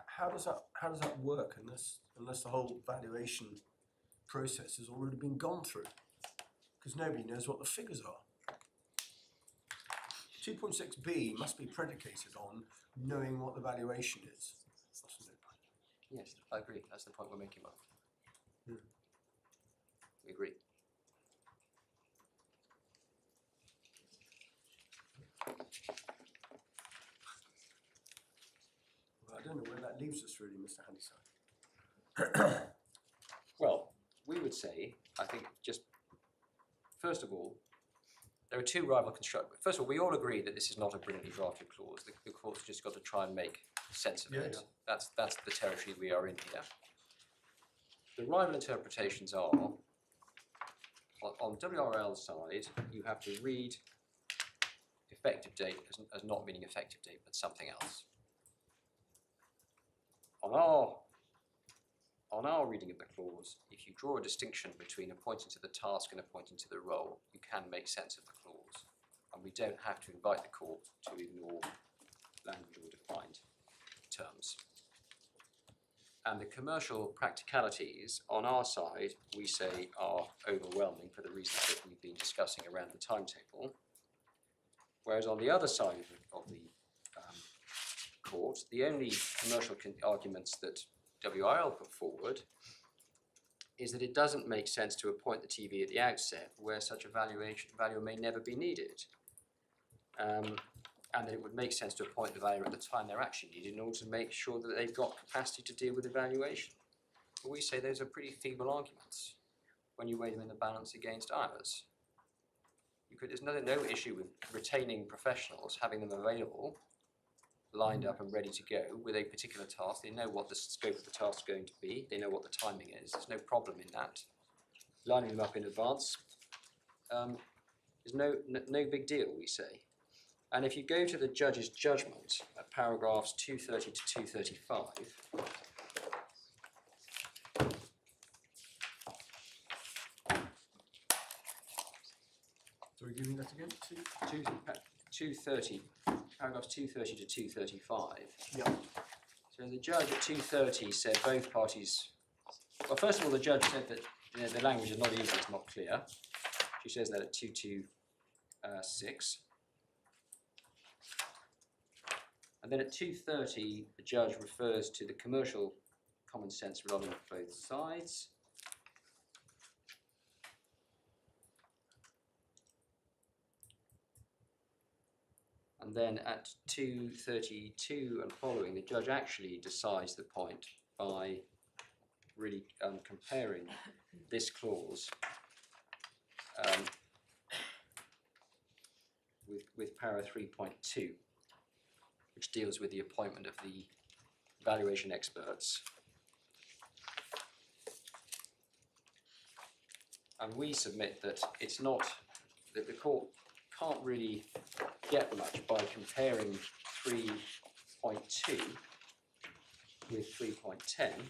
how does that work unless the whole valuation process has already been gone through? Because nobody knows what the figures are. 2.6b must be predicated on knowing what the valuation is, mustn't it? Yes, I agree. That's the point we're making, Mark. Yeah. We agree. Well, I don't know where that leaves us really, Mr. Handyside. Well, we would say, I think, just first of all, there are two rival constructions. First of all, we all agree that this is not a brilliantly drafted clause. The court's just got to try and make sense of it. Yeah. That's the territory we are in here. The rival interpretations are, on WRL's side, you have to read effective date as not meaning effective date, but something else. On our reading of the clause, if you draw a distinction between appointing to the task and appointing to the role, you can make sense of the clause. And we don't have to invite the court to ignore language or defined terms. And the commercial practicalities on our side, we say, are overwhelming for the reasons that we've been discussing around the timetable. Whereas on the other side of the court, the only commercial arguments that WRL put forward is that it doesn't make sense to appoint the TV at the outset where such a value may never be needed. And that it would make sense to appoint the value at the time they're actually needed in order to make sure that they've got capacity to deal with evaluation. But we say those are pretty feeble arguments when you weigh them in the balance against ours. there's no issue with retaining professionals, having them available, lined up and ready to go with a particular task. They know what the scope of the task is going to be. They know what the timing is. There's no problem in that. Lining them up in advance is no big deal, we say. And if you go to the judge's judgment at paragraphs 230 to 235, Sorry, give me that again. 230, paragraphs 230 to 235. Yeah. So the judge at 230 said both parties. Well, first of all, the judge said that the language is not easy, it's not clear. She says that at 226. And then at 230, the judge refers to the commercial common sense running on both sides. And then at 232 and following, the judge actually decides the point by really comparing this clause with para 3.2, which deals with the appointment of the valuation experts. And we submit that it's not, that the court can't really get much by comparing 3.2 with 3.10,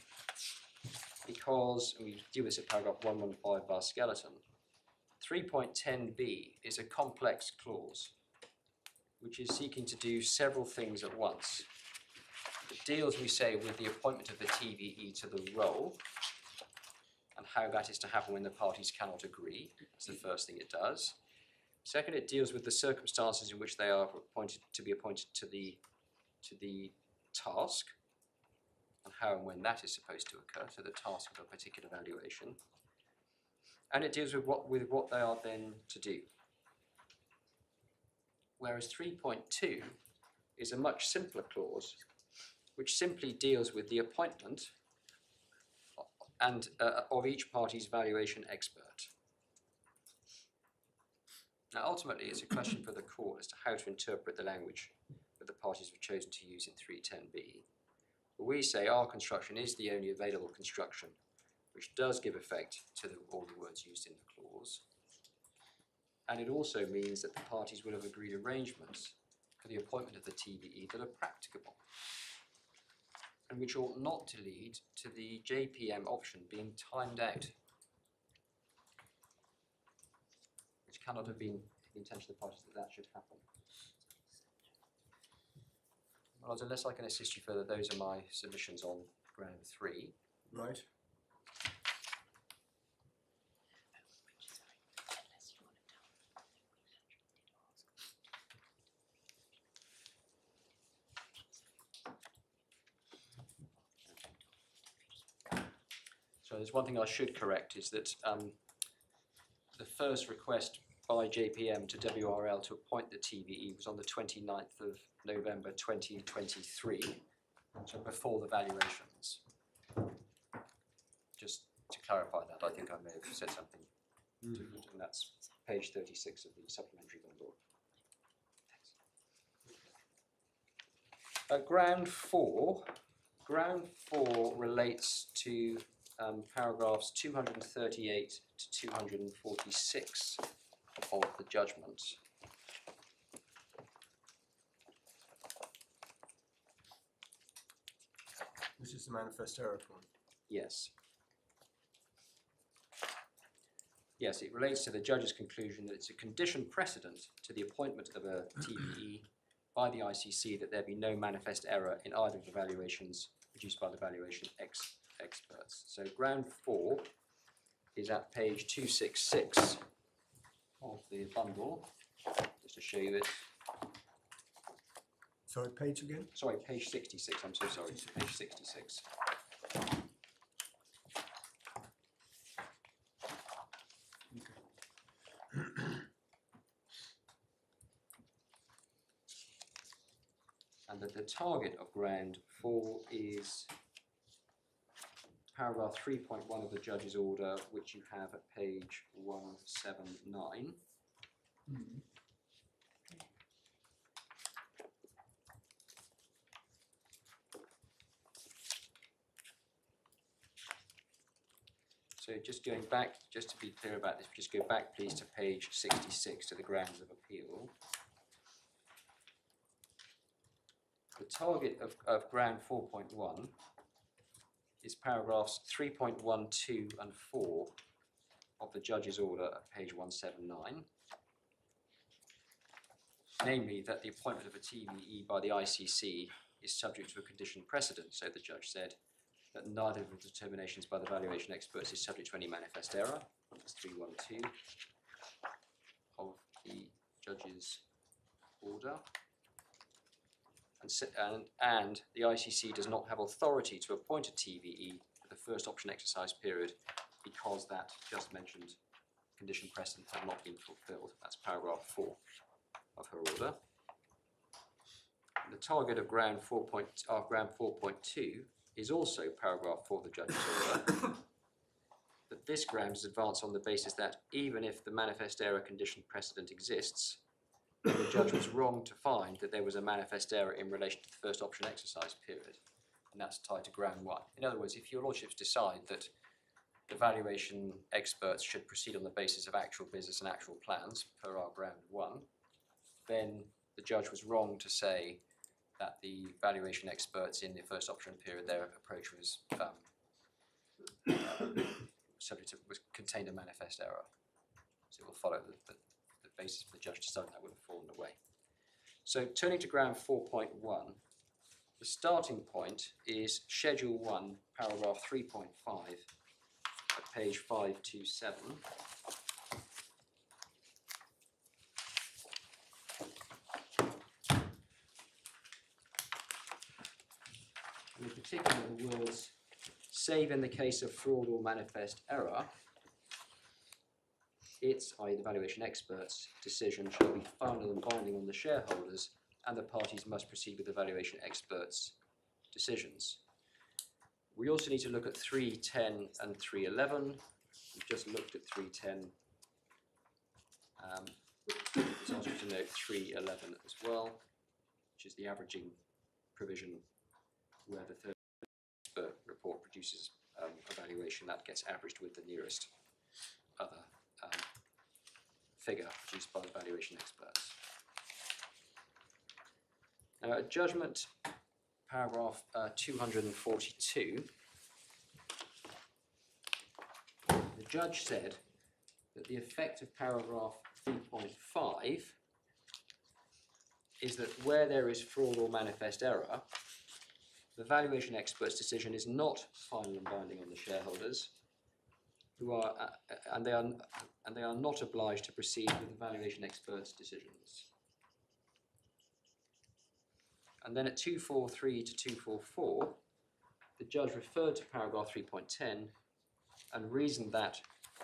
because, and we do this at paragraph 115 bar skeleton, 3.10b is a complex clause which is seeking to do several things at once. It deals, we say, with the appointment of the TVE to the role and how that is to happen when the parties cannot agree. That's the first thing it does. Second, it deals with the circumstances in which they are appointed to the task and how and when that is supposed to occur, so the task of a particular valuation. And it deals with what they are then to do. Whereas 3.2 is a much simpler clause, which simply deals with the appointment and of each party's valuation expert. Now, ultimately, it's a question for the court as to how to interpret the language that the parties have chosen to use in 310b. But we say our construction is the only available construction, which does give effect to all the words used in the clause. And it also means that the parties will have agreed arrangements for the appointment of the TVE that are practicable, and which ought not to lead to the JPM option being timed out, which cannot have been the intention of the parties that should happen. Well, unless I can assist you further, those are my submissions on ground 3. Right. So there's one thing I should correct, is that the first request by JPM to WRL to appoint the TVE was on the 29th of November 2023, so before the valuations. Just to clarify that, I think I may have said something different, and that's page 36 of the supplementary bundle. Ground 4 relates to paragraphs 238 to 246 of the judgment. This is the manifest error point. Yes. Yes, it relates to the judge's conclusion that it's a condition precedent to the appointment of a TVE by the ICC that there be no manifest error in either of the valuations produced by the valuation experts. So ground 4 is at page 266 of the bundle, just to show you it. Sorry, page again? Sorry, page 66, I'm so sorry, page 66. And that the target of ground 4 is paragraph 3.1 of the judge's order, which you have at page 179. So just going back, just to be clear about this, just go back please to page 66 to the grounds of appeal. The target of ground 4.1 is paragraphs 3.12 and 4 of the judge's order at page 179. Namely, that the appointment of a TVE by the ICC is subject to a condition precedent, so the judge said, that neither of the determinations by the valuation experts is subject to any manifest error. That's 312 of the judge's order. And the ICC does not have authority to appoint a TVE for the first option exercise period because that just mentioned condition precedent had not been fulfilled. That's paragraph 4 of her order. The target of ground 4.2 is also paragraph 4 of the judge's order. But this ground is advanced on the basis that even if the manifest error condition precedent exists, then the judge was wrong to find that there was a manifest error in relation to the first option exercise period, and that's tied to ground 1. In other words, if your lordships decide that the valuation experts should proceed on the basis of actual business and actual plans per our ground 1, then the judge was wrong to say that the valuation experts in the first option period, their approach was contained a manifest error. So it will follow the basis for the judge deciding that would have fallen away. So turning to ground 4.1, the starting point is Schedule 1, paragraph 3.5 at page 527. In particular, the words, save in the case of fraud or manifest error, its, i.e. the valuation expert's, decision shall be final and binding on the shareholders, and the parties must proceed with the valuation experts' decisions. We also need to look at 310 and 311. We've just looked at 310. It's also to note 311 as well, which is the averaging provision where the third expert report produces a valuation that gets averaged with the nearest other figure produced by the valuation experts. Now, at judgment, paragraph 242, the judge said that the effect of paragraph 3.5 is that where there is fraud or manifest error, the valuation expert's decision is not final and binding on the shareholders, who are and they are not obliged to proceed with the valuation expert's decisions. And then at 243 to 244, the judge referred to paragraph 3.10 and reasoned that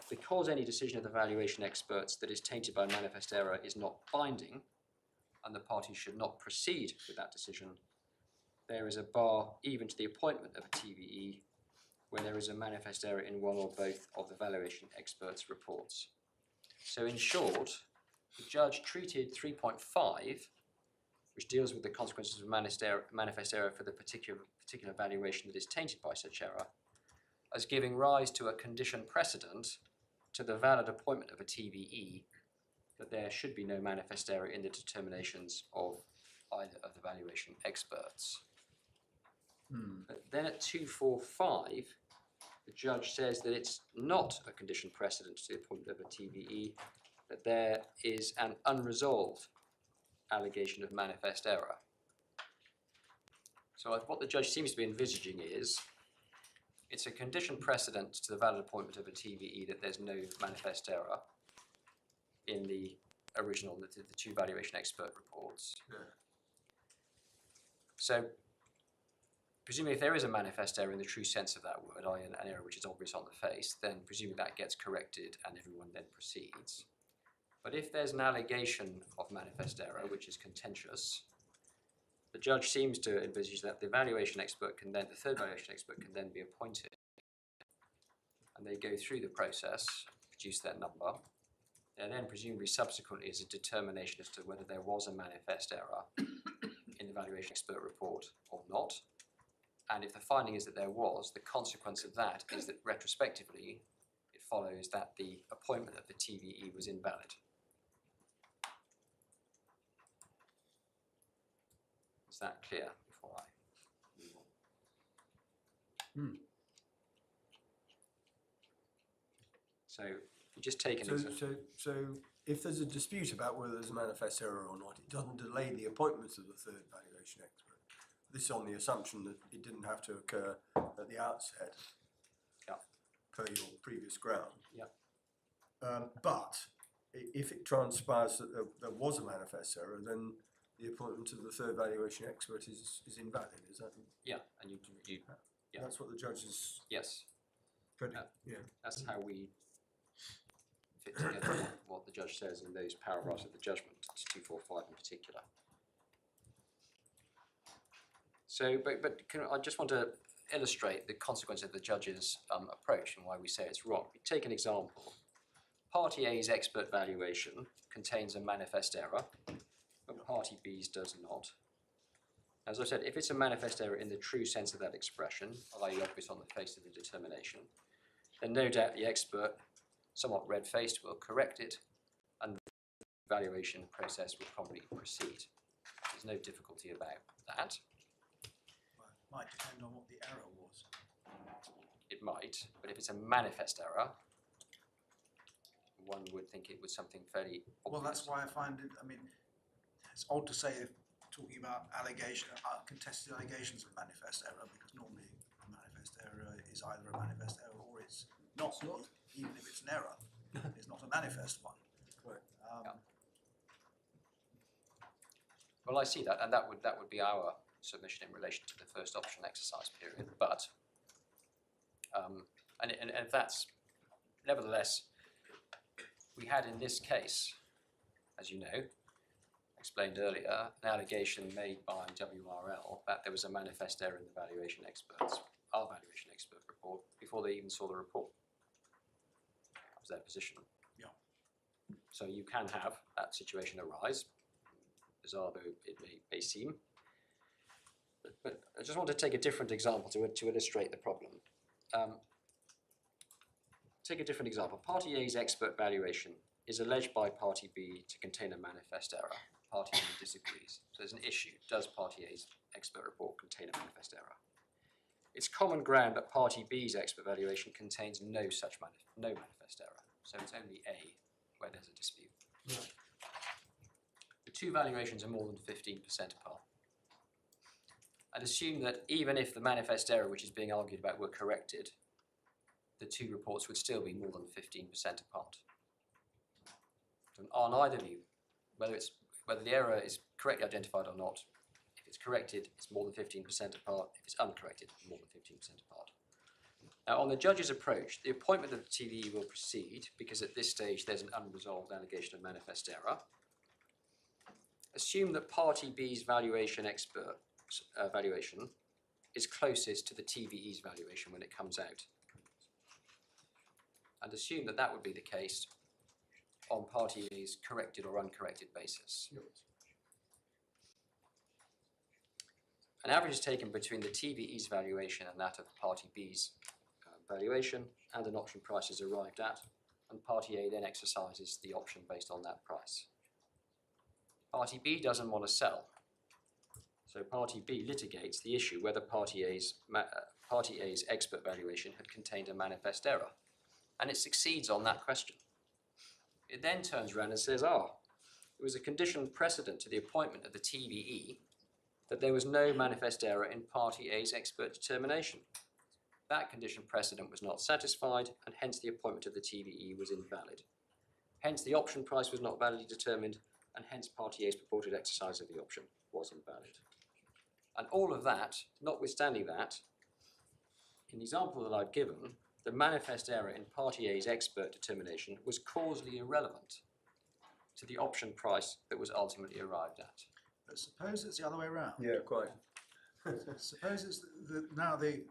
because any decision of the valuation experts that is tainted by manifest error is not binding, and the parties should not proceed with that decision, there is a bar even to the appointment of a TVE where there is a manifest error in one or both of the valuation experts' reports. So in short, the judge treated 3.5, which deals with the consequences of manifest error for the particular valuation that is tainted by such error, as giving rise to a condition precedent to the valid appointment of a TVE that there should be no manifest error in the determinations of either of the valuation experts. But then at 245, the judge says that it's not a condition precedent to the appointment of a TVE, that there is an unresolved allegation of manifest error. So what the judge seems to be envisaging is it's a condition precedent to the valid appointment of a TVE that there's no manifest error in the original, the two valuation expert reports. Yeah. So presumably if there is a manifest error in the true sense of that word, i.e. an error which is obvious on the face, then presumably that gets corrected and everyone then proceeds. But if there's an allegation of manifest error which is contentious, the judge seems to envisage that the valuation expert can then, the third valuation expert can then be appointed, and they go through the process, produce their number, there then presumably subsequently is a determination as to whether there was a manifest error in the valuation expert report or not. And if the finding is that there was, the consequence of that is that retrospectively it follows that the appointment of the TVE was invalid. Is that clear before I move on? So you just take an example. So if there's a dispute about whether there's a manifest error or not, it doesn't delay the appointment of the third valuation expert. This is on the assumption that it didn't have to occur at the outset, Yeah. per your previous ground. Yeah. But if it transpires that there was a manifest error, then the appointment of the third valuation expert is invalid. Is that? Yeah, and you yeah. That's what the judge is yes, predict. Yeah. that's how we fit together what the judge says in those paragraphs of the judgment, 245 in particular. So, but I just want to illustrate the consequence of the judge's approach and why we say it's wrong. Take an example. Party A's expert valuation contains a manifest error, but Party B's does not. As I said, if it's a manifest error in the true sense of that expression, i.e. obvious on the face of the determination, then no doubt the expert, somewhat red-faced, will correct it and the valuation process will probably proceed. There's no difficulty about that. Well, it might depend on what the error was. It might, but if it's a manifest error, one would think it was something fairly obvious. Well, that's why I find it, I mean, it's odd to say, talking about contested allegations of manifest error, because normally a manifest error is either a manifest error or it's not. Even if it's an error, it's not a manifest one. Right. Yeah. Well, I see that, and that would be our submission in relation to the first option exercise period. But and that's nevertheless, we had in this case, as you know, explained earlier, an allegation made by WRL that there was a manifest error in the valuation experts, our valuation expert report, before they even saw the report. That was their position. Yeah. So you can have that situation arise, bizarre though it may seem. But I just want to take a different example to illustrate the problem. Take a different example. Party A's expert valuation is alleged by Party B to contain a manifest error. Party A disagrees. So there's an issue. Does Party A's expert report contain a manifest error? It's common ground that Party B's expert valuation contains no such manifest error. So it's only A where there's a dispute. Right. The two valuations are more than 15% apart. I'd assume that even if the manifest error which is being argued about were corrected, the two reports would still be more than 15% apart. So on either view, whether the error is correctly identified or not, if it's corrected, it's more than 15% apart. If it's uncorrected, more than 15% apart. Now, on the judge's approach, the appointment of the TVE will proceed because at this stage there's an unresolved allegation of manifest error. Assume that Party B's valuation expert valuation is closest to the TVE's valuation when it comes out. And assume that that would be the case on Party A's corrected or uncorrected basis. Yes. An average is taken between the TVE's valuation and that of Party B's valuation, and an option price is arrived at, and Party A then exercises the option based on that price. Party B doesn't want to sell, so Party B litigates the issue whether Party A's expert valuation had contained a manifest error, and it succeeds on that question. It then turns around and says, it was a condition precedent to the appointment of the TVE that there was no manifest error in Party A's expert determination. That condition precedent was not satisfied, and hence the appointment of the TVE was invalid. Hence the option price was not validly determined, and hence Party A's purported exercise of the option was invalid. And all of that, notwithstanding that, in the example that I've given, the manifest error in Party A's expert determination was causally irrelevant to the option price that was ultimately arrived at. But suppose it's the other way around. Yeah, quite. Suppose it's now the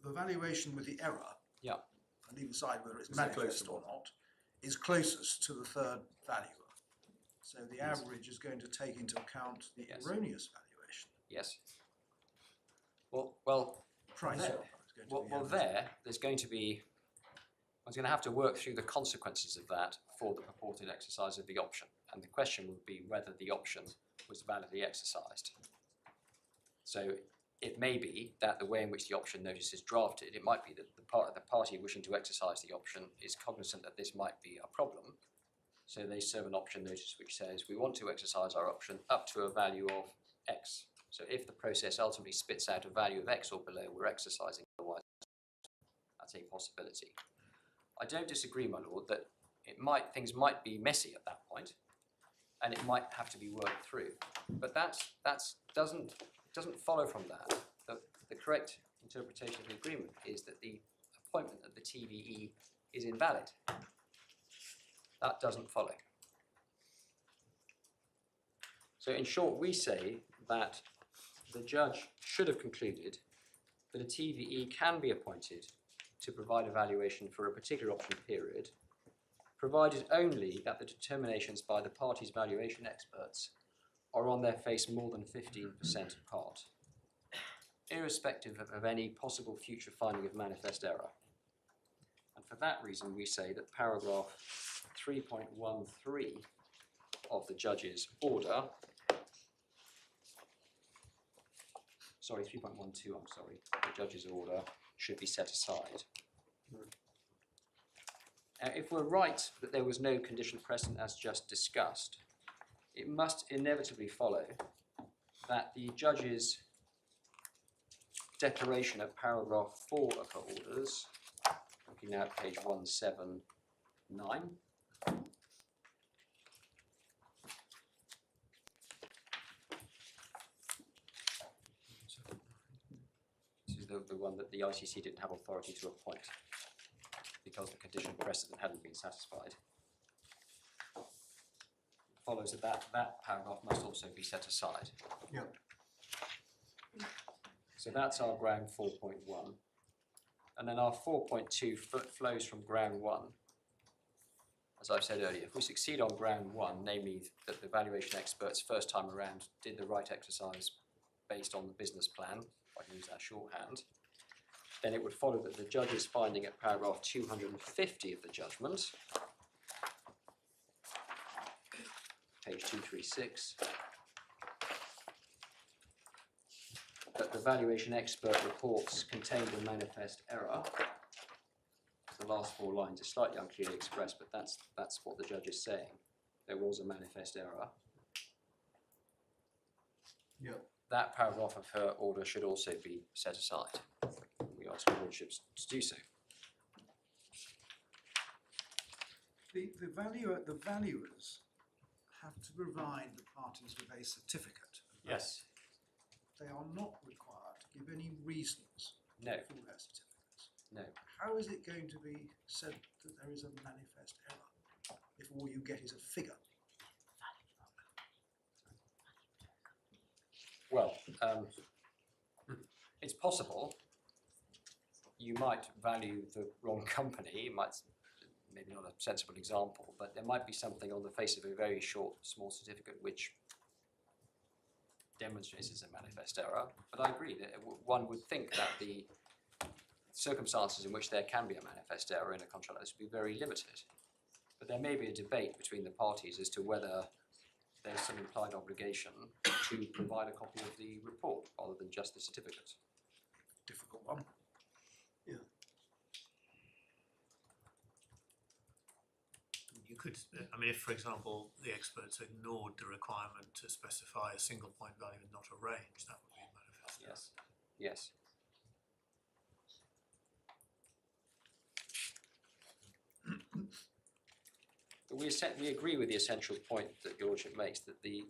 valuation with the error, Yeah. and leave aside whether it's Is it manifest close or not, is closest to the third valuer. So the Yes. average is going to take into account the Yes. erroneous valuation. Yes. Well, Price There- is going to be there's going to be, I was going to have to work through the consequences of that for the purported exercise of the option. And the question would be whether the option was validly exercised. So it may be that the way in which the option notice is drafted, it might be that the party wishing to exercise the option is cognizant that this might be a problem. So they serve an option notice which says, we want to exercise our option up to a value of X. So if the process ultimately spits out a value of X or below, we're exercising, otherwise that's a possibility. I don't disagree, my lord, that things might be messy at that point, and it might have to be worked through. But that doesn't follow from that. The correct interpretation of the agreement is that the appointment of the TVE is invalid. That doesn't follow. So in short, we say that the judge should have concluded that a TVE can be appointed to provide a valuation for a particular option period, provided only that the determinations by the parties' valuation experts are on their face more than 15% apart, irrespective of any possible future finding of manifest error. And for that reason, we say that paragraph 3.13 of the judge's order, sorry, 3.12, I'm sorry, the judge's order should be set aside. If we're right that there was no condition precedent as just discussed, it must inevitably follow that the judge's declaration at paragraph 4 of her orders, looking now at page 179, this is the one that the ICC didn't have authority to appoint because the condition precedent hadn't been satisfied. It follows that paragraph must also be set aside. Yeah. So that's our ground 4.1. And then our 4.2 flows from ground 1. As I've said earlier, if we succeed on ground 1, namely that the valuation experts first time around did the right exercise based on the business plan, if I can use that shorthand, then it would follow that the judge's finding at paragraph 250 of the judgment, page 236, that the valuation expert reports contained a manifest error. The last 4 lines are slightly unclearly expressed, but that's what the judge is saying. There was a manifest error. Yeah. That paragraph of her order should also be set aside. We ask your lordships to do so. The valuers have to provide the parties with a certificate. Yes. They are not required to give any reasons No. for their certificates. No. How is it going to be said that there is a manifest error if all you get is a figure? Well, it's possible you might value the wrong company. It might, maybe not a sensible example, but there might be something on the face of a very short, small certificate which demonstrates as a manifest error. But I agree that one would think that the circumstances in which there can be a manifest error in a contract like this would be very limited. But there may be a debate between the parties as to whether there's some implied obligation to provide a copy of the report rather than just the certificate. Difficult one. You could, I mean, if, for example, the experts ignored the requirement to specify a single point value and not a range, that would be a manifest error. Yes. Yes. But we agree with the essential point that your lordship makes, that the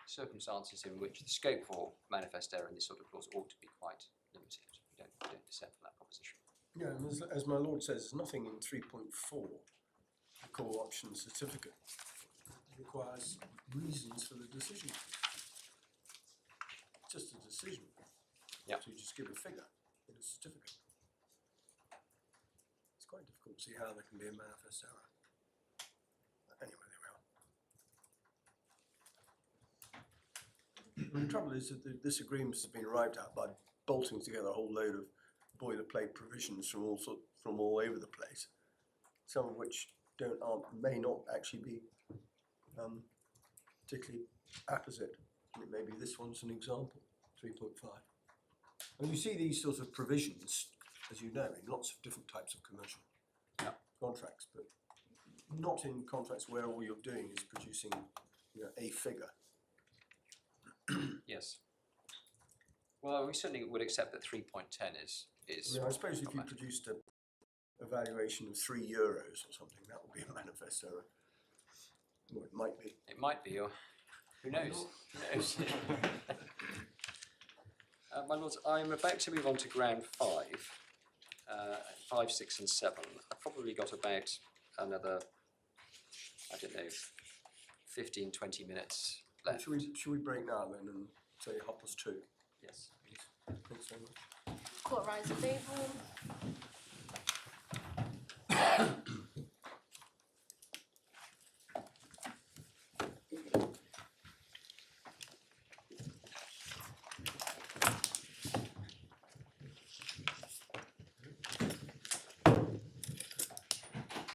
circumstances in which the scope for manifest error in this sort of clause ought to be quite limited. We don't dissent from that proposition. Yeah, and as my lord says, there's nothing in 3.4, the call option certificate, requires reasons for the decision. Just a decision. Yeah. To just give a figure in a certificate. It's quite difficult to see how there can be a manifest error. The trouble is that this agreement has been arrived at by bolting together a whole load of boilerplate provisions from all over the place, some of which may not actually be particularly apposite. Maybe this one's an example, 3.5. And you see these sorts of provisions, as you know, in lots of different types of commercial contracts, but not in contracts where all you're doing is producing, a figure. Yes. Well, we certainly would accept that 3.10 is. I suppose if you produced a valuation of €3 or something, that would be a manifest error. Well, it might be. It might be, or who knows? Who knows? My lords, I'm about to move on to ground 5, 5, 6 and 7. I've probably got about another, 15, 20 minutes left. Should we break now then and say 2:30? Yes. Thanks so much. Court rise available.